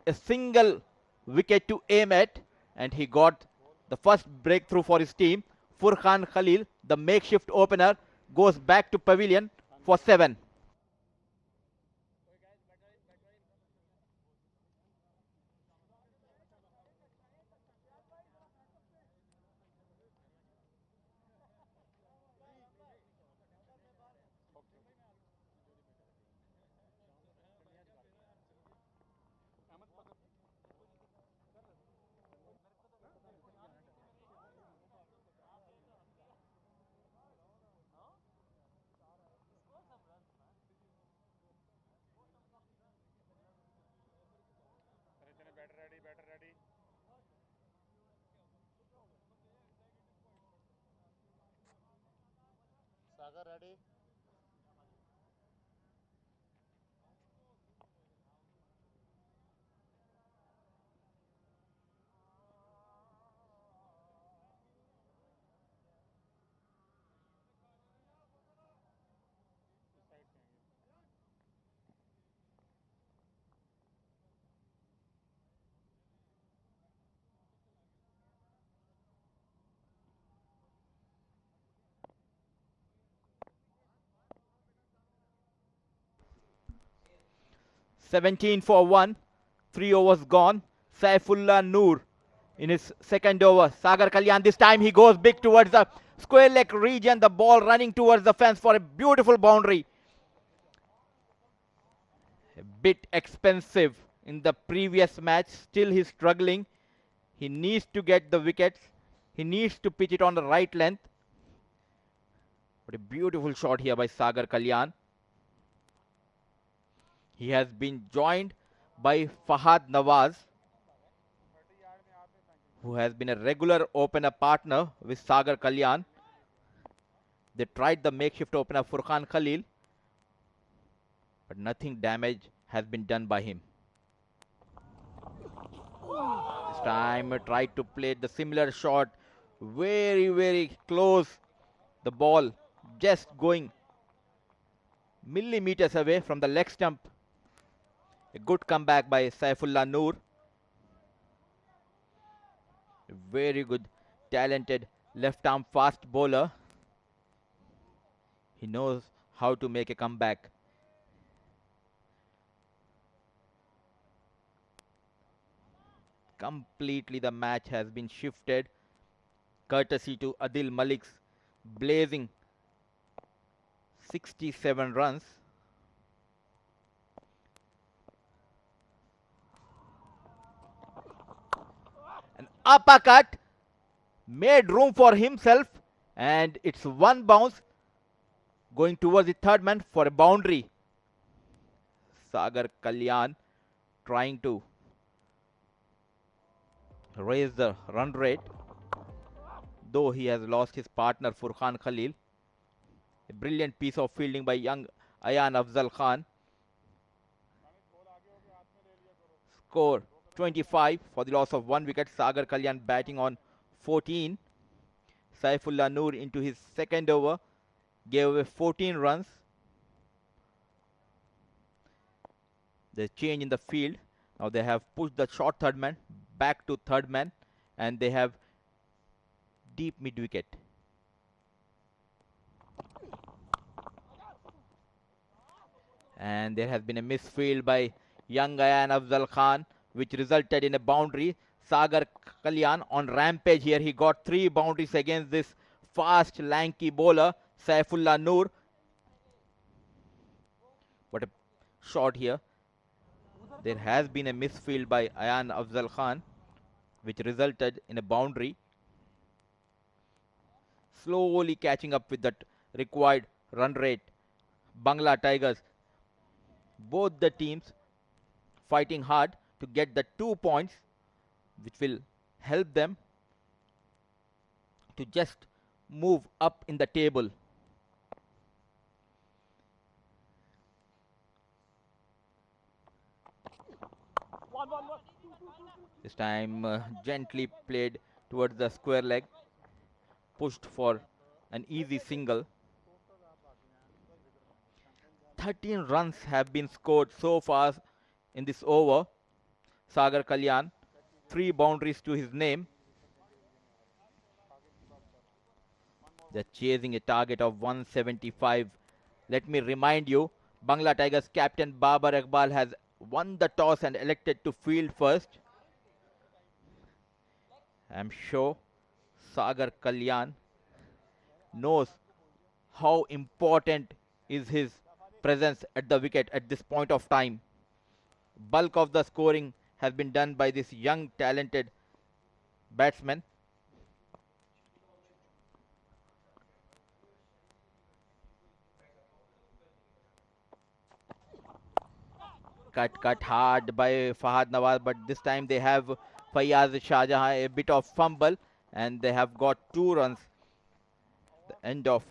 Speaker 2: A single wicket to aim at, and he got the first breakthrough for his team. Furqan Khalil, the makeshift opener, goes back to pavilion for 7.
Speaker 6: Batter ready. Sagar ready.
Speaker 2: Seventeen for 1. 3 overs gone. Saifullah Noor in his second over. Sagar Kalyan, this time he goes big towards the square leg region. The ball running towards the fence for a beautiful boundary. A bit expensive in the previous match. Still he's struggling. He needs to get the wickets. He needs to pitch it on the right length. What a beautiful shot here by Sagar Kalyan. He has been joined by Fahad Nawaz, who has been a regular opener partner with Sagar Kalyan. They tried the makeshift opener Furqan Khalil, but nothing damage has been done by him. This time tried to play the similar shot, very, very close. The ball just going millimeters away from the leg stump. A good comeback by Saifullah Noor. A very good, talented left-arm fast bowler. He knows how to make a comeback. completely the match has been shifted courtesy to Adeel Malik's blazing 67 runs. An uppercut made room for himself, and it's one bounce going towards the third man for a boundary. Sagar Kalyan trying to raise the run rate, though he has lost his partner Furqan Khalil. A brilliant piece of fielding by young Aayan Afzal Khan. Score 25 for the loss of 1 wicket. Sagar Kalyan batting on 14. Saifullah Noor into his second over gave away 14 runs. The change in the field. Now they have pushed the short third man back to third man, and they have deep mid wicket. And there has been a misfield by young Aayan Afzal Khan, which resulted in a boundary. Sagar Kalyan on rampage here. He got 3 boundaries against this fast, lanky bowler, Saifullah Noor. What a shot here. There has been a misfield by Aayan Afzal Khan, which resulted in a boundary. Slowly catching up with that required run rate. Bangla Tigers, both the teams fighting hard to get the 2 points, which will help them to just move up in the table. This time gently played towards the square leg, pushed for an easy single. 13 runs have been scored so far in this over. Sagar Kalyan, 3 boundaries to his name. They're chasing a target of 175. Let me remind you, Bangla Tigers captain Babar Iqbal has won the toss and elected to field first. I'm sure Sagar Kalyan knows how important is his presence at the wicket at this point of time. Bulk of the scoring has been done by this young talented batsman. Cut hard by Fahad Nawaz, but this time they have Fayaz Shah Jahan, a bit of fumble, and they have got 2 runs. The end of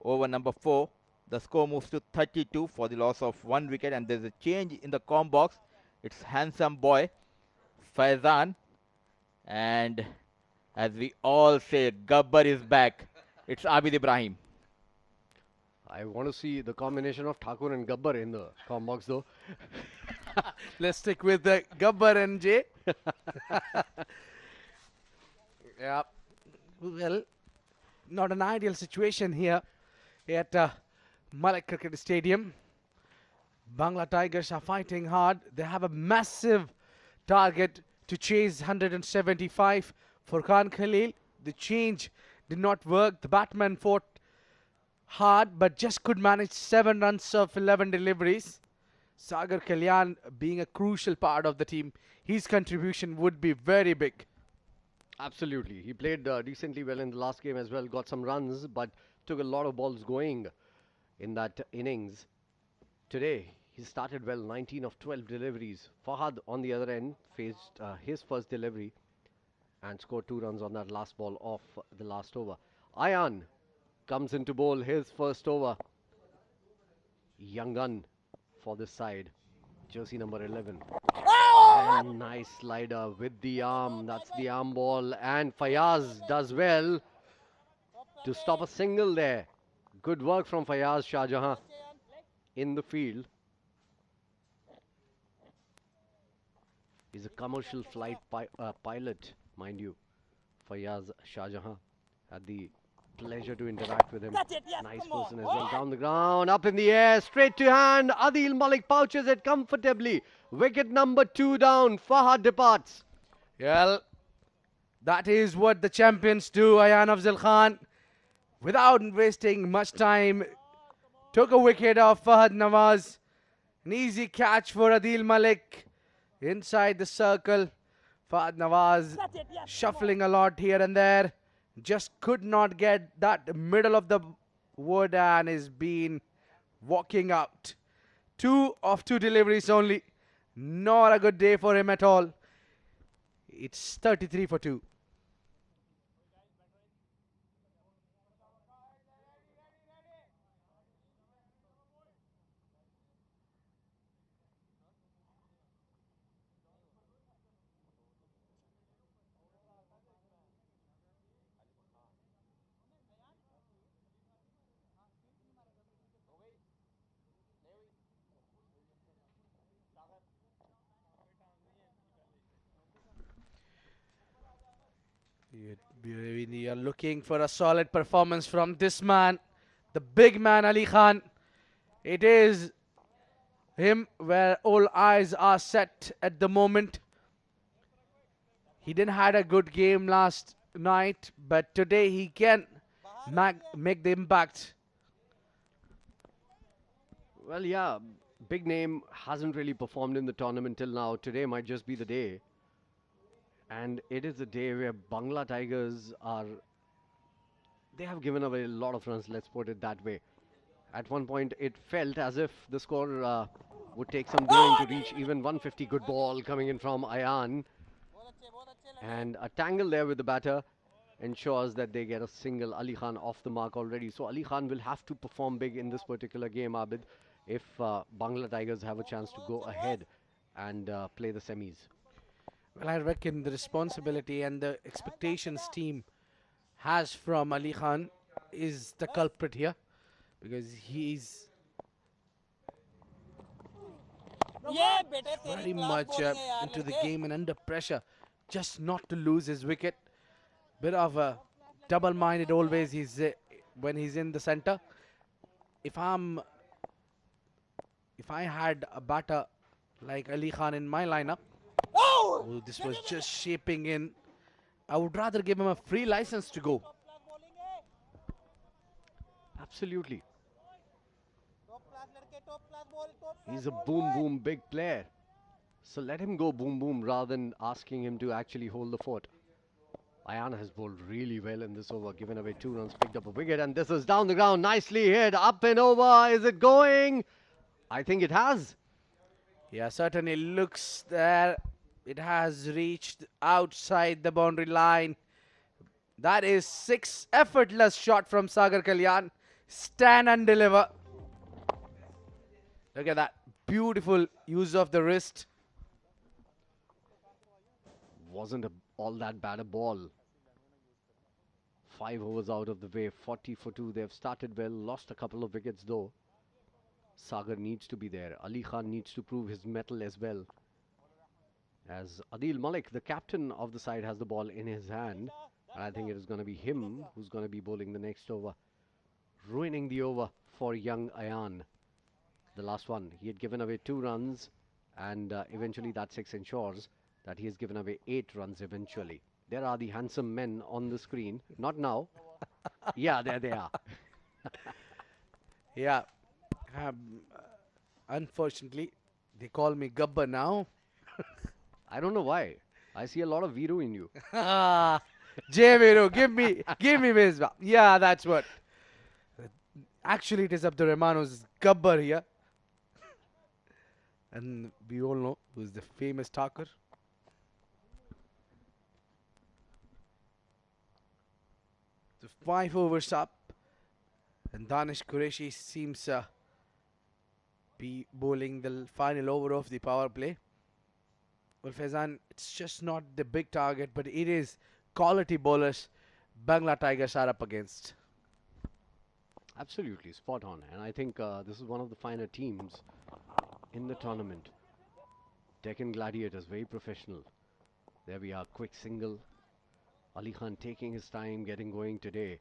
Speaker 2: over number 4. The score moves to 32 for the loss of 1 wicket, and there's a change in the com box. It's handsome boy Faizan, and as we all say, Gabbar is back. It's Abid Ibrahim.
Speaker 5: I want to see the combination of Thakur and Gabbar in the com box though.
Speaker 3: Let's stick with the Gabbar and Jay. Yeah. Well, not an ideal situation here at Malik Cricket Stadium. Bangla Tigers are fighting hard. They have a massive target to chase 175 for Khan Khalil. The change did not work. The batsman fought hard but just could manage 7 runs of 11 deliveries. Sagar Kalyan being a crucial part of the team, his contribution would be very big.
Speaker 5: Absolutely. He played decently well in the last game as well, got some runs, but took a lot of balls going in that innings. Today, he started well, 19 of 12 deliveries. Fahad, on the other end, faced his first delivery and scored 2 runs on that last ball of the last over. Aayan comes in to bowl his first over. Young gun for this side, jersey number 11. And nice slider with the arm. That's the arm ball. And Fayaz does well to stop a single there. Good work from Fayaz Shah Jahan in the field. He's a commercial flight pilot, mind you. Fayaz Shah Jahan. Had the pleasure to interact with him. Nice person as well. Down the ground, up in the air, straight to hand. Adeel Malik pouches it comfortably. Wicket number 2 down. Fahad departs.
Speaker 3: Well, that is what the champions do. Aayan Afzal Khan, without wasting much time, took a wicket off Fahad Nawaz. An easy catch for Adeel Malik inside the circle. Fahad Nawaz shuffling a lot here and there. Just could not get that middle of the wood and is been walking out. 2 of 2 deliveries only. Not a good day for him at all. It's 33 for 2. We are looking for a solid performance from this man, the big man Ali Khan. It is him where all eyes are set at the moment. He didn't had a good game last night, but today he can make the impact.
Speaker 5: Well, yeah, big name hasn't really performed in the tournament till now. Today might just be the day. And it is a day where Bangla Tigers are. They have given away a lot of runs, let's put it that way. At one point, it felt as if the score would take some going to reach even 150. Good ball coming in from Aayan. And a tangle there with the batter ensures that they get a single. Ali Khan off the mark already. So Ali Khan will have to perform big in this particular game, Abid, if Bangla Tigers have a chance to go ahead and play the semis.
Speaker 3: Well, I reckon the responsibility and the expectations team has from Ali Khan is the culprit here, because he's very much into the game and under pressure, just not to lose his wicket. Bit of a double-minded always. He's when he's in the center. If I had a batter like Ali Khan in my lineup, oh, this was just shaping in. I would rather give him a free license to go.
Speaker 5: Absolutely. He's a boom boom big player. So let him go boom boom rather than asking him to actually hold the fort. Aayan has bowled really well in this over, given away 2 runs, picked up a wicket, and this is down the ground, nicely hit, up and over. Is it going? I think it has.
Speaker 3: Yeah, certainly looks there. It has reached outside the boundary line. That is 6 effortless shot from Sagar Kalyan. Stand and deliver. Look at that. Beautiful use of the wrist.
Speaker 5: Wasn't all that bad a ball. 5 overs out of the way, 40 for 2. They've started well, lost a couple of wickets though. Sagar needs to be there. Ali Khan needs to prove his mettle as well. As Adeel Malik, the captain of the side, has the ball in his hand. And I think it is going to be him who's going to be bowling the next over. Ruining the over for young Aayan. The last one, he had given away 2 runs. And eventually that 6 ensures that he has given away 8 runs eventually. There are the handsome men on the screen. Not now. Yeah, there they are.
Speaker 3: Yeah. Unfortunately, they call me Gabba now.
Speaker 5: I don't know why. I see a lot of Viru in you.
Speaker 3: Jay Viru, give me Misbah. Yeah, that's what. Actually, it is Abdur Rahman who's Gabbar here. And we all know who's the famous talker. So 5 overs up. And Danish Quereshi seems be bowling the final over of the power play. Well, Faizan, it's just not the big target, but it is quality bowlers Bangla Tigers are up against.
Speaker 5: Absolutely, spot on. And I think this is one of the finer teams in the tournament. Deccan Gladiators, very professional. There we are, quick single. Ali Khan taking his time, getting going today.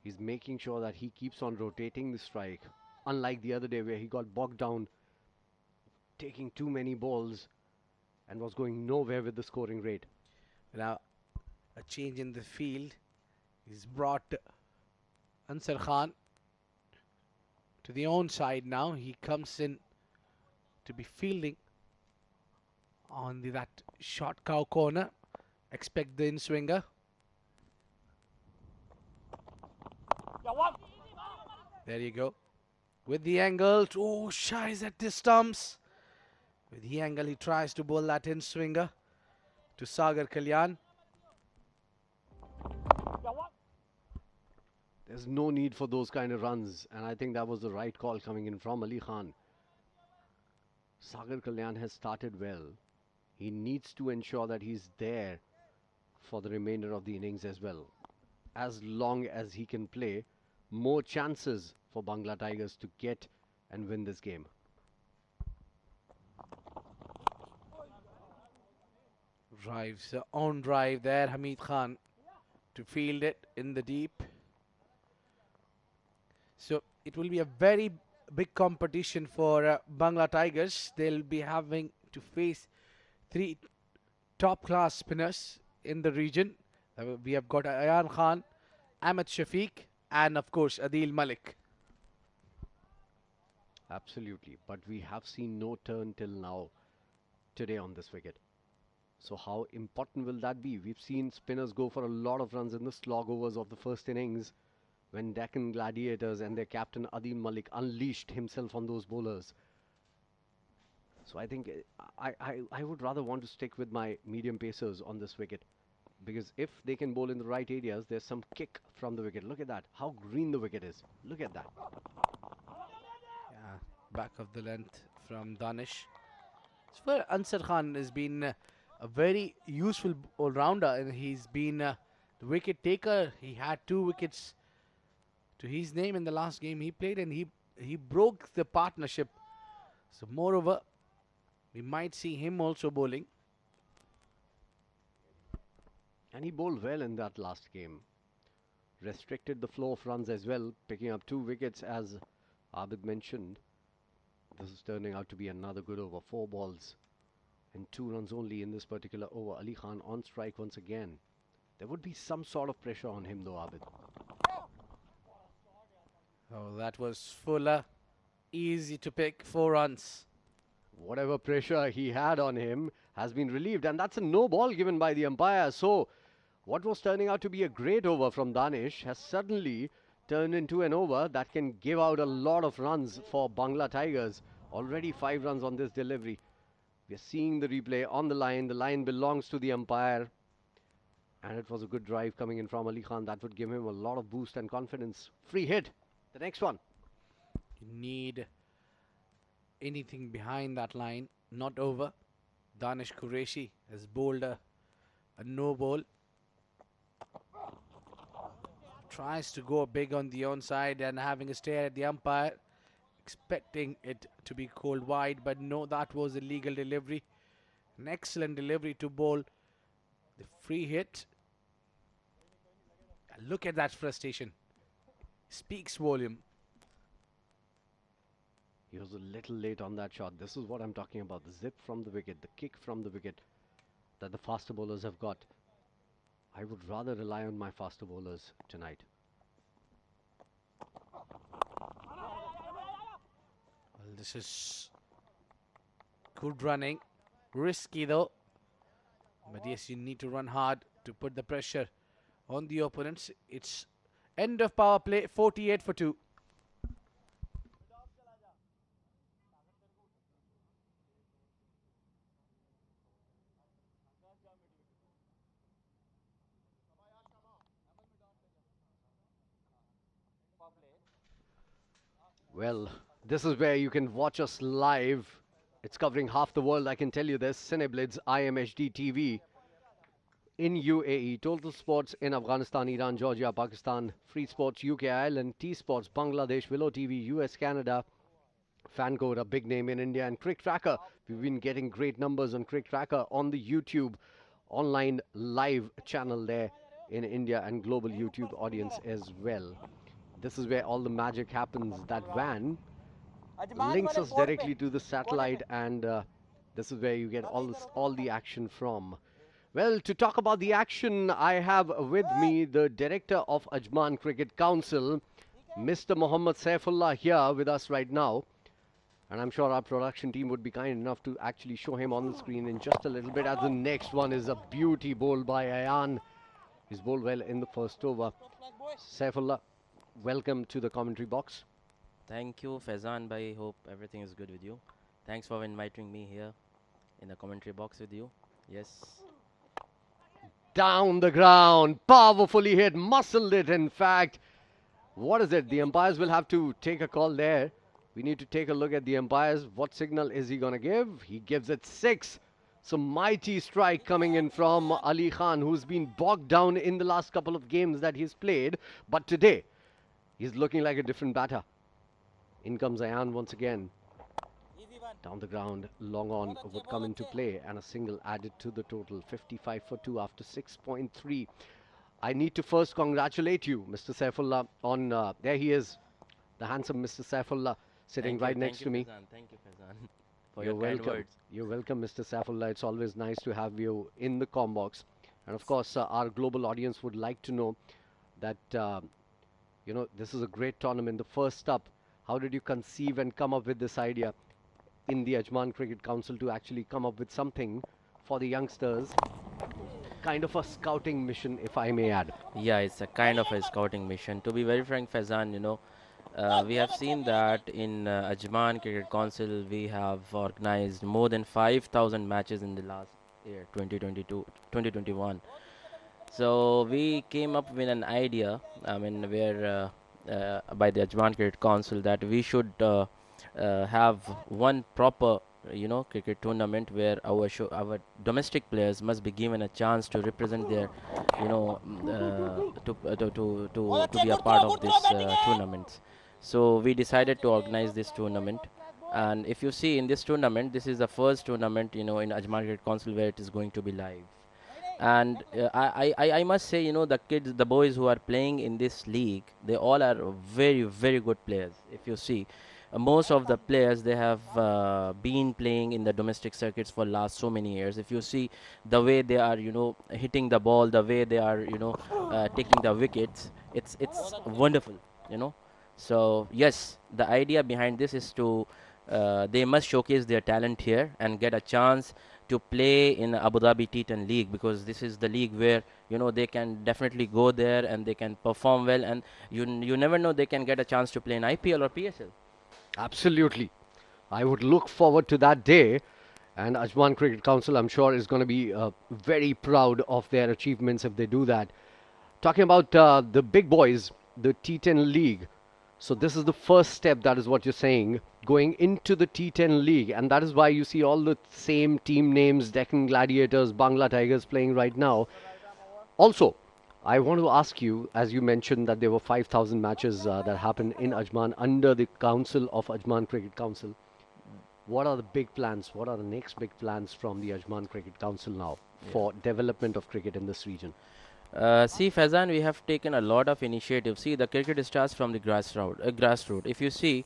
Speaker 5: He's making sure that he keeps on rotating the strike. Unlike the other day where he got bogged down, taking too many balls and was going nowhere with the scoring rate.
Speaker 3: Now, a change in the field. He's brought Ansar Khan to the own side now. He comes in to be fielding on that short cow corner. Expect the in-swinger. There you go. With the angle. Oh, shies at the stumps. With the angle, he tries to bowl that in-swinger to Sagar Kalyan.
Speaker 5: There's no need for those kind of runs, and I think that was the right call coming in from Ali Khan. Sagar Kalyan has started well. He needs to ensure that he's there for the remainder of the innings as well. As long as he can play, more chances for Bangla Tigers to get and win this game.
Speaker 3: Drives on drive there, Hameed Khan to field it in the deep. So it will be a very big competition for Bangla Tigers. They'll be having to face 3 top-class spinners in the region. We have got Aayan Khan, Ahmad Shafiq, and of course Adeel Malik.
Speaker 5: Absolutely, but we have seen no turn till now today on this wicket. So how important will that be? We've seen spinners go for a lot of runs in the slog overs of the first innings when Deccan Gladiators and their captain Adeel Malik unleashed himself on those bowlers. So I think I would rather want to stick with my medium pacers on this wicket, because if they can bowl in the right areas, there's some kick from the wicket. Look at that, how green the wicket is. Look at that.
Speaker 3: Yeah, back of the length from Danish. So far, Ansar Khan has been a very useful all-rounder, and he's been the wicket taker. He had 2 wickets to his name in the last game he played, and he broke the partnership. So moreover, we might see him also bowling.
Speaker 5: And he bowled well in that last game. Restricted the flow of runs as well, picking up 2 wickets as Abid mentioned. This is turning out to be another good over. 4 balls and 2 runs only in this particular over. Ali Khan on strike once again. There would be some sort of pressure on him though, Abid.
Speaker 3: Oh, that was Fuller. Easy to pick, 4 runs.
Speaker 5: Whatever pressure he had on him has been relieved, and that's a no ball given by the umpire. So what was turning out to be a great over from Danish has suddenly turned into an over that can give out a lot of runs for Bangla Tigers. Already 5 runs on this delivery. We are seeing the replay on the line. The line belongs to the umpire, and it was a good drive coming in from Ali Khan. That would give him a lot of boost and confidence. Free hit, the next one.
Speaker 3: You need anything behind that line, not over. Danish Quereshi has bowled a no ball. Tries to go big on the onside and having a stare at the umpire, expecting it to be called wide, but no, that was a legal delivery. An excellent delivery to bowl the free hit. And look at that frustration. Speaks volume.
Speaker 5: He was a little late on that shot. This is what I'm talking about. The zip from the wicket, the kick from the wicket that the faster bowlers have got. I would rather rely on my faster bowlers tonight.
Speaker 3: Well, this is good running. Risky though. But yes, you need to run hard to put the pressure on the opponents. It's end of power play, 48 for 2.
Speaker 5: Well, this is where you can watch us live. It's covering half the world, I can tell you this. Cineblids IMHD TV in UAE, Total Sports in Afghanistan, Iran, Georgia, Pakistan, Free Sports UK, Ireland, T Sports, Bangladesh, Willow TV, US, Canada, Fancode, a big name in India, and CricTracker. We've been getting great numbers on CricTracker on the YouTube online live channel there in India and global YouTube audience as well. This is where all the magic happens. That van links us directly to the satellite, and this is where you get all the action from. Well, to talk about the action, I have with me the director of Ajman Cricket Council, Mr. Mohammad Saifullah, here with us right now. And I'm sure our production team would be kind enough to actually show him on the screen in just a little bit. As the next one is a beauty bowled by Aayan. He's bowled well in the first over. Saifullah, welcome to the commentary box.
Speaker 10: Thank you, Faizan bhai. Hope everything is good with you. Thanks for inviting me here in the commentary box with you. Yes.
Speaker 5: Down the ground, powerfully hit, muscled it in fact. What is it? The umpires will have to take a call there. We need to take a look at the umpires. What signal is he going to give? He gives it 6. Some mighty strike coming in from Ali Khan, who's been bogged down in the last couple of games that he's played. But today, he's looking like a different batter. In comes Aayan once again. Down the ground, long on would come into play, and a single added to the total. 55 for 2 after 6.3. I need to first congratulate you, Mr. Saifullah, on there he is, the handsome Mr. Saifullah, sitting right next to me.
Speaker 10: Thank you, Faizan, for
Speaker 5: You're
Speaker 10: your kind
Speaker 5: welcome.
Speaker 10: words.
Speaker 5: You're welcome, Mr. Saifullah. It's always nice to have you in the comm box. And of course, our global audience would like to know that, this is a great tournament. The first up, how did you conceive and come up with this idea in the Ajman Cricket Council to actually come up with something for the youngsters? Kind of a scouting mission, if I may add.
Speaker 10: Yeah, it's a kind of a scouting mission. To be very frank, Faizan, we have seen that in Ajman Cricket Council, we have organized more than 5,000 matches in the last year, 2022, 2021. So we came up with an idea, where by the Ajman Cricket Council, that we should have one proper, cricket tournament where our domestic players must be given a chance to represent their, to be a part of this tournament. So we decided to organize this tournament. And if you see in this tournament, this is the first tournament, in Ajman Cricket Council where it is going to be live. And I must say, the kids, the boys who are playing in this league, they all are very, very good players. If you see, most of the players, they have been playing in the domestic circuits for last so many years. If you see the way they are, hitting the ball, the way they are, taking the wickets, it's wonderful, So yes, the idea behind this is to they must showcase their talent here and get a chance to play in Abu Dhabi T10 League, because this is the league where they can definitely go there and they can perform well, and you never know, they can get a chance to play in IPL or PSL.
Speaker 5: Absolutely. I would look forward to that day. And Ajman Cricket Council, I'm sure, is going to be very proud of their achievements if they do that. Talking about the big boys, the T10 League. So this is the first step, that is what you're saying, going into the T10 League. And that is why you see all the same team names, Deccan Gladiators, Bangla Tigers playing right now. Also, I want to ask you, as you mentioned that there were 5,000 matches that happened in Ajman under the council of Ajman Cricket Council. What are the big plans? What are the next big plans from the Ajman Cricket Council now for development of cricket in this region?
Speaker 10: See, Faizan, we have taken a lot of initiatives. See, the cricket starts from the grassroots. If you see,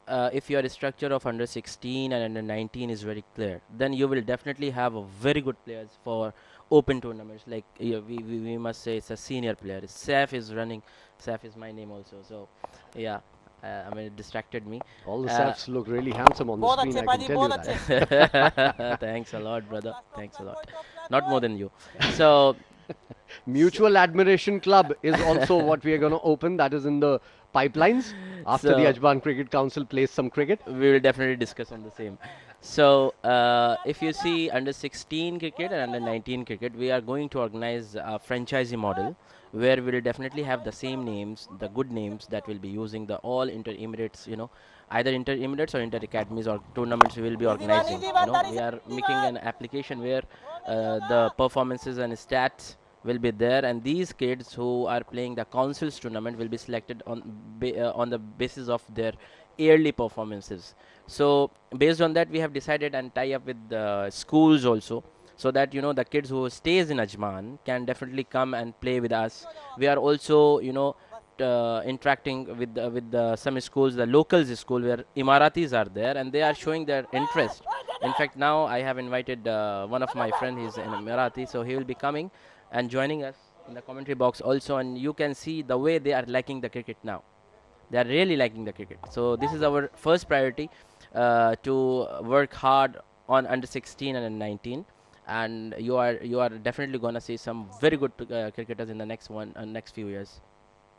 Speaker 10: if your structure of under 16 and under 19 is very clear, then you will definitely have a very good players for open tournaments. Like we must say it's a senior player. Saif is running. Saif is my name also. So, yeah. It distracted me.
Speaker 5: All the Saifs look really handsome on the screen, I can tell you that.
Speaker 10: Thanks a lot, brother. Thanks a lot. Not more than you. So,
Speaker 5: Mutual Admiration Club is also what we are going to open. That is in the pipelines. After the Ajman Cricket Council plays some cricket,
Speaker 10: we will definitely discuss on the same. So, if you see under 16 cricket and under 19 cricket, we are going to organize a franchisee model where we will definitely have the same names, the good names that will be using the all inter-emirates, either inter-emirates or inter-academies or tournaments we will be organizing. We are making an application where the performances and stats will be there, and these kids who are playing the council's tournament will be selected on the basis of their yearly performances. So based on that, we have decided and tie up with the schools also, so that the kids who stays in Ajman can definitely come and play with us. We are also interacting with some schools, the locals school where Emiratis are there, and they are showing their interest. In fact, now I have invited one of my friend. He's an Emirati, so he will be coming and joining us in the commentary box also. And you can see the way they are liking the cricket now. They are really liking the cricket. So this is our first priority, to work hard on under 16 and 19. And you are definitely gonna see some very good cricketers in the next few years.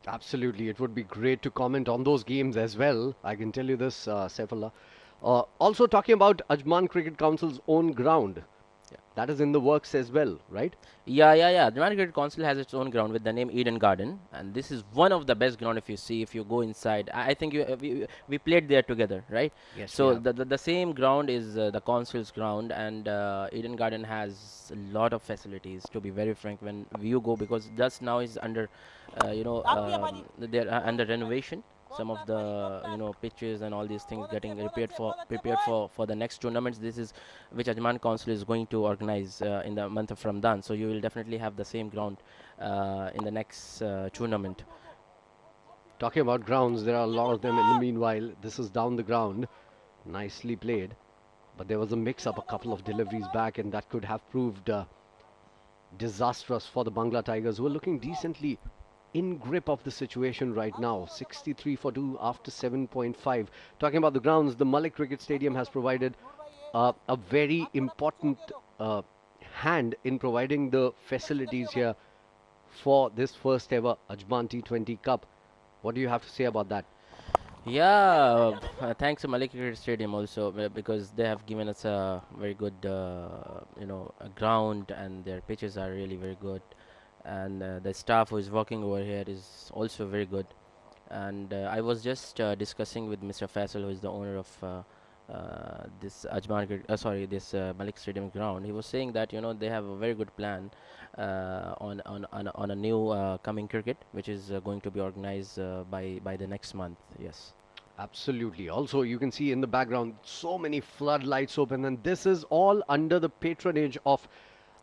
Speaker 5: Absolutely, it would be great to comment on those games as well. I can tell you this, Saifullah. Also, talking about Ajman Cricket Council's own ground,
Speaker 10: Yeah.
Speaker 5: that is in the works as well, right?
Speaker 10: Yeah. The United Cricket Council has its own ground with the name Eden Garden, and this is one of the best ground. If you see, if you go inside, I think we played there together, right?
Speaker 5: Yes, we
Speaker 10: So
Speaker 5: have.
Speaker 10: the same ground is the council's ground, and Eden Garden has a lot of facilities. To be very frank, when you go, because just now is under, they're under renovation. Some of the pitches and all these things getting prepared for the next tournaments. This is which Ajman Council is going to organize in the month of Ramadan. So you will definitely have the same ground in the next tournament.
Speaker 5: Talking about grounds, there are a lot of them in the meanwhile. This is down the ground. Nicely played. But there was a mix-up a couple of deliveries back, and that could have proved disastrous for the Bangla Tigers, who are looking decently in grip of the situation right now. 63 for 2 after 7.5. Talking about the grounds, the Malik Cricket Stadium has provided a very important hand in providing the facilities here for this first ever Ajman T20 Cup. What do you have to say about that?
Speaker 10: Yeah, thanks to Malik Cricket Stadium also, because they have given us a very good, a ground, and their pitches are really very good, and the staff who is working over here is also very good. And I was just discussing with Mr. Faisal, who is the owner of this this Malik Stadium ground. He was saying that they have a very good plan on a new coming cricket, which is going to be organized by the next month. Yes.
Speaker 5: Absolutely. Also, you can see in the background so many floodlights open, and this is all under the patronage of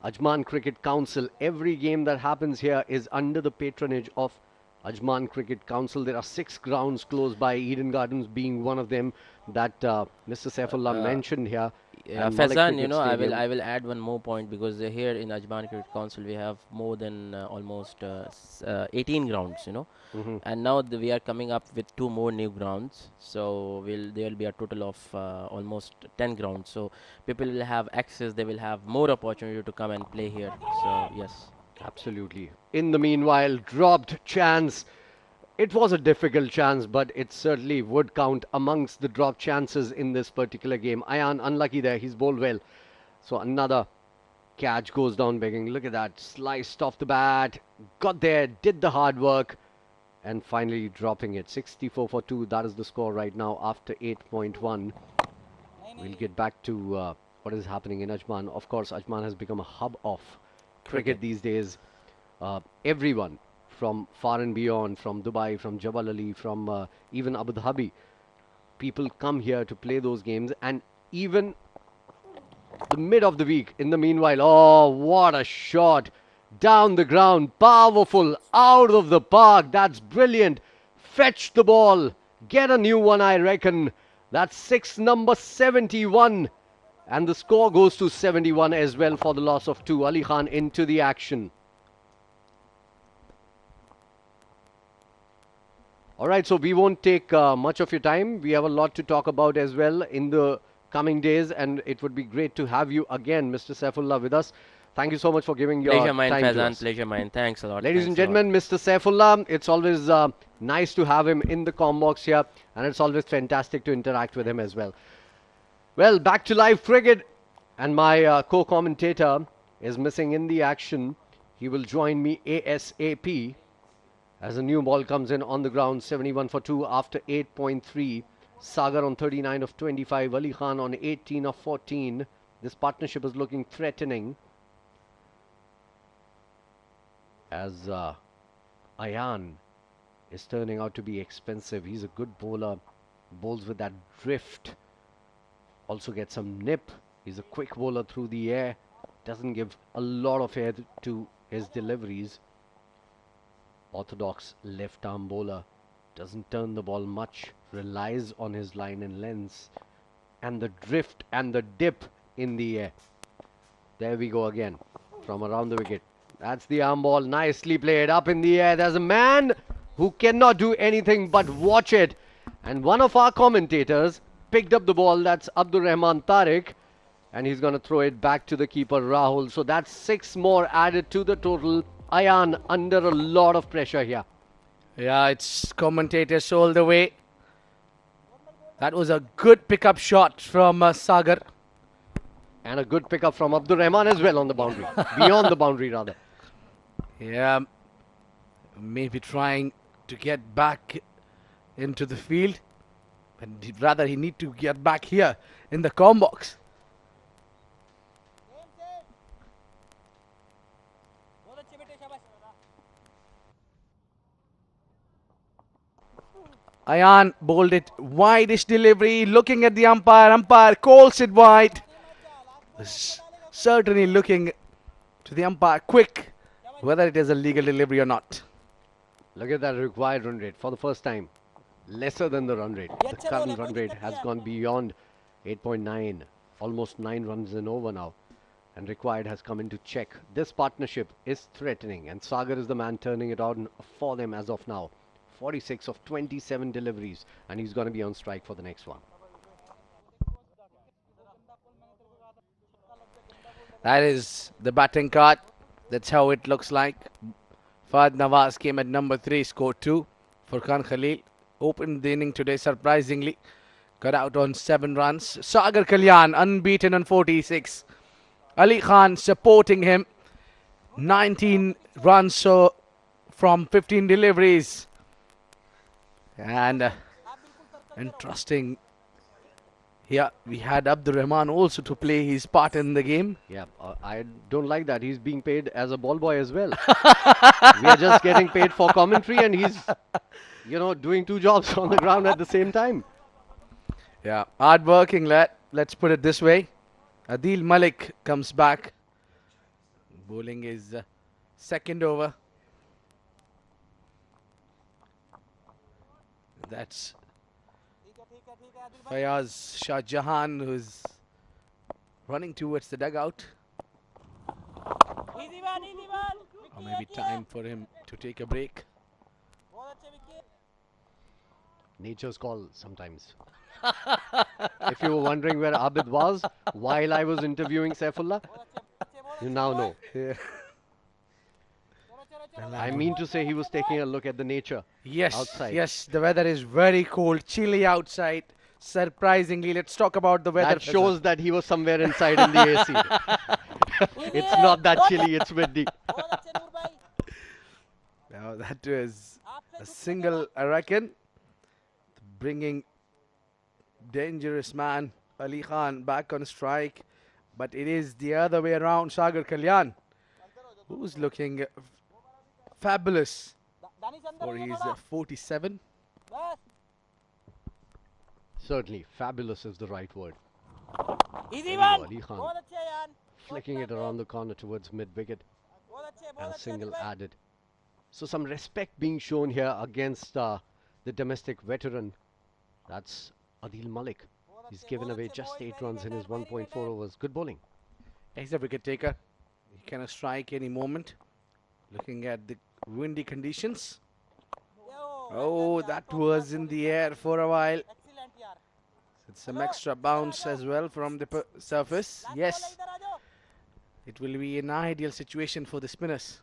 Speaker 5: Ajman Cricket Council. Every game that happens here is under the patronage of Ajman Cricket Council. There are 6 grounds close by, Eden Gardens being one of them that Mr. Saifullah
Speaker 10: Uh,
Speaker 5: mentioned here.
Speaker 10: Yeah,
Speaker 5: And Malik
Speaker 10: Faizan,
Speaker 5: Cricket
Speaker 10: I will
Speaker 5: Stadium.
Speaker 10: add one more point, because here in Ajman Cricket Council we have more than almost 18 grounds,
Speaker 5: Mhm.
Speaker 10: and now we are coming up with 2 more new grounds. So there will be a total of almost 10 grounds. So people will have access. They will have more opportunity to come and play here. So yes.
Speaker 5: Absolutely. In the meanwhile, dropped chance. It was a difficult chance, but it certainly would count amongst the drop chances in this particular game. Aayan, unlucky there. He's bowled well. So another catch goes down begging. Look at that. Sliced off the bat. Got there. Did the hard work. And finally dropping it. 64 for 2. That is the score right now after 8.1. We'll get back to what is happening in Ajman. Of course, Ajman has become a hub of cricket these days. Everyone from far and beyond, from Dubai, from Jabal Ali, from even Abu Dhabi, people come here to play those games. And even the mid of the week, in the meanwhile, oh, what a shot! Down the ground, powerful, out of the park. That's brilliant. Fetch the ball, get a new one, I reckon. That's 6 number 71. And the score goes to 71 as well for the loss of 2. Ali Khan into the action. Alright, so we won't take much of your time. We have a lot to talk about as well in the coming days, and it would be great to have you again, Mr. Saifullah, with us. Thank you so much for giving your
Speaker 10: Pleasure mine,
Speaker 5: time to
Speaker 10: Faizan.
Speaker 5: us.
Speaker 10: Pleasure mine. Thanks a lot.
Speaker 5: Ladies and
Speaker 10: Thanks a lot.
Speaker 5: gentlemen, Mr. Saifullah, it's always nice to have him in the comm box here, and it's always fantastic to interact with him as well. Well, back to live cricket, and my co-commentator is missing in the action. He will join me ASAP as a new ball comes in on the ground. 71 for 2 after 8.3. Sagar on 39 of 25. Ali Khan on 18 of 14. This partnership is looking threatening, as Aayan is turning out to be expensive. He's a good bowler, bowls with that drift, also gets some nip. He's a quick bowler through the air, doesn't give a lot of air to his deliveries. Orthodox left arm bowler. Doesn't turn the ball much, relies on his line and lengths, and the drift and the dip in the air. There we go again, from around the wicket. That's the arm ball, nicely played up in the air. There's a man who cannot do anything but watch it. And one of our commentators picked up the ball, that's Abdur Rahman Tariq, and he's going to throw it back to the keeper Rahul. So that's 6 more added to the total. Aayan under a lot of pressure here.
Speaker 3: Yeah, it's commentators all the way. That was a good pickup shot from Sagar.
Speaker 5: And a good pickup from Abdur Rahman as well on the boundary. Beyond the boundary, rather.
Speaker 3: Yeah, maybe trying to get back into the field. But rather, he need to get back here in the com box. Aayan bowled it wide-ish delivery, looking at the umpire. Umpire calls it wide. Certainly looking to the umpire quick, whether it is a legal delivery or not.
Speaker 5: Look at that required run rate for the first time. Lesser than the run rate. The current run rate has gone beyond 8.9. Almost 9 runs and over now. And required has come in to check. This partnership is threatening, and Sagar is the man turning it on for them as of now. 46 of 27 deliveries, and he's going to be on strike for the next one.
Speaker 3: That is the batting card. That's how it looks like. Fahad Nawaz came at number 3, scored 2. Furqan Khalil opened the inning today surprisingly. Got out on 7 runs. Sagar Kalyan unbeaten on 46. Ali Khan supporting him. 19 runs so from 15 deliveries. And interesting. Here we had Abdur Rahman also to play his part in the game.
Speaker 5: Yeah, I don't like that. He's being paid as a ball boy as well. We are just getting paid for commentary, and he's, doing 2 jobs on the ground at the same time.
Speaker 3: Yeah, hard working lad. Let's put it this way. Adeel Malik comes back. Bowling is second over. That's Fayaz Shah Jahan, who's running towards the dugout. Or maybe time for him to take a break.
Speaker 5: Nature's call sometimes. If you were wondering where Abid was while I was interviewing Saifullah, you now know.
Speaker 3: Yeah.
Speaker 5: I mean to say he was taking a look at the nature outside.
Speaker 3: Yes, the weather is very cold, chilly outside. Surprisingly, let's talk about the weather.
Speaker 5: That shows that he was somewhere inside in the AC. It's not that chilly, it's windy.
Speaker 3: Now that was a single, I reckon, bringing dangerous man Ali Khan back on strike. But it is the other way around. Sagar Kalyan, who's looking fabulous for his 47.
Speaker 5: Certainly, fabulous is the right word.
Speaker 4: Easy
Speaker 5: There
Speaker 4: one.
Speaker 5: you go, Ali Khan flicking it around the corner towards mid-wicket. And a single added. So some respect being shown here against the domestic veteran. That's Adeel Malik. He's given away just 8 runs in his 1.4 overs. Good bowling.
Speaker 3: He's a wicket taker. He can strike any moment. Looking at the windy conditions. Oh, that was in the air for a while. It's some extra bounce as well from the surface. Yes, it will be an ideal situation for the spinners.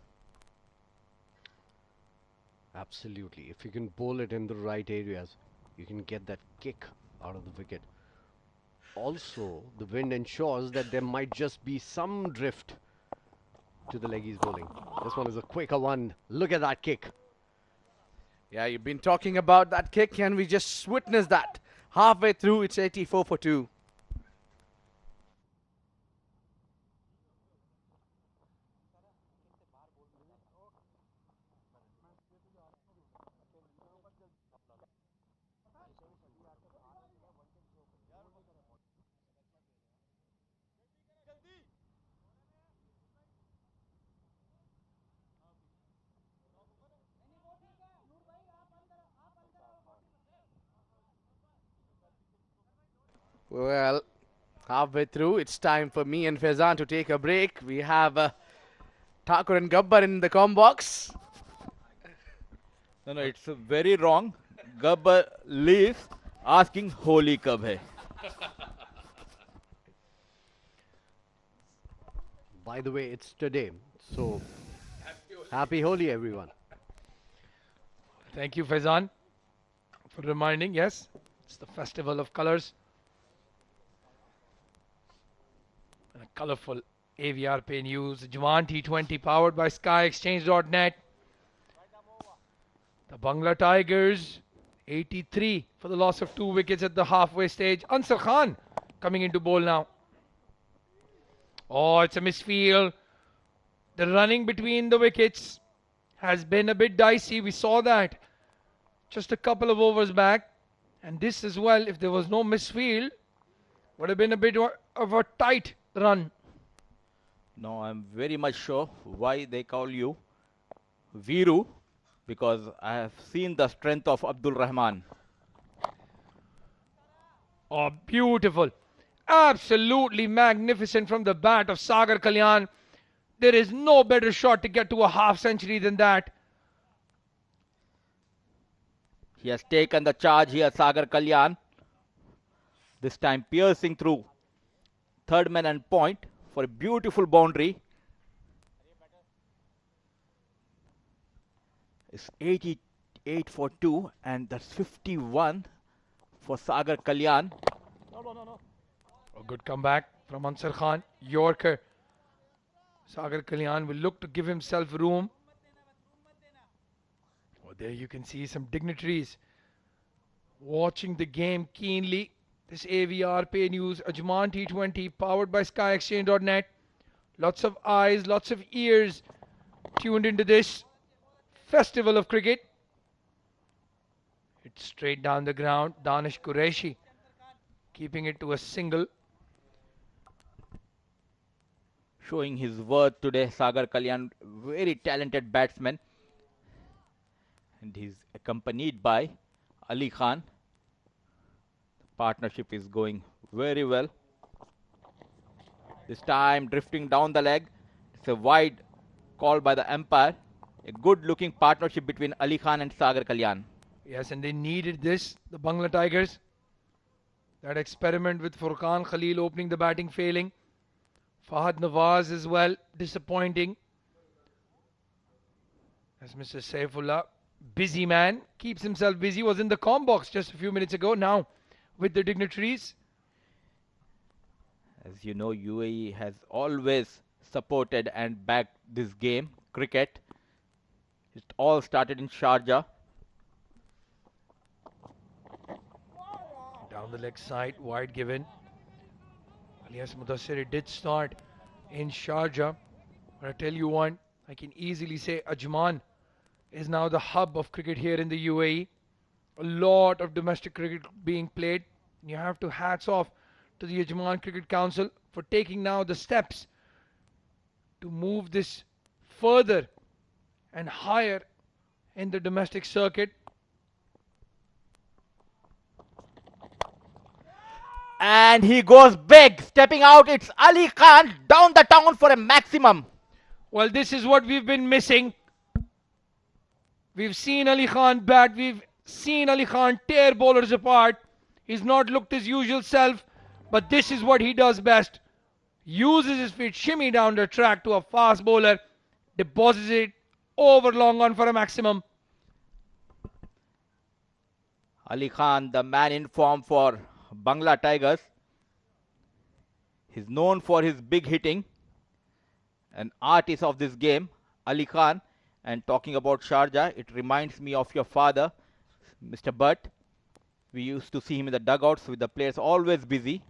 Speaker 5: Absolutely. If you can bowl it in the right areas, you can get that kick out of the wicket. Also, the wind ensures that there might just be some drift to the leg he's bowling. This one is a quicker one. Look at that kick.
Speaker 3: Yeah, you've been talking about that kick, and we just witnessed that. Halfway through, it's 84 for 2. Well, halfway through, it's time for me and Faizan to take a break. We have Thakur and Gabbar in the com box.
Speaker 2: No, no, it's very wrong. Gabbar leaves asking Holi kab hai.
Speaker 5: By the way, it's today. So, happy Holi, everyone.
Speaker 1: Thank you, Faizan, for reminding. Yes, it's the festival of colors. And a colorful AVR Pay News. Ajman T20 powered by SkyExchange.net. The Bangla Tigers, 83 for the loss of 2 wickets at the halfway stage. Ansar Khan coming into bowl now. Oh, it's a misfield. The running between the wickets has been a bit dicey. We saw that just a couple of overs back. And this as well, if there was no misfield, would have been a bit of a tight run.
Speaker 2: No, I'm very much sure why they call you Viru, because I have seen the strength of Abdul Rahman.
Speaker 1: Oh, beautiful. Absolutely magnificent from the bat of Sagar Kalyan. There is no better shot to get to a half century than that.
Speaker 2: He has taken the charge here, Sagar Kalyan. This time piercing through third man and point for a beautiful boundary. It's 88 for 2 and that's 51 for Sagar Kalyan.
Speaker 1: A good comeback from Ansar Khan. Yorker. Sagar Kalyan will look to give himself room. Oh, there you can see some dignitaries watching the game keenly. This AVR Pay News, Ajman T20, powered by SkyExchange.net. Lots of eyes, lots of ears tuned into this festival of cricket. It's straight down the ground. Danish Quereshi keeping it to a single.
Speaker 2: Showing his worth today, Sagar Kalyan, very talented batsman. And he's accompanied by Ali Khan. The partnership is going very well. This time drifting down the leg. It's a wide call by the umpire. A good looking partnership between Ali Khan and Sagar Kalyan.
Speaker 1: Yes, and they needed this, the Bangla Tigers. That experiment with Furqan Khalil opening the batting failing. Fahad Nawaz as well, disappointing. As Mr. Saifullah, busy man, keeps himself busy, was in the com box just a few minutes ago. Now with the dignitaries.
Speaker 2: As you know, UAE has always supported and backed this game, cricket. It all started in Sharjah.
Speaker 1: Down the leg side, wide given. Alias Mudassir, it did start in Sharjah. But I tell you one, I can easily say Ajman is now the hub of cricket here in the UAE. A lot of domestic cricket being played. And you have to hats off to the Ajman Cricket Council for taking now the steps to move this further and higher in the domestic circuit.
Speaker 2: And he goes big, stepping out. It's Ali Khan down the town for a maximum.
Speaker 1: Well, this is what we've been missing. We've seen Ali Khan bat. We've seen Ali Khan tear bowlers apart. He's not looked his usual self, but this is what he does best. Uses his feet, shimmy down the track to a fast bowler, deposits it over long on for a maximum.
Speaker 2: Ali Khan, the man in form for Bangla Tigers. He's known for his big hitting. An artist of this game, Ali Khan. And talking about Sharjah, it reminds me of your father, Mr. Butt. We used to see him in the dugouts with the players always busy.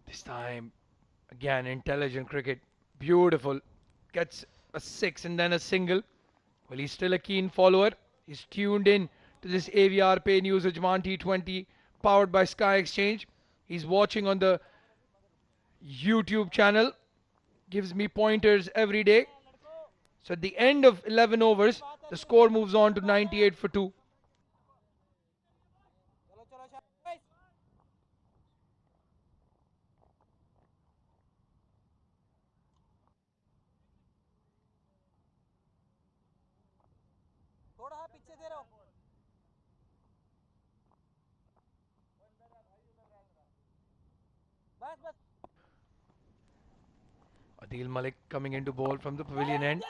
Speaker 1: This time, again, intelligent cricket. Beautiful. Gets a 6 and then a single. Well, he's still a keen follower. He's tuned in to this AVR Pay News Ajman T20 powered by Sky Exchange. He's watching on the YouTube channel. Gives me pointers every day. So at the end of 11 overs, the score moves on to 98 for 2. Adeel Malik coming into ball from the pavilion end.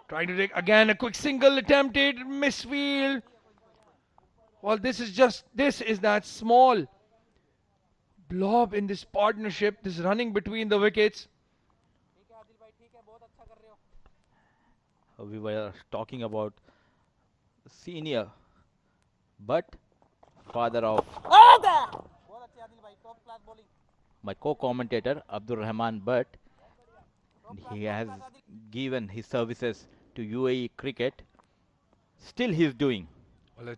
Speaker 1: Trying to take again a quick single attempted misfield. Well, this is that small blob in this partnership, this running between the wickets.
Speaker 2: We were talking about senior, but father of my co-commentator Abdul Rahman Butt. He has given his services to UAE cricket. Still he's doing.
Speaker 1: Well,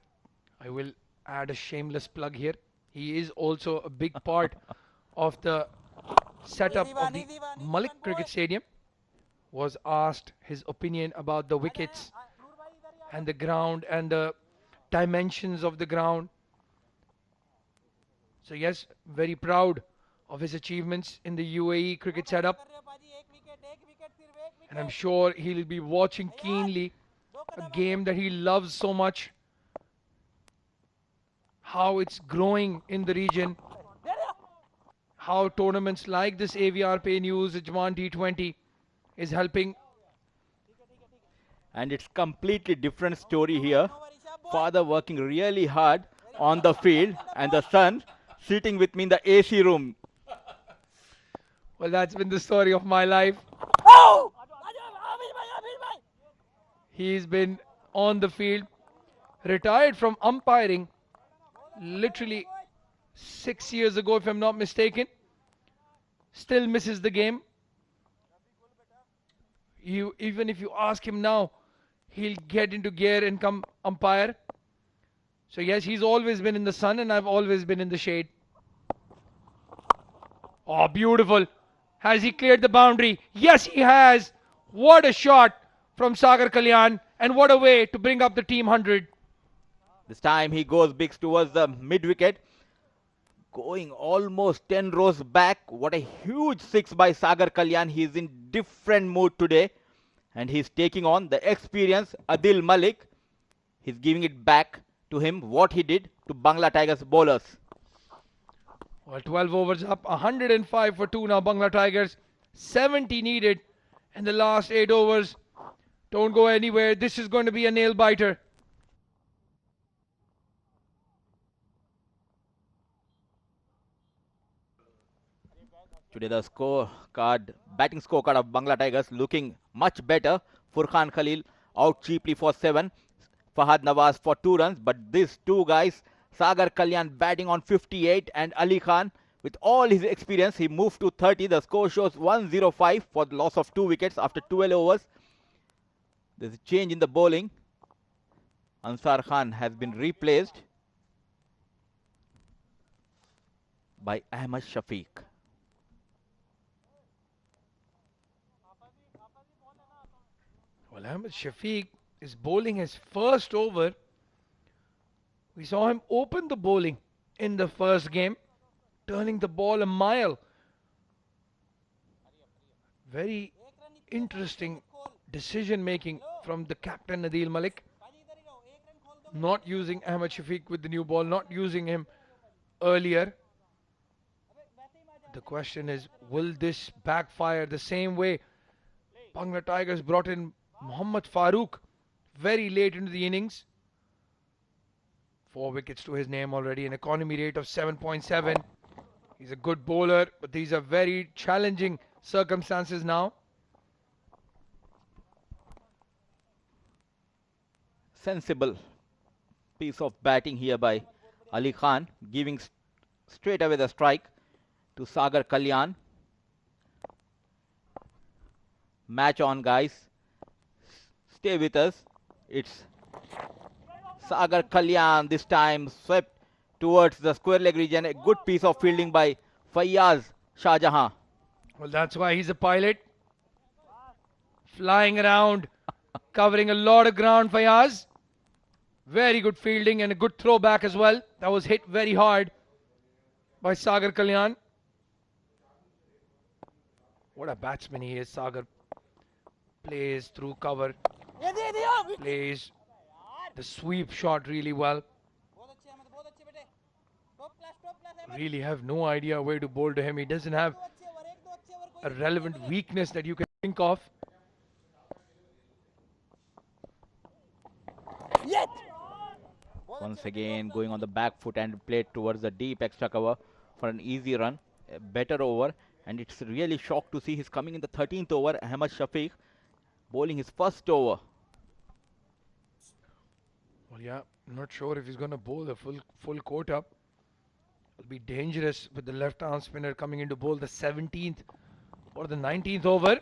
Speaker 1: I will add a shameless plug here. He is also a big part of the setup of the Malik Cricket Stadium. Was asked his opinion about the wickets and the ground and the dimensions of the ground. So yes, very proud of his achievements in the UAE cricket setup. And I'm sure he'll be watching keenly a game that he loves so much. How it's growing in the region. How tournaments like this AVR Pay News Ajman T20 is helping.
Speaker 2: And it's completely different story here. Father working really hard on the field and the son sitting with me in the AC room.
Speaker 1: Well, that's been the story of my life. He's been on the field, retired from umpiring literally 6 years ago, if I'm not mistaken. Still misses the game. Even if you ask him now, he'll get into gear and come umpire. So yes, he's always been in the sun and I've always been in the shade. Oh, beautiful. Has he cleared the boundary? Yes, he has. What a shot from Sagar Kalyan, and what a way to bring up the team 100.
Speaker 2: This time he goes big towards the mid wicket, going almost 10 rows back. What a huge six by Sagar Kalyan. He's in different mood today, and he's taking on the experienced Adeel Malik. He's giving it back to him what he did to Bangla Tigers bowlers.
Speaker 1: Well, 12 overs up, 105 for 2 now. Bangla Tigers, 70 needed in the last 8 overs. Don't go anywhere. This is going to be a nail biter.
Speaker 2: Today the batting scorecard of Bangla Tigers looking much better. Furqan Khalil out cheaply for 7. Fahad Nawaz for 2 runs. But these two guys, Sagar Kalyan batting on 58 and Ali Khan with all his experience, he moved to 30. The score shows 105 for the loss of 2 wickets after 12 overs. There's a change in the bowling. Ansar Khan has been replaced by Ahmad Shafiq.
Speaker 1: Well, Ahmad Shafiq is bowling his first over. We saw him open the bowling in the first game, turning the ball a mile. Very interesting decision making from the captain Adeel Malik. Not using Ahmad Shafiq with the new ball, not using him earlier. The question is, will this backfire the same way Bangla Tigers brought in Mohammad Farooq very late into the innings? 4 wickets to his name already, an economy rate of 7.7. He's a good bowler, but these are very challenging circumstances now.
Speaker 2: Sensible piece of batting here by Ali Khan, giving straight away the strike to Sagar Kalyan. Match on, guys. Stay with us. It's Sagar Kalyan this time swept towards the square leg region. A good piece of fielding by Fayyaz Shahjahan.
Speaker 1: Well, that's why he's a pilot. Flying around, covering a lot of ground, Fayyaz. Very good fielding and a good throwback as well. That was hit very hard by Sagar Kalyan. What a batsman he is, Sagar. Plays through cover. Plays the sweep shot really well. Really have no idea where to bowl to him. He doesn't have a relevant weakness that you can think of.
Speaker 2: Once again, going on the back foot and played towards the deep extra cover for an easy run. A better over. And it's really shocked to see he's coming in the 13th over. Ahmad Shafiq bowling his first over.
Speaker 1: Well, yeah, I'm not sure if he's going to bowl the full quota. It'll be dangerous with the left arm spinner coming in to bowl the 17th or the 19th over.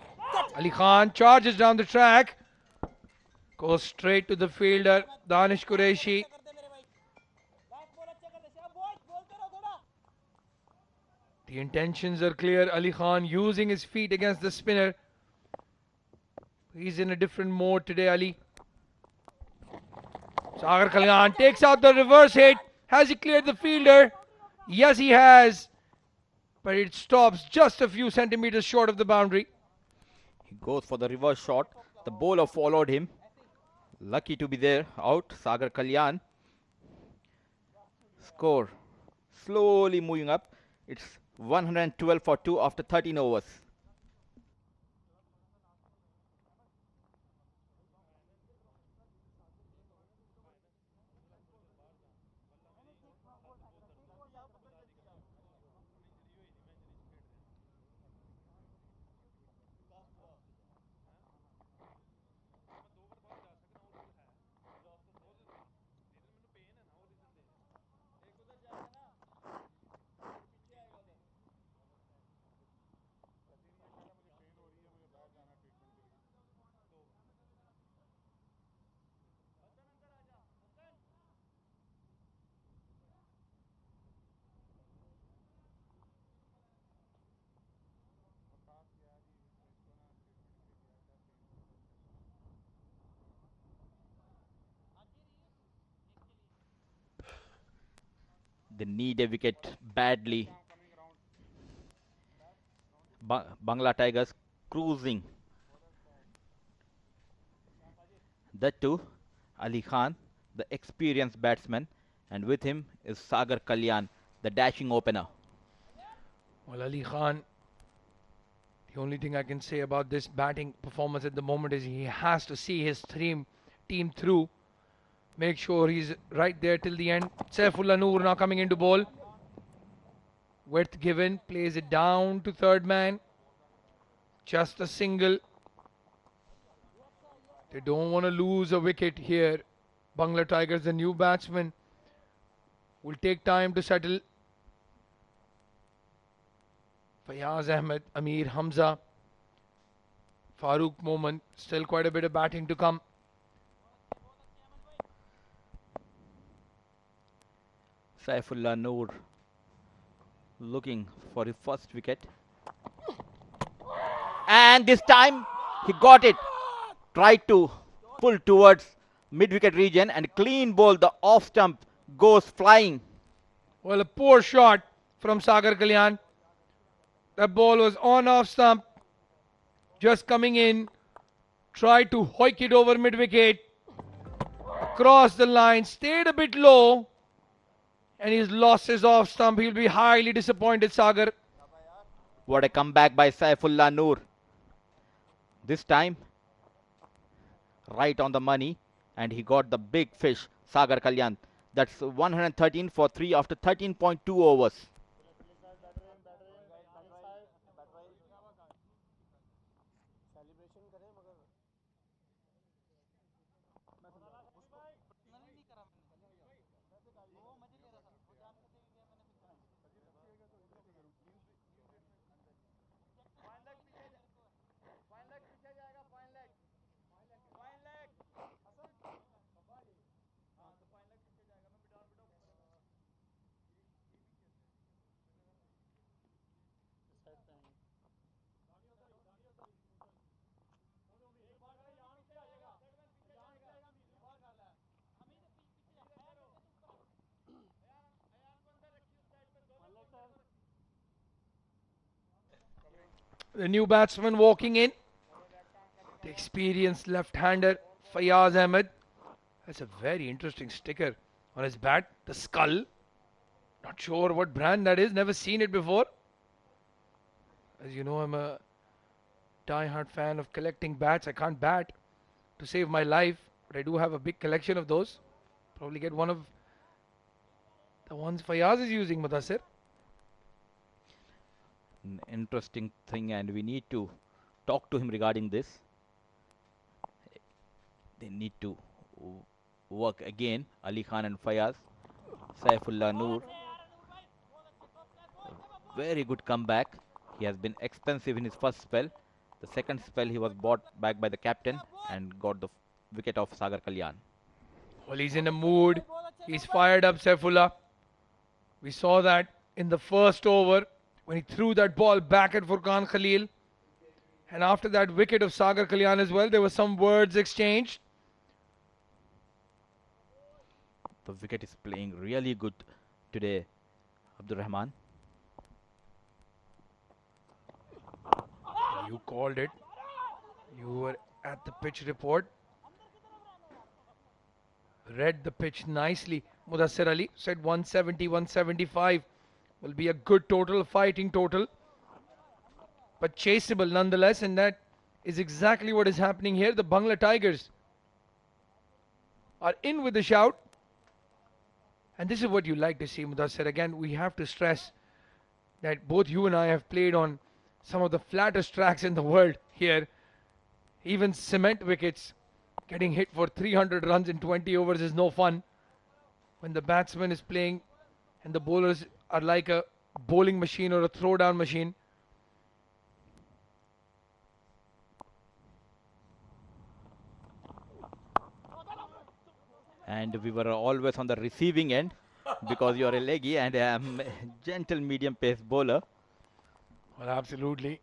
Speaker 1: Ali Khan charges down the track. Goes straight to the fielder, Danish Quereshi. The intentions are clear. Ali Khan using his feet against the spinner. He's in a different mode today, Ali. Sagar Kalyan takes out the reverse hit. Has he cleared the fielder? Yes, he has. But it stops just a few centimeters short of the boundary.
Speaker 2: He goes for the reverse shot. The bowler followed him. Lucky to be there. Out. Sagar Kalyan. Score. Slowly moving up. It's 112 for 2 after 13 overs. They need a wicket badly. Bangla Tigers cruising. That too, Ali Khan, the experienced batsman, and with him is Sagar Kalyan, the dashing opener.
Speaker 1: Well, Ali Khan, the only thing I can say about this batting performance at the moment is he has to see his team through. Make sure he's right there till the end. Saifullah Noor now coming into bowl. Width given, plays it down to third man. Just a single. They don't want to lose a wicket here. Bangla Tigers, the new batsman, will take time to settle. Fayaz Ahmed, Amir Hamza, Farooq Momin, still quite a bit of batting to come.
Speaker 2: Saifullah Noor looking for his first wicket. And this time he got it. Tried to pull towards mid-wicket region and clean ball. The off stump goes flying.
Speaker 1: Well, a poor shot from Sagar Kalyan. That ball was on off stump. Just coming in. Tried to hoik it over mid-wicket. Across the line. Stayed a bit low. And he's lost his off stump. He'll be highly disappointed, Sagar.
Speaker 2: What a comeback by Saifullah Noor. This time, right on the money. And he got the big fish, Sagar Kalyan. That's 113 for 3 after 13.2 overs.
Speaker 1: The new batsman walking in. The experienced left-hander Fayaz Ahmed. That's a very interesting sticker on his bat. The skull. Not sure what brand that is. Never seen it before. As you know, I'm a die-hard fan of collecting bats. I can't bat to save my life, but I do have a big collection of those. Probably get one of the ones Fayaz is using, Mudassir.
Speaker 2: An interesting thing, and we need to talk to him regarding this. They need to work again. Ali Khan and Fayaz. Saifullah, Noor. Very good comeback. He has been expensive in his first spell. The second spell he was bought back by the captain and got the wicket of Sagar Kalyan.
Speaker 1: Well, he's in a mood. He's fired up, Saifullah. We saw that in the first over when he threw that ball back at Furqan Khalil. And after that wicket of Sagar Kalyan as well, there were some words exchanged.
Speaker 2: The wicket is playing really good today, Abdul Rahman.
Speaker 1: You called it. You were at the pitch report. Read the pitch nicely. Mudassir Ali said 170, 175 will be a good total, a fighting total. But chaseable nonetheless, and that is exactly what is happening here. The Bangla Tigers are in with the shout. And this is what you like to see, Mudassir. Again, we have to stress that both you and I have played on some of the flattest tracks in the world here. Even cement wickets, getting hit for 300 runs in 20 overs is no fun. When the batsman is playing and the bowlers are like a bowling machine or a throwdown machine.
Speaker 2: And we were always on the receiving end because you are a leggy and I am a gentle medium pace bowler.
Speaker 1: Well, absolutely.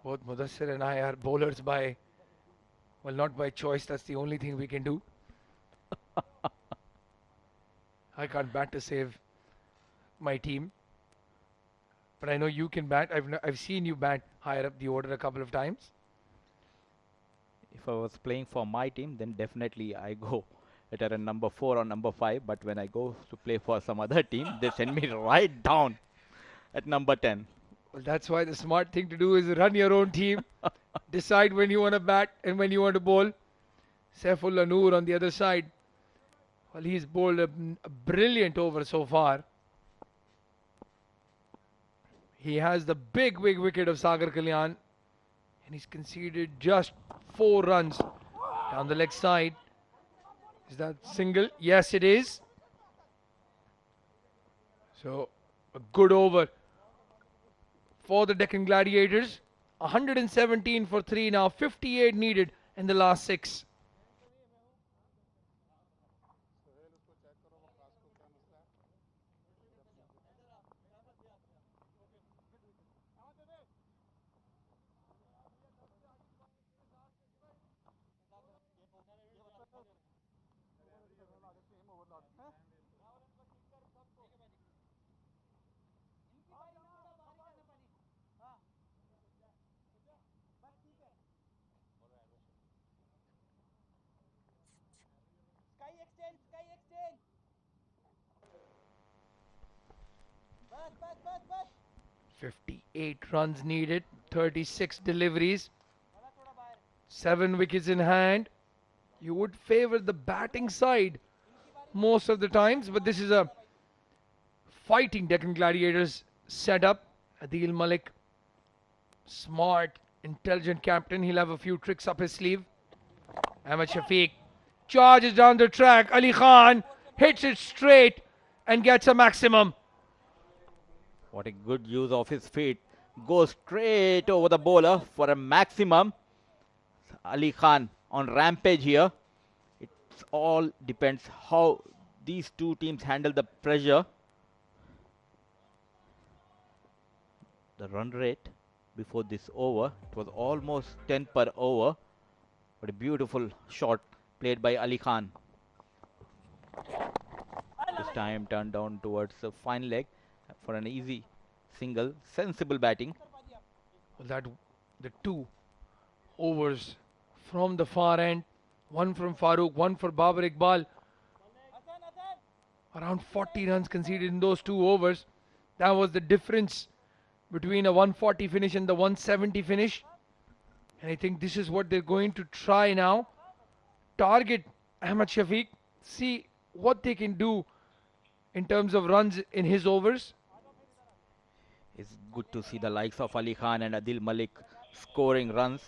Speaker 1: Both Mudassir and I are bowlers by, well, not by choice. That's the only thing we can do. I can't bat to save my team. But I know you can bat. I've seen you bat higher up the order a couple of times.
Speaker 2: If I was playing for my team, then definitely I go at a number 4 or number 5. But when I go to play for some other team, they send me right down at number 10.
Speaker 1: Well, that's why the smart thing to do is run your own team. Decide when you want to bat and when you want to bowl. Saifullah Noor on the other side. Well, he's bowled a brilliant over so far. He has the big wicket of Sagar Kalyan. And he's conceded just 4 runs down the leg side. Is that single? Yes, it is. So, a good over for the Deccan Gladiators. 117 for 3 now. 58 needed in the last 6.
Speaker 4: Sky extend, sky extend. Bas.
Speaker 1: 58 runs needed. 36 deliveries. 7 wickets in hand. You would favor the batting side most of the times, but this is a fighting Deccan Gladiators setup. Adeel Malik, smart, intelligent captain. He'll have a few tricks up his sleeve. Ahmad Shafiq charges down the track. Ali Khan hits it straight and gets a maximum.
Speaker 2: What a good use of his feet. Goes straight over the bowler for a maximum. Ali Khan on rampage here. It all depends how these two teams handle the pressure. The run rate before this over, it was almost 10 per over. What a beautiful shot played by Ali Khan. This time turned down towards the fine leg for an easy single. Sensible batting.
Speaker 1: Well, the 2 overs from the far end One from Farooq, one for Babar Iqbal. Around 40 runs conceded in those 2 overs. That was the difference between a 140 finish and the 170 finish. And I think this is what they're going to try now. Target Ahmad Shafiq. See what they can do in terms of runs in his overs.
Speaker 2: It's good to see the likes of Ali Khan and Adeel Malik scoring runs.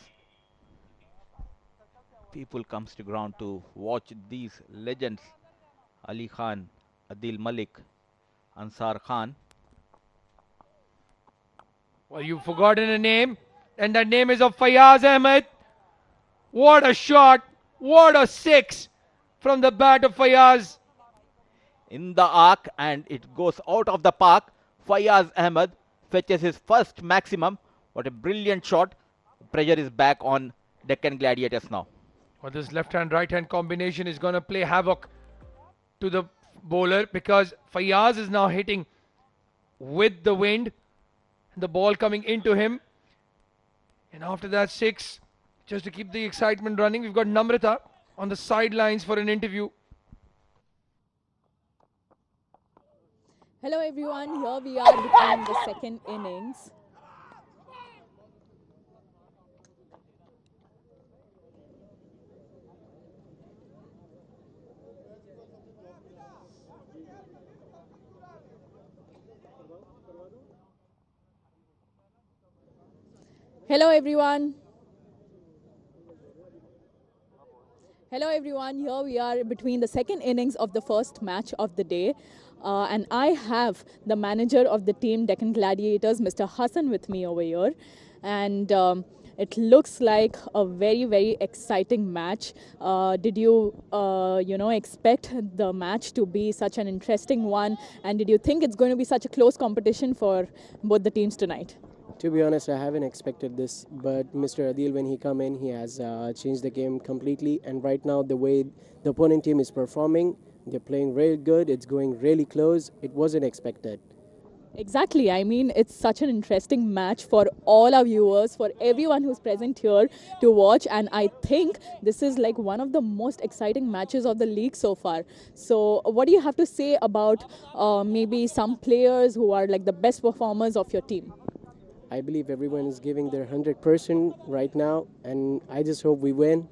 Speaker 2: People comes to ground to watch these legends. Ali Khan, Adeel Malik, Ansar Khan.
Speaker 1: Well, you've forgotten a name, and that name is of Fayaz Ahmed. What a shot! What a six from the bat of Fayaz.
Speaker 2: In the arc, and it goes out of the park. Fayaz Ahmed fetches his first maximum. What a brilliant shot. Pressure is back on Deccan Gladiators now.
Speaker 1: Well, this left-hand, right-hand combination is going to play havoc to the bowler because Fayaz is now hitting with the wind. The ball coming into him. And after that, six. Just to keep the excitement running, we've got Namrata on the sidelines for an interview.
Speaker 7: Hello everyone, here we are between the second innings. Hello everyone. Hello everyone, here we are between the second innings of the first match of the day. And I have the manager of the team Deccan Gladiators, Mr. Hassan, with me over here. And it looks like a very, very exciting match. Did you, expect the match to be such an interesting one? And did you think it's going to be such a close competition for both the teams tonight?
Speaker 11: To be honest, I haven't expected this, but Mr. Adeel, when he come in, he has changed the game completely. And right now, the way the opponent team is performing, they're playing really good. It's going really close. It wasn't expected.
Speaker 7: Exactly. I mean, it's such an interesting match for all our viewers, for everyone who's present here to watch. And I think this is like one of the most exciting matches of the league so far. So what do you have to say about maybe some players who are like the best performers of your team?
Speaker 11: I believe everyone is giving their 100% right now, and I just hope we win.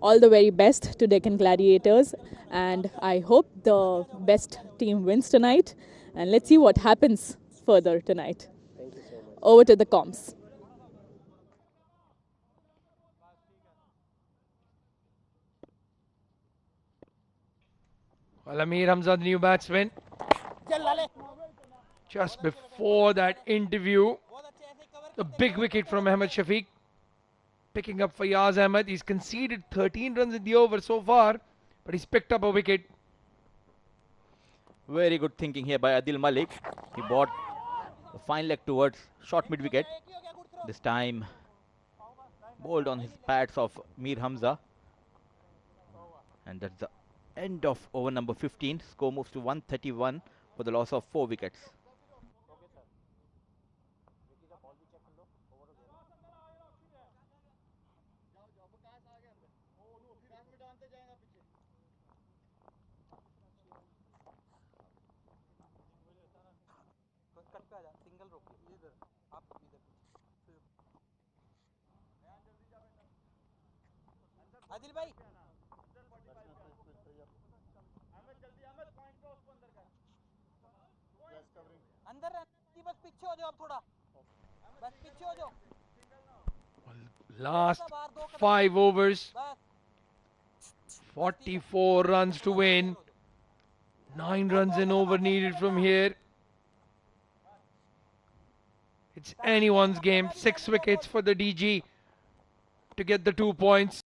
Speaker 7: All the very best to Deccan Gladiators, and I hope the best team wins tonight. And let's see what happens further tonight.
Speaker 11: Thank you so much.
Speaker 7: Over to the comms.
Speaker 1: Well, Amir Hamza, the new batsman. Just before that interview, a big wicket from Ahmad Shafiq. Picking up Fayaz Ahmed. He's conceded 13 runs in the over so far, but he's picked up a wicket.
Speaker 2: Very good thinking here by Adeel Malik. He brought the fine leg towards short mid wicket. This time bowled on his pads of Mir Hamza. And that's the end of over number 15. Score moves to 131 for the loss of 4 wickets.
Speaker 4: Adil भाई अंदर बस पीछे हो जाओ अब थोड़ा बस पीछे हो जाओ
Speaker 1: Last 5 overs, 44 runs to win. 9 runs in over needed from here. It's anyone's game. 6 wickets for the DG to get the 2 points.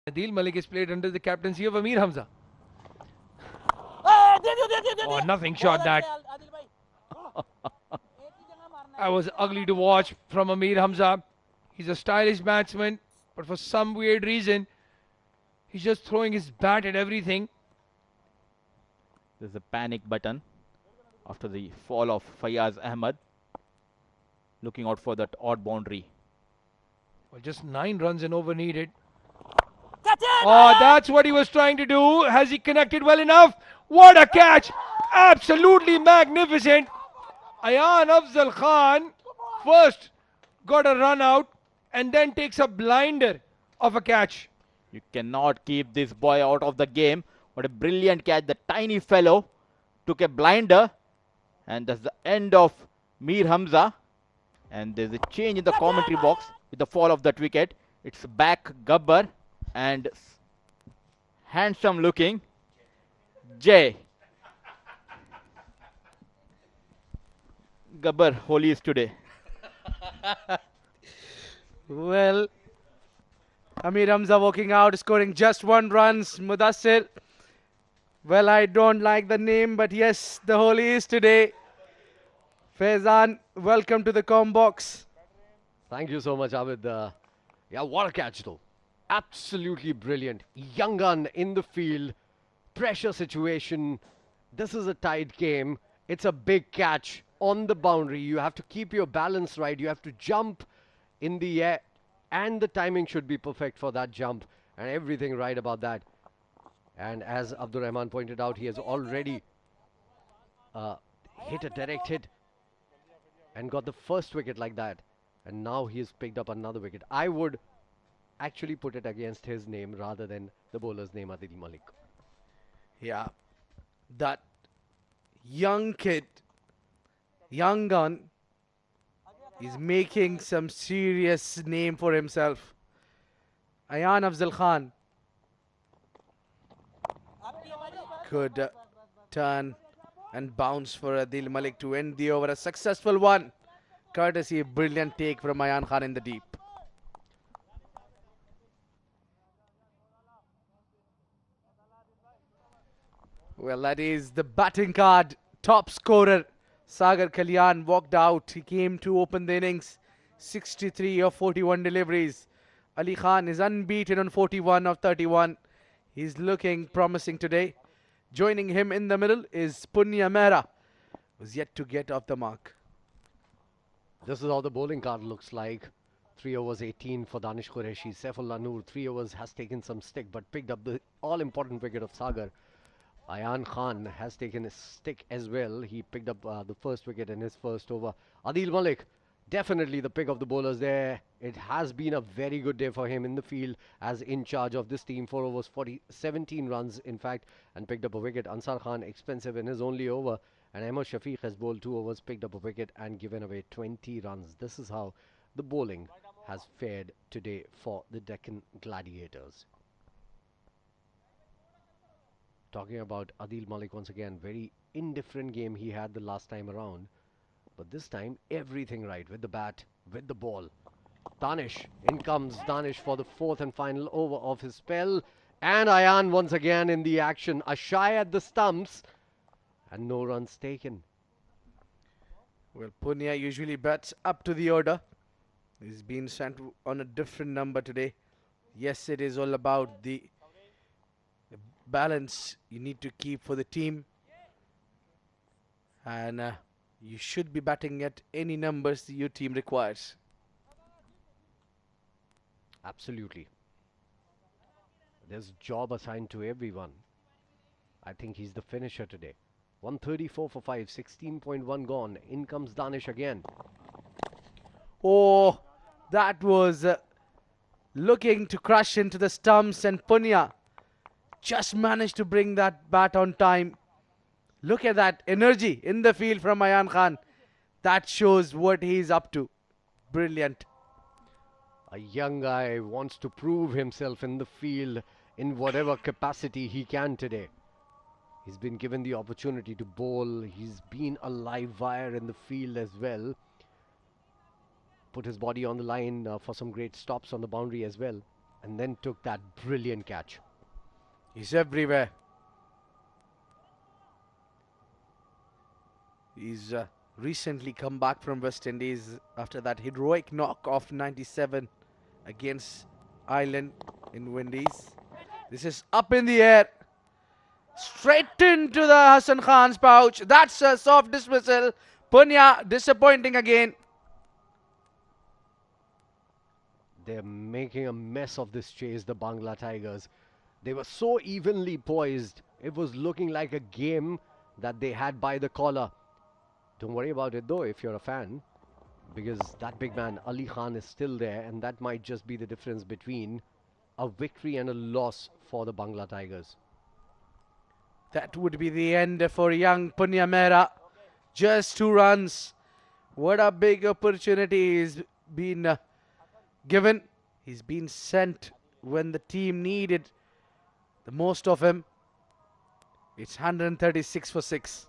Speaker 1: Adeel Malik is played under the captaincy of Amir Hamza. Oh, nothing shot that. That was ugly to watch from Amir Hamza. He's a stylish batsman, but for some weird reason, he's just throwing his bat at everything.
Speaker 2: There's a panic button. after the fall of Fayaz Ahmad. Looking out for that odd boundary.
Speaker 1: Well, just 9 runs and over needed. Oh, that's what he was trying to do. Has he connected well enough? What a catch! Absolutely magnificent. Aayan Afzal Khan first got a run out and then takes a blinder of a catch.
Speaker 2: You cannot keep this boy out of the game. What a brilliant catch. The tiny fellow took a blinder. And that's the end of Mir Hamza. And there's a change in the commentary box with the fall of that wicket. It's back Gabbar and handsome looking Jay. Gabbar, Holi is today.
Speaker 3: Well, Amir Hamza walking out, scoring just 1 run. Mudassir. Well, I don't like the name, but yes, the Holi is today. Faizan, welcome to the com box.
Speaker 5: Thank you so much, Ahmed. Yeah, what a catch though. Absolutely brilliant. Young gun in the field. Pressure situation. This is a tight game. It's a big catch on the boundary. You have to keep your balance right. You have to jump in the air. And the timing should be perfect for that jump. And everything right about that. And as Abdur Rahman pointed out, he has already hit a direct hit. And got the first wicket like that. And now he has picked up another wicket. I would actually put it against his name rather than the bowler's name, Adeel Malik.
Speaker 3: Yeah, that young kid, young gun, is making some serious name for himself. Aayan Afzal Khan could turn and bounce for Adeel Malik to end the over. A successful one, courtesy of brilliant take from Aayan Khan in the deep. Well, that is the batting card. Top scorer, Sagar Kalyan, walked out. He came to open the innings. 63 of 41 deliveries. Ali Khan is unbeaten on 41 of 31. He's looking promising today. Joining him in the middle is Punya Mehra, who's yet to get off the mark.
Speaker 5: This is how the bowling card looks like. 3 overs 18 for Danish Quereshi. Saifullah Noor, 3 overs, has taken some stick but picked up the all-important wicket of Sagar. Aayan Khan has taken a stick as well. He picked up the first wicket in his first over. Adeel Malik, definitely the pick of the bowlers there. It has been a very good day for him in the field as in charge of this team. 4 overs, 17 runs in fact, and picked up a wicket. Ansar Khan, expensive in his only over. And Ahmad Shafiq has bowled 2 overs, picked up a wicket and given away 20 runs. This is how the bowling has fared today for the Deccan Gladiators. Talking about Adeel Malik once again, very indifferent game he had the last time around. But this time, everything right with the bat, with the ball. Danish, in comes Danish for the 4th and final over of his spell. And Aayan once again in the action. A shy at the stumps and no runs taken.
Speaker 3: Well, Punya usually bats up to the order. He's been sent on a different number today. Yes, it is all about the balance you need to keep for the team. And you should be batting at any numbers your team requires.
Speaker 5: Absolutely. There's job assigned to everyone. I think he's the finisher today. 134 for 5, 16.1 gone. In comes Danish again.
Speaker 3: Oh, that was looking to crash into the stumps, and Punya just managed to bring that bat on time. Look at that energy in the field from Aayan Khan. That shows what he's up to. Brilliant.
Speaker 5: A young guy wants to prove himself in the field in whatever capacity he can today. He's been given the opportunity to bowl. He's been a live wire in the field as well. Put his body on the line for some great stops on the boundary as well. And then took that brilliant catch.
Speaker 3: He's everywhere. He's recently come back from West Indies after that heroic knock of 97 against Ireland in Windies. This is up in the air. Straight into the Hassan Khan's pouch. That's a soft dismissal. Punya disappointing again.
Speaker 5: They're making a mess of this chase, the Bangla Tigers. They were so evenly poised. It was looking like a game that they had by the collar. Don't worry about it though if you're a fan, because that big man Ali Khan is still there, and that might just be the difference between a victory and a loss for the Bangla Tigers.
Speaker 3: That would be the end for young Punya Mehra. Just 2 runs. What a big opportunity he's been given. He's been sent when the team needed the most of him. It's 136 for 6.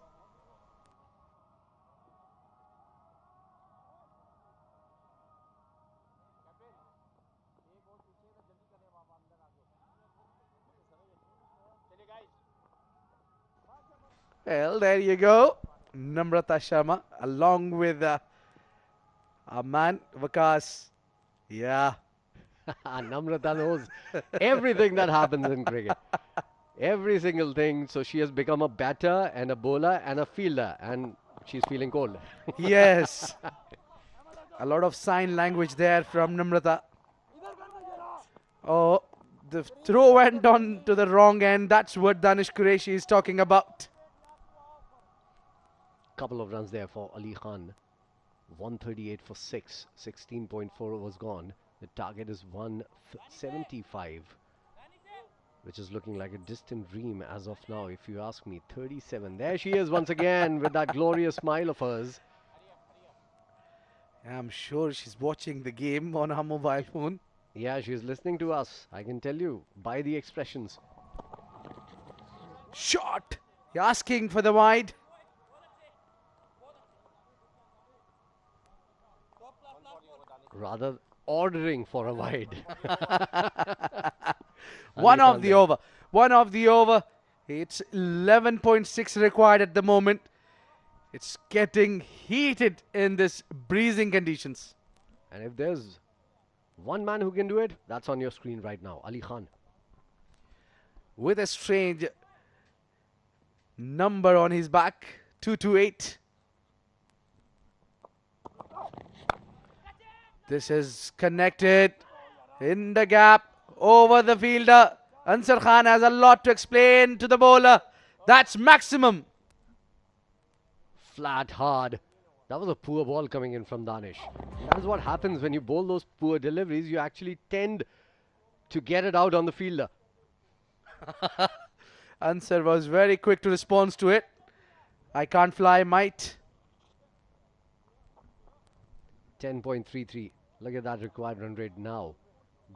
Speaker 3: Well, there you go. Namrata Sharma along with our man Waqas. Yeah.
Speaker 5: Namrata knows everything that happens in cricket. Every single thing. So she has become a batter and a bowler and a fielder, and she's feeling cold.
Speaker 3: Yes. A lot of sign language there from Namrata. Oh, the throw went on to the wrong end. That's what Danish Quereshi is talking about.
Speaker 5: Couple of runs there for Ali Khan. 138 for 6. 16.4 was gone. The target is 175, which is looking like a distant dream as of now, if you ask me. 37. There she is once again with that glorious smile of hers.
Speaker 3: I'm sure she's watching the game on her mobile phone.
Speaker 5: Yeah, she's listening to us. I can tell you by the expressions.
Speaker 3: Shot! You're asking for the wide.
Speaker 5: Rather ordering for a wide.
Speaker 3: One of the over. One of the over. It's 11.6 required at the moment. It's getting heated in this breezing conditions.
Speaker 5: And if there's one man who can do it, that's on your screen right now, Ali Khan.
Speaker 3: With a strange number on his back, 228. This is connected in the gap over the fielder. Ansar Khan has a lot to explain to the bowler. That's maximum.
Speaker 5: Flat, hard. That was a poor ball coming in from Danish. That is what happens when you bowl those poor deliveries. You actually tend to get it out on the fielder.
Speaker 3: Ansar was very quick to respond to it. I can't fly, might.
Speaker 5: 10.33. Look at that required run rate now.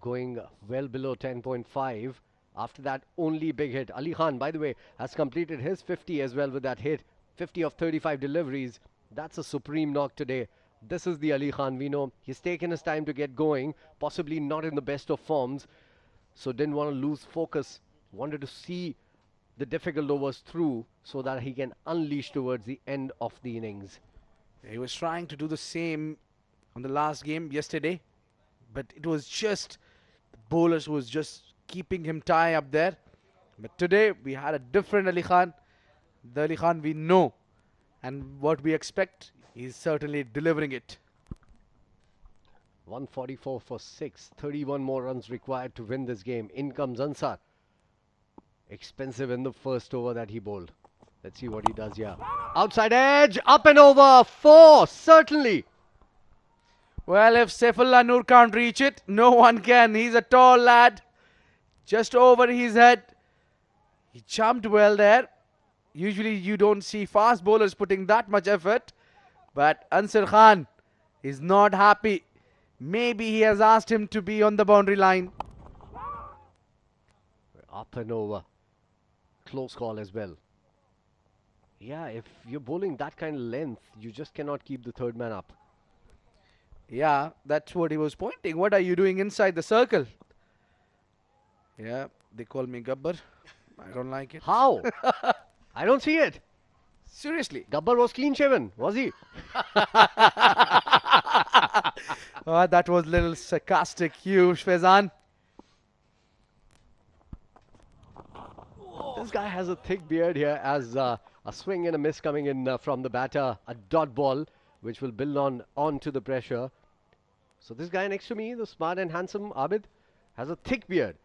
Speaker 5: Going well below 10.5. After that only big hit. Ali Khan, by the way, has completed his 50 as well with that hit. 50 of 35 deliveries. That's a supreme knock today. This is the Ali Khan we know. He's taken his time to get going. Possibly not in the best of forms. So didn't want to lose focus. Wanted to see the difficult overs through so that he can unleash towards the end of the innings.
Speaker 3: He was trying to do the same on the last game yesterday, but it was just the bowlers who was just keeping him tie up there. But today we had a different Ali Khan, the Ali Khan we know, and what we expect, he's certainly delivering it.
Speaker 5: 144 for 6, 31 more runs required to win this game. In comes Ansar. Expensive in the first over that he bowled. Let's see what he does here. Outside edge, up and over, 4, certainly.
Speaker 3: Well, if Saifullah Noor can't reach it, no one can. He's a tall lad. Just over his head. He jumped well there. Usually you don't see fast bowlers putting that much effort. But Ansar Khan is not happy. Maybe he has asked him to be on the boundary line.
Speaker 5: Up and over. Close call as well. Yeah, if you're bowling that kind of length, you just cannot keep the third man up.
Speaker 3: Yeah, that's what he was pointing. What are you doing inside the circle? Yeah, they call me Gabbar. I don't like it.
Speaker 5: How? I don't see it.
Speaker 3: Seriously.
Speaker 5: Gabbar was clean shaven, was he?
Speaker 3: That was a little sarcastic, you, Faizan.
Speaker 5: This guy has a thick beard here as a swing and a miss coming in from the batter. A dot ball which will build onto the pressure. So this guy next to me, the smart and handsome Abid, has a thick beard.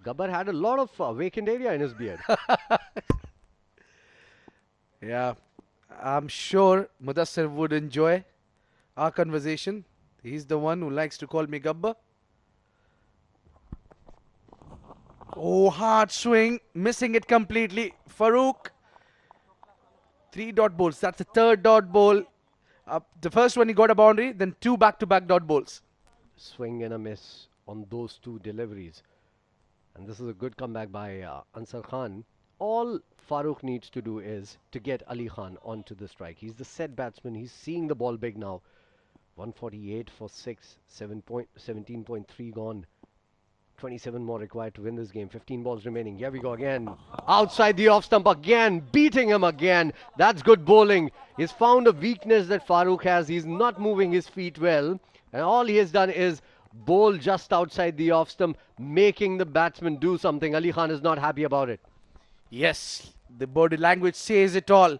Speaker 5: Gabbar had a lot of vacant area in his beard.
Speaker 3: Yeah, I'm sure Mudassir would enjoy our conversation. He's the one who likes to call me Gabbar. Oh, hard swing, missing it completely. Farooq, 3 dot balls. That's the third dot ball. The first one he got a boundary, then 2 back-to-back dot balls.
Speaker 5: Swing and a miss on those 2 deliveries. And this is a good comeback by Ansar Khan. All Farooq needs to do is to get Ali Khan onto the strike. He's the set batsman. He's seeing the ball big now. 148 for 6, 17.3 gone. 27 more required to win this game. 15 balls remaining. Here we go again. Outside the off stump again. Beating him again. That's good bowling. He's found a weakness that Farooq has. He's not moving his feet well. And all he has done is bowl just outside the off stump, making the batsman do something. Ali Khan is not happy about it.
Speaker 3: Yes, the body language says it all.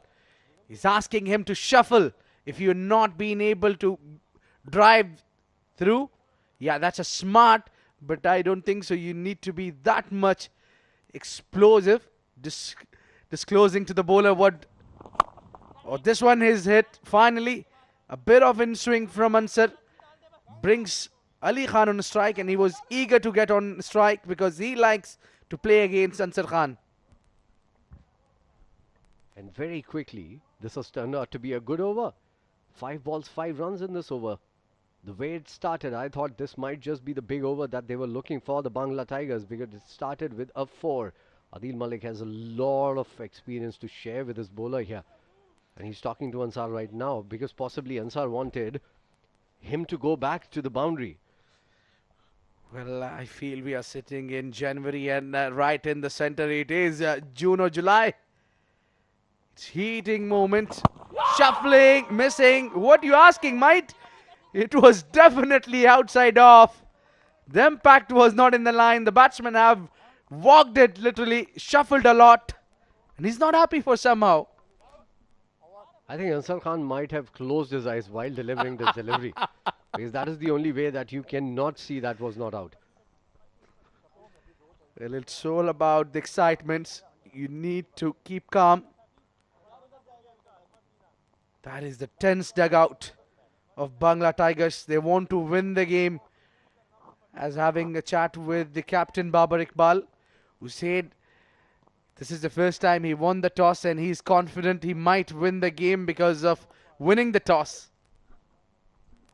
Speaker 3: He's asking him to shuffle. If you're not being able to drive through, yeah, that's a smart, but I don't think so. You need to be that much explosive, disclosing to the bowler what. Oh, this one is hit. Finally, a bit of in swing from Ansar brings Ali Khan on a strike, and he was eager to get on strike because he likes to play against Ansar Khan.
Speaker 5: And very quickly, this has turned out to be a good over. 5 balls, 5 runs in this over. The way it started, I thought this might just be the big over that they were looking for, the Bangla Tigers, because it started with a 4. Adeel Malik has a lot of experience to share with his bowler here. And he's talking to Ansar right now because possibly Ansar wanted him to go back to the boundary.
Speaker 3: Well, I feel we are sitting in January and right in the center it is June or July. It's heating moment. Shuffling, missing. What you asking, mate? It was definitely outside off. The impact was not in the line. The batsmen have walked it literally, shuffled a lot. And he's not happy for somehow.
Speaker 5: I think Ansar Khan might have closed his eyes while delivering this delivery. Because that is the only way that you cannot see that was not out.
Speaker 3: Well, it's all about the excitements. You need to keep calm. That is the tense dugout of Bangla Tigers. They want to win the game. As having a chat with the captain Babar Iqbal, who said this is the first time he won the toss and he's confident he might win the game because of winning the toss.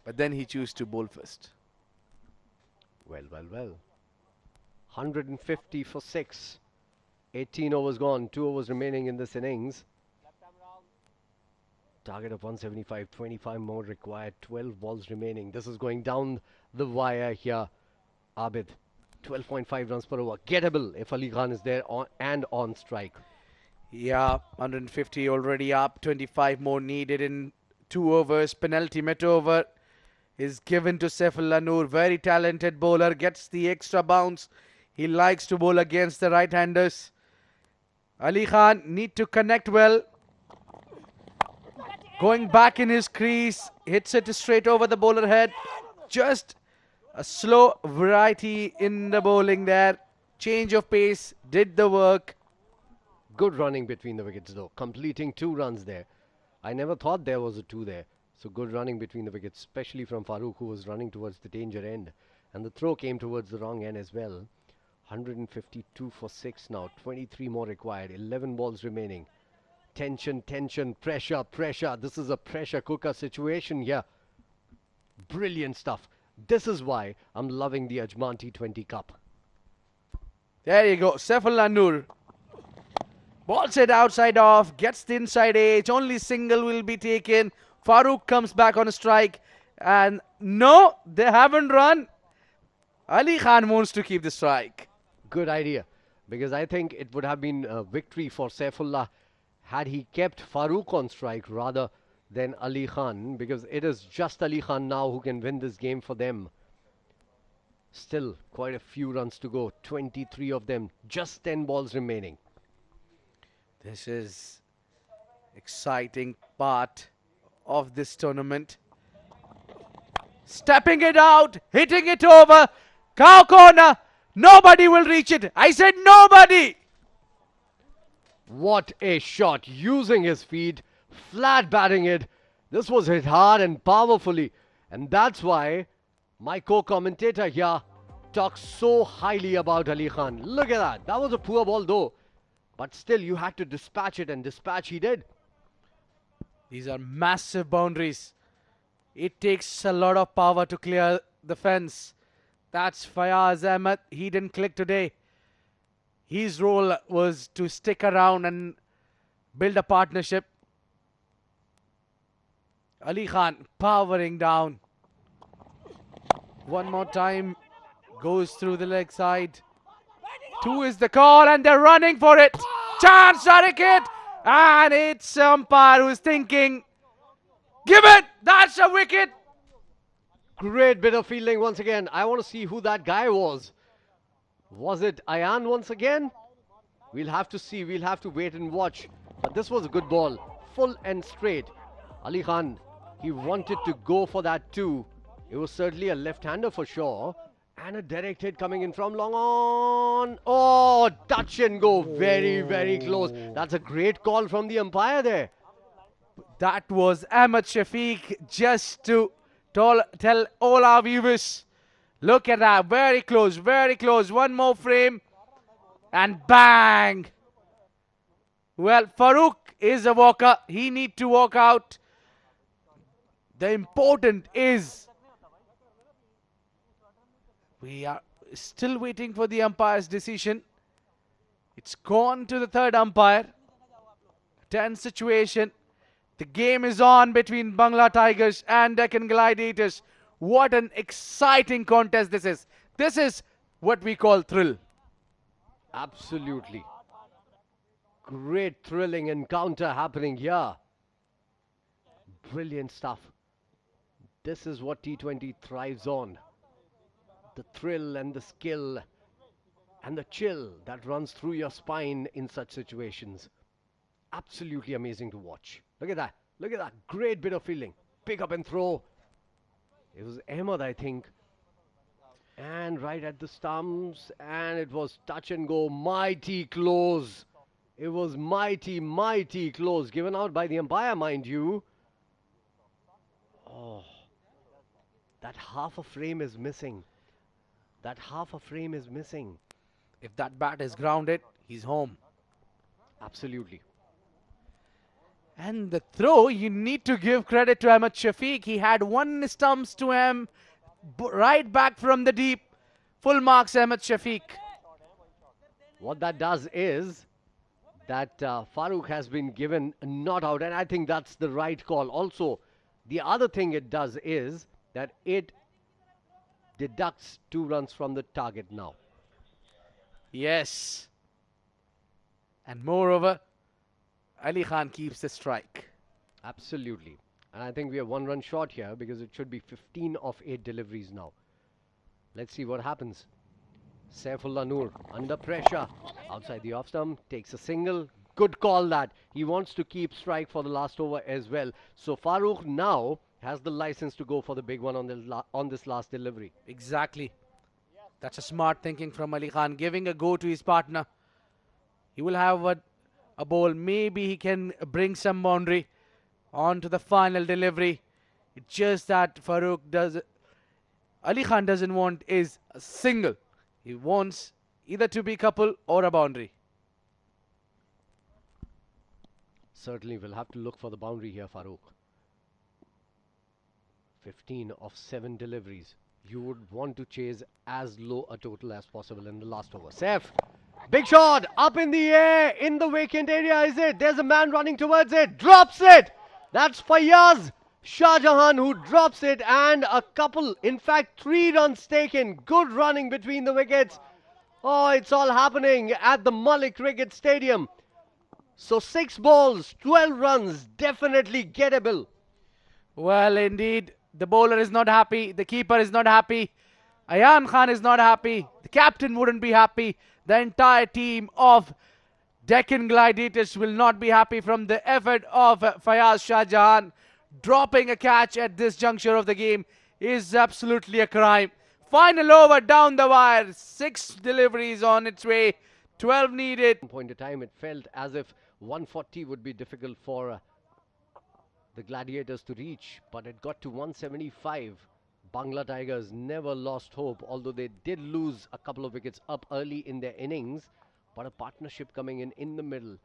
Speaker 3: But then he chose to bowl first.
Speaker 5: Well. 150 for 6. 18 overs gone. 2 overs remaining in this innings. Target of 175. 25 more required. 12 balls remaining. This is going down the wire here. Abid. 12.5 runs per over. Gettable if Ali Khan is there on strike.
Speaker 3: Yeah, 150 already up. 25 more needed in 2 overs. Penultimate over is given to Saifullah Noor. Very talented bowler. Gets the extra bounce. He likes to bowl against the right-handers. Ali Khan need to connect well. Going back in his crease. Hits it straight over the bowler head. Just a slow variety in the bowling there. Change of pace. Did the work.
Speaker 5: Good running between the wickets though. Completing 2 runs there. I never thought there was a 2 there. So good running between the wickets, especially from Farooq, who was running towards the danger end. And the throw came towards the wrong end as well. 152 for 6 now. 23 more required. 11 balls remaining. Tension, pressure. This is a pressure cooker situation here. Brilliant stuff. This is why I'm loving the Ajman T20 Cup.
Speaker 3: There you go. Saifullah Noor. Ball set outside off. Gets the inside edge. Only single will be taken. Farooq comes back on a strike. And no, they haven't run. Ali Khan wants to keep the strike.
Speaker 5: Good idea. Because I think it would have been a victory for Saifullah had he kept Farooq on strike rather than Ali Khan. Because it is just Ali Khan now who can win this game for them. Still quite a few runs to go. 23 of them. Just 10 balls remaining.
Speaker 3: This is exciting part of this tournament. Stepping it out, hitting it over. Cow corner. Nobody will reach it. I said nobody.
Speaker 5: What a shot, using his feet, flat batting it. This was hit hard and powerfully. And that's why my co-commentator here talks so highly about Ali Khan. Look at that. That was a poor ball though. But still, you had to dispatch it, and dispatch he did.
Speaker 3: These are massive boundaries. It takes a lot of power to clear the fence. That's Fayaz Ahmed. He didn't click today. His role was to stick around and build a partnership. Ali Khan powering down. One more time. Goes through the leg side. 2 is the call and they're running for it. Chance to it. And it's umpire who's thinking, give it. That's a wicket.
Speaker 5: Great bit of fielding once again. I want to see who that guy was. Was it Aayan once again? We'll have to see. We'll have to wait and watch. But this was a good ball. Full and straight. Ali Khan, he wanted to go for that too. It was certainly a left-hander for sure. And a direct hit coming in from long on. Oh, touch and go. Very, very close. That's a great call from the umpire there.
Speaker 3: That was Ahmad Shafiq, just to tell all our viewers. Look at that. Very close, very close. One more frame. And bang. Well, Farooq is a walker. He needs to walk out. The important is we are still waiting for the umpire's decision. It's gone to the third umpire. Tense situation. The game is on between Bangla Tigers and Deccan Gladiators. What an exciting contest this is. This is what we call thrill.
Speaker 5: Absolutely. Great thrilling encounter happening here. Brilliant stuff. This is what T20 thrives on. The thrill and the skill and the chill that runs through your spine in such situations. Absolutely amazing to watch. Look at that. Look at that. Great bit of fielding. Pick up and throw. It was Ahmad, I think. And right at the stumps. And it was touch and go. Mighty close. It was mighty, mighty close. Given out by the umpire, mind you. Oh. That half a frame is missing. That half a frame is missing.
Speaker 3: If that bat is grounded, he's home.
Speaker 5: Absolutely.
Speaker 3: And the throw, you need to give credit to Ahmad Shafiq. He had one stumps to him, right back from the deep. Full marks, Ahmad Shafiq.
Speaker 5: What that does is that Farooq has been given a not out, and I think that's the right call. Also, the other thing it does is that it deducts 2 runs from the target now.
Speaker 3: Yes. And moreover, Ali Khan keeps the strike.
Speaker 5: Absolutely. And I think we are 1 run short here because it should be 15 of 8 deliveries now. Let's see what happens. Saifullah Noor under pressure. Outside the off stump. Takes a single. Good call that. He wants to keep strike for the last over as well. So Farooq now has the license to go for the big one on this last delivery.
Speaker 3: Exactly. That's a smart thinking from Ali Khan. Giving a go to his partner. He will have a ball. Maybe he can bring some boundary onto the final delivery. It's just that Ali Khan doesn't want is a single. He wants either to be couple or a boundary.
Speaker 5: Certainly will have to look for the boundary here, Farooq. 15 of 7 deliveries. You would want to chase as low a total as possible in the last over. Saif, big shot, up in the air, in the vacant area, is it? There's a man running towards it, drops it. That's Fayaz Shahjahan who drops it, and a couple, in fact 3 runs taken. Good running between the wickets. Oh, it's all happening at the Malik Cricket Stadium. So 6 balls, 12 runs, definitely gettable.
Speaker 3: Well, indeed, the bowler is not happy. The keeper is not happy. Aayan Khan is not happy. The captain wouldn't be happy. The entire team of Deccan Gladiators will not be happy from the effort of Fayaz Shahjahan. Dropping a catch at this juncture of the game is absolutely a crime. Final over down the wire. 6 deliveries on its way. 12 needed.
Speaker 5: Point of time, it felt as if 140 would be difficult for the Gladiators to reach, but it got to 175. Bangla Tigers never lost hope, although they did lose a couple of wickets up early in their innings. But a partnership coming in the middle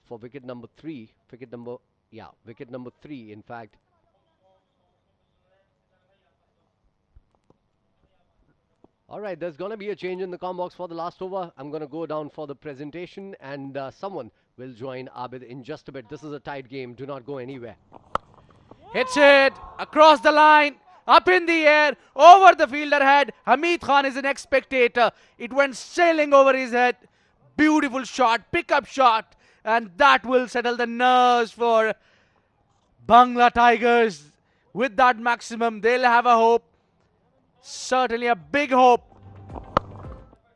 Speaker 5: for wicket number 3. Wicket number 3, in fact. All right, there's going to be a change in the comm box for the last over. I'm going to go down for the presentation, and someone will join Abid in just a bit. This is a tight game. Do not go anywhere.
Speaker 3: Hits it across the line, up in the air, over the fielder head. Hameed Khan is an ex spectator. It went sailing over his head. Beautiful shot, pickup shot, and that will settle the nerves for Bangla Tigers. With that maximum, they'll have a hope. Certainly a big hope.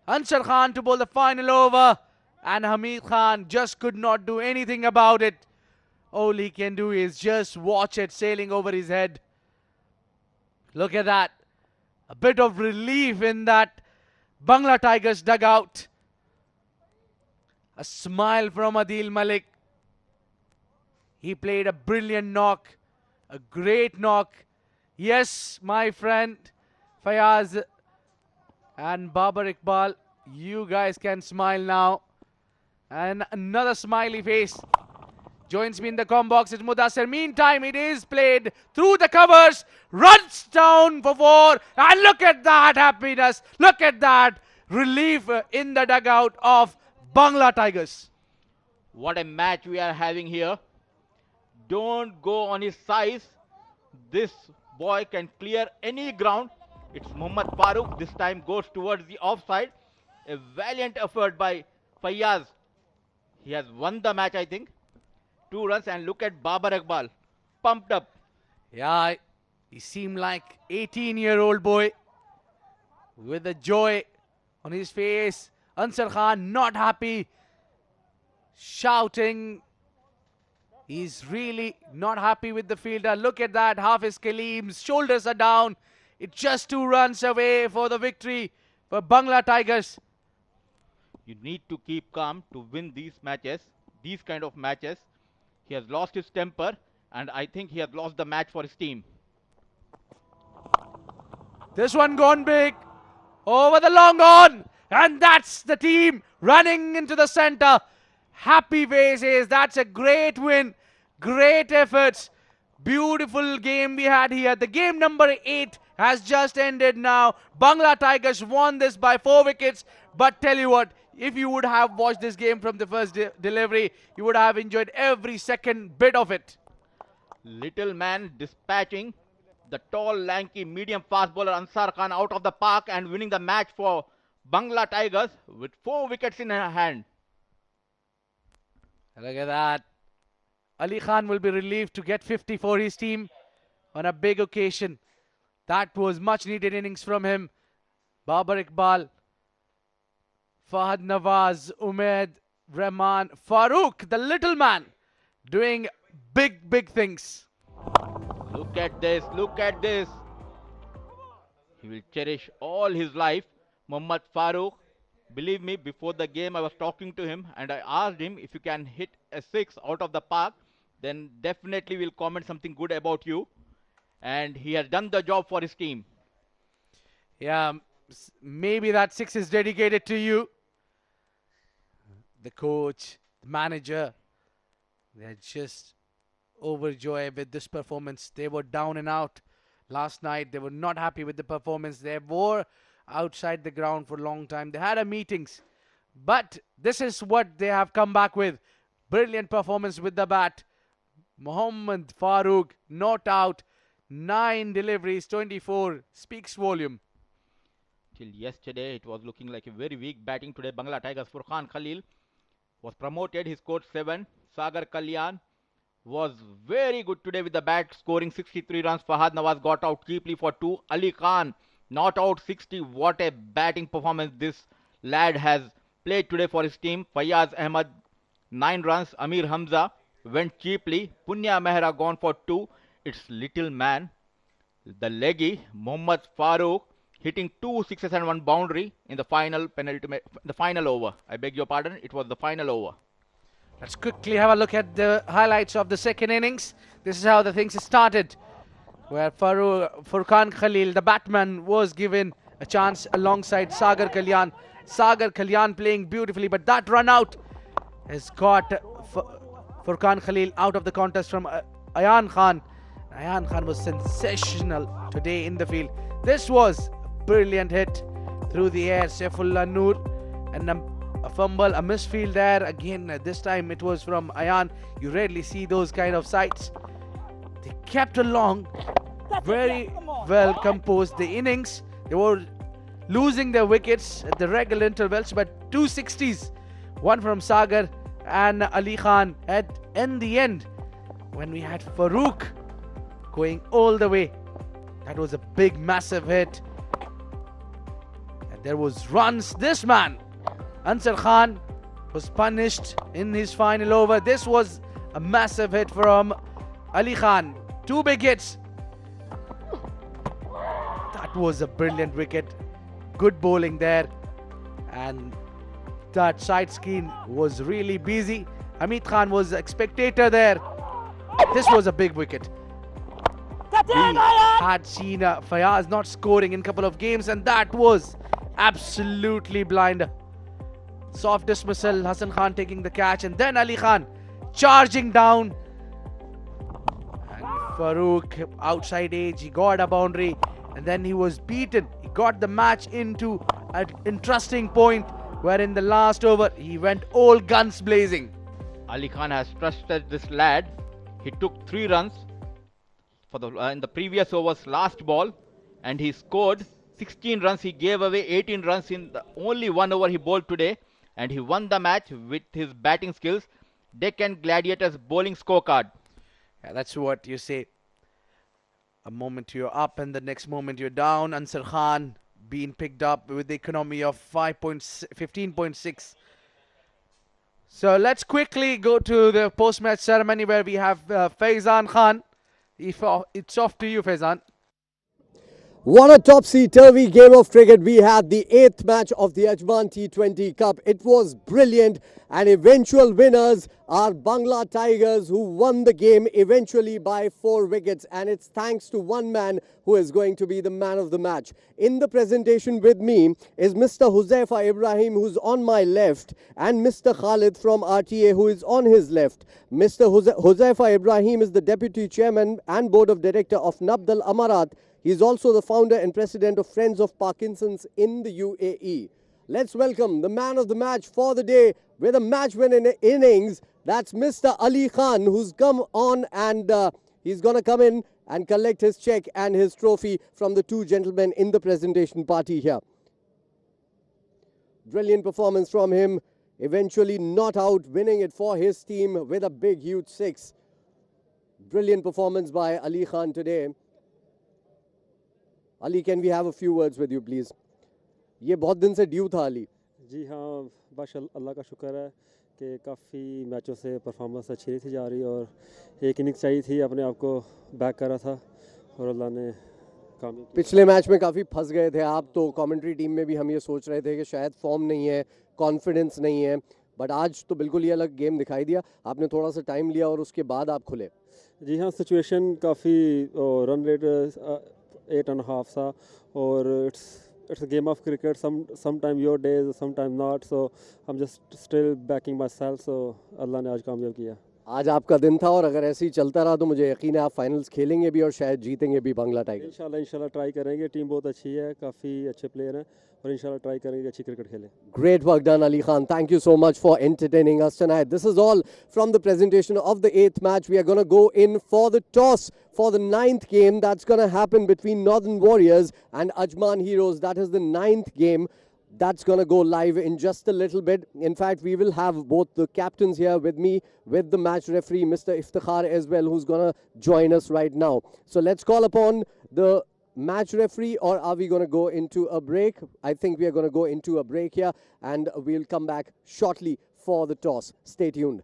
Speaker 3: Ansar Khan to bowl the final over, and Hameed Khan just could not do anything about it. All he can do is just watch it sailing over his head. Look at that. A bit of relief in that Bangla Tigers dugout. A smile from Adeel Malik. He played a brilliant knock. A great knock. Yes, my friend Fayaz and Babar Iqbal, you guys can smile now. And another smiley face joins me in the comm box. It's Mudassir. Meantime, it is played through the covers. Runs down for 4. And look at that happiness. Look at that relief in the dugout of Bangla Tigers.
Speaker 2: What a match we are having here. Don't go on his size. This boy can clear any ground. It's Mohammad Farooq. This time goes towards the offside. A valiant effort by Fayaz. He has won the match, I think. 2 runs, and look at Babar Iqbal. Pumped up.
Speaker 3: Yeah, he seemed like 18-year-old boy with a joy on his face. Ansar Khan not happy, shouting. He's really not happy with the fielder. Look at that. Hafeez Kaleem's shoulders are down. It's just 2 runs away for the victory for Bangla Tigers.
Speaker 2: You need to keep calm to win these matches, these kind of matches. He has lost his temper, and I think he has lost the match for his team.
Speaker 3: This one gone big. Over the long on. And that's the team running into the center. Happy faces. That's a great win. Great efforts. Beautiful game we had here. The game number 8 has just ended now. Bangla Tigers won this by 4 wickets. But tell you what, if you would have watched this game from the first delivery, you would have enjoyed every second bit of it.
Speaker 2: Little man dispatching the tall, lanky, medium fast bowler Ansar Khan out of the park and winning the match for Bangla Tigers with 4 wickets in her hand.
Speaker 3: Look at that. Ali Khan will be relieved to get 50 for his team on a big occasion. That was much needed innings from him. Babar Iqbal, Fahad Nawaz, Umaid, Rahman, Farooq, the little man, doing big things.
Speaker 2: Look at this, look at this. He will cherish all his life. Mohammad Farooq, believe me, before the game I was talking to him and I asked him if you can hit a 6 out of the park, then definitely we'll comment something good about you. And he has done the job for his team.
Speaker 3: Yeah, maybe that 6 is dedicated to you. The coach, the manager, they're just overjoyed with this performance. They were down and out last night. They were not happy with the performance. They were outside the ground for a long time. They had a meetings, but this is what they have come back with. Brilliant performance with the bat. Mohammad Farooq not out. 9 deliveries, 24 speaks volume.
Speaker 2: Till yesterday, it was looking like a very weak batting today. Bangla Tigers. Furqan Khalil was promoted. He scored 7. Sagar Kalyan was very good today with the bat, scoring 63 runs. Fahad Nawaz got out cheaply for 2. Ali Khan not out 60. What a batting performance this lad has played today for his team. Fayaz Ahmad 9 runs. Amir Hamza went cheaply. Punya Mehra gone for 2. It's little man, the leggy Mohammad Farooq, hitting 2 sixes and 1 boundary in the final penultimate, the final over. I beg your pardon, it was the final over.
Speaker 3: Let's quickly have a look at the highlights of the second innings. This is how the things started, where Furqan Khalil, the batman, was given a chance alongside Sagar Kalyan. Sagar Kalyan playing beautifully, but that run out has got Furqan Khalil out of the contest from Aayan Khan. Aayan Khan was sensational today in the field. This was a brilliant hit through the air. Saifullah, Noor, and a fumble, a misfield there. Again, this time it was from Aayan. You rarely see those kind of sights. They kept along very well composed the innings. They were losing their wickets at the regular intervals, but 260s, one from Sagar and Ali Khan in the end, when we had Farooq going all the way. That was a big, massive hit. And there was runs. This man, Ansar Khan, was punished in his final over. This was a massive hit from Ali Khan. 2 big hits. That was a brilliant wicket. Good bowling there. And that side screen was really busy. Hameed Khan was a spectator there. This was a big wicket. We had seen Fayaz not scoring in a couple of games, and that was absolutely blind. Soft dismissal, Hassan Khan taking the catch, and then Ali Khan charging down. And Farooq outside edge, he got a boundary, and then he was beaten. He got the match into an interesting point where in the last over he went all guns blazing.
Speaker 2: Ali Khan has trusted this lad. He took 3 runs for in the previous over's last ball, and he scored 16 runs. He gave away 18 runs in the only 1 over he bowled today, and he won the match with his batting skills. Deccan Gladiators bowling scorecard.
Speaker 3: Yeah, that's what you say. A moment you're up and the next moment you're down. Ansar Khan being picked up with the economy of 15.6. So let's quickly go to the post-match ceremony where we have Faizan Khan. It's off to you, Faizan.
Speaker 5: What a topsy-turvy game of cricket we had, the 8th match of the Ajman T20 Cup. It was brilliant, and eventual winners are Bangla Tigers, who won the game eventually by 4 wickets, and it's thanks to one man who is going to be the man of the match. In the presentation with me is Mr. Huzaifa Ibrahim, who's on my left, and Mr. Khalid from RTA, who is on his left. Mr. Huzaifa Ibrahim is the Deputy Chairman and Board of Director of Nabd Al Amarat. He is also the founder and president of Friends of Parkinson's in the UAE. Let's welcome the man of the match for the day with a match-winning innings. That's Mr. Ali Khan, who's come on, and he's going to come in and collect his check and his trophy from the 2 gentlemen in the presentation party here. Brilliant performance from him. Eventually not out, winning it for his team with a big, huge 6. Brilliant performance by Ali Khan today. Ali, can we have a few words with you, please? ये बहुत दिन से due था अली.
Speaker 12: जी हाँ, बस अल्लाह का शुक्र है कि काफ़ी मैचों से परफॉर्मेंस अच्छी नहीं थी जा रही, और एक इनिंग्स चाहिए थी, अपने आप को बैक करा था और अल्लाह ने कामयाब.
Speaker 5: पिछले मैच में काफ़ी फंस गए थे आप, तो कमेंट्री टीम में भी हम ये सोच रहे थे कि शायद फॉर्म नहीं है, कॉन्फिडेंस नहीं है, बट आज तो बिल्कुल ही अलग गेम दिखाई दिया. आपने थोड़ा सा टाइम लिया और उसके बाद आप खुले.
Speaker 12: जी हाँ, सिचुएशन काफ़ी रन रेट 8.5 था, और it's a game of cricket. Sometime your days, sometime not. So I'm just still backing myself. So अल्लाह ने आज कामयाब किया.
Speaker 5: आज आपका दिन था, और अगर ऐसे ही चलता रहा तो मुझे यकीन है आप फाइनल्स खेलेंगे भी और शायद जीतेंगे भी बांग्ला टाइगर.
Speaker 12: इंशाल्लाह ट्राई करेंगे. टीम बहुत अच्छी है, काफ़ी अच्छे प्लेयर हैं, और इंशाल्लाह ट्राई करेंगे अच्छी क्रिकेट खेलें.
Speaker 5: Great work done, Ali Khan. Thank you so much for entertaining us tonight. This is all from the presentation of the 8th match. We are going to go in for the toss for the 9th game. That's going to happen between Northern Warriors and Ajman Heroes. That is the 9th game. That's going to go live in just a little bit. In fact, we will have both the captains here with me, with the match referee, Mr. Iftikhar, as well, who's going to join us right now. So let's call upon the match referee, or are we going to go into a break? I think we are going to go into a break here, and we'll come back shortly for the toss. Stay tuned.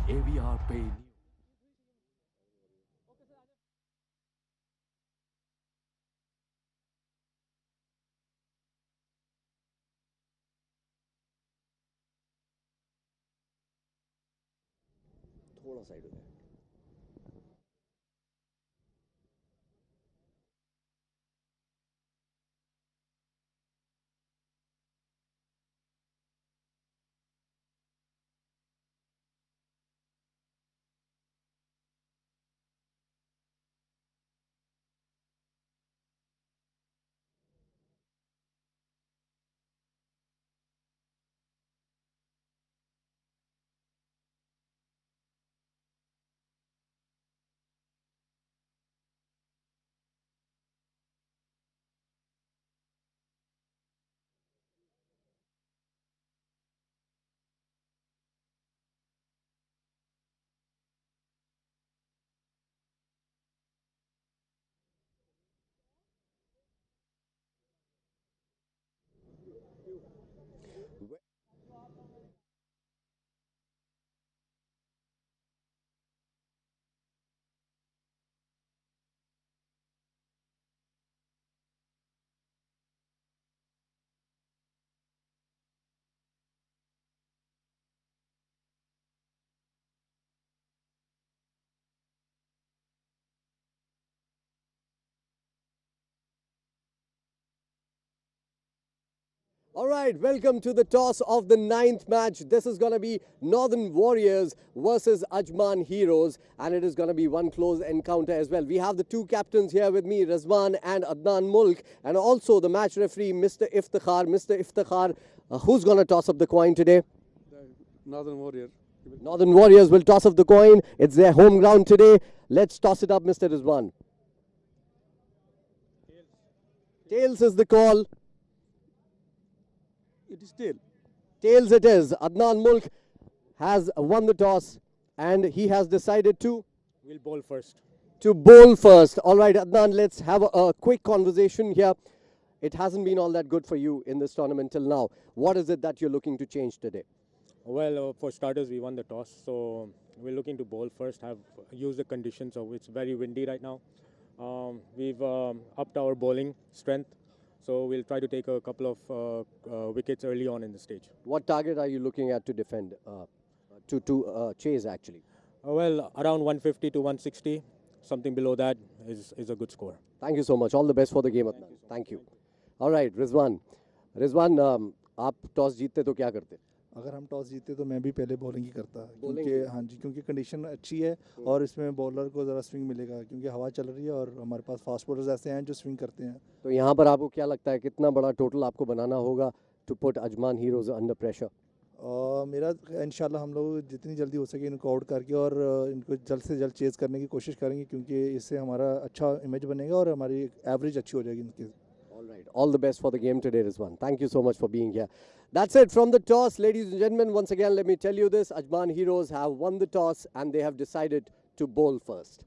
Speaker 8: AVR Pay News.
Speaker 5: थोड़ा side हो जाए. All right, welcome to the toss of the 9th match. This is going to be Northern Warriors versus Ajman Heroes, and it is going to be one close encounter as well. We have the two captains here with me, Rizwan and Adnan Mulk, and also the match referee, Mr. Iftikhar. Mr. Iftikhar, who's going to toss up the coin today?
Speaker 12: Northern Warrior.
Speaker 5: Northern Warriors will toss up the coin. It's their home ground today. Let's toss it up, Mr. Rizwan. Tails is the call.
Speaker 12: It is tail.
Speaker 5: Tails it is. Adnan Mulk has won the toss and he has decided to
Speaker 11: We'll bowl first.
Speaker 5: bowl first. All right, Adnan, let's have a quick conversation here. It hasn't been all that good for you in this tournament till now. What is it that you're looking to change today?
Speaker 11: Well, for starters, we won the toss, so we're looking to bowl first, have use the conditions. So it's very windy right now. We've upped our bowling strength, so we'll try to take a couple of wickets early on in the stage.
Speaker 5: What target are you looking at to defend, to chase actually?
Speaker 11: Well, around 150 to 160, something below that is a good score.
Speaker 5: Thank you so much. All the best for the game, Adnan. Thank you. All right, Rizwan. Rizwan, आप toss जीतते तो क्या करते?
Speaker 13: अगर हम toss जीते तो मैं भी पहले बॉलिंग ही करता,
Speaker 5: Bowling
Speaker 13: क्योंकि हाँ जी, क्योंकि कंडीशन अच्छी है और इसमें बॉलर को ज़रा स्विंग मिलेगा, क्योंकि हवा चल रही है और हमारे पास फास्ट बॉलर्स ऐसे हैं जो स्विंग करते हैं.
Speaker 5: तो यहाँ पर आपको क्या लगता है कितना बड़ा टोटल आपको बनाना होगा to put Ajman Heroes under pressure?
Speaker 13: मेरा इंशाल्लाह हम लोग जितनी जल्दी हो सके इनको आउट करके और इनको जल्द से जल्द चेज़ करने की कोशिश करेंगे, क्योंकि इससे हमारा अच्छा इमेज बनेगा और हमारी एवरेज अच्छी हो जाएगी इनकी.
Speaker 5: All right. All the best for the game today, Rizwan. Thank you so much for being here. That's it from the toss, ladies and gentlemen. Once again, let me tell you this. Ajman Heroes have won the toss and they have decided to bowl first.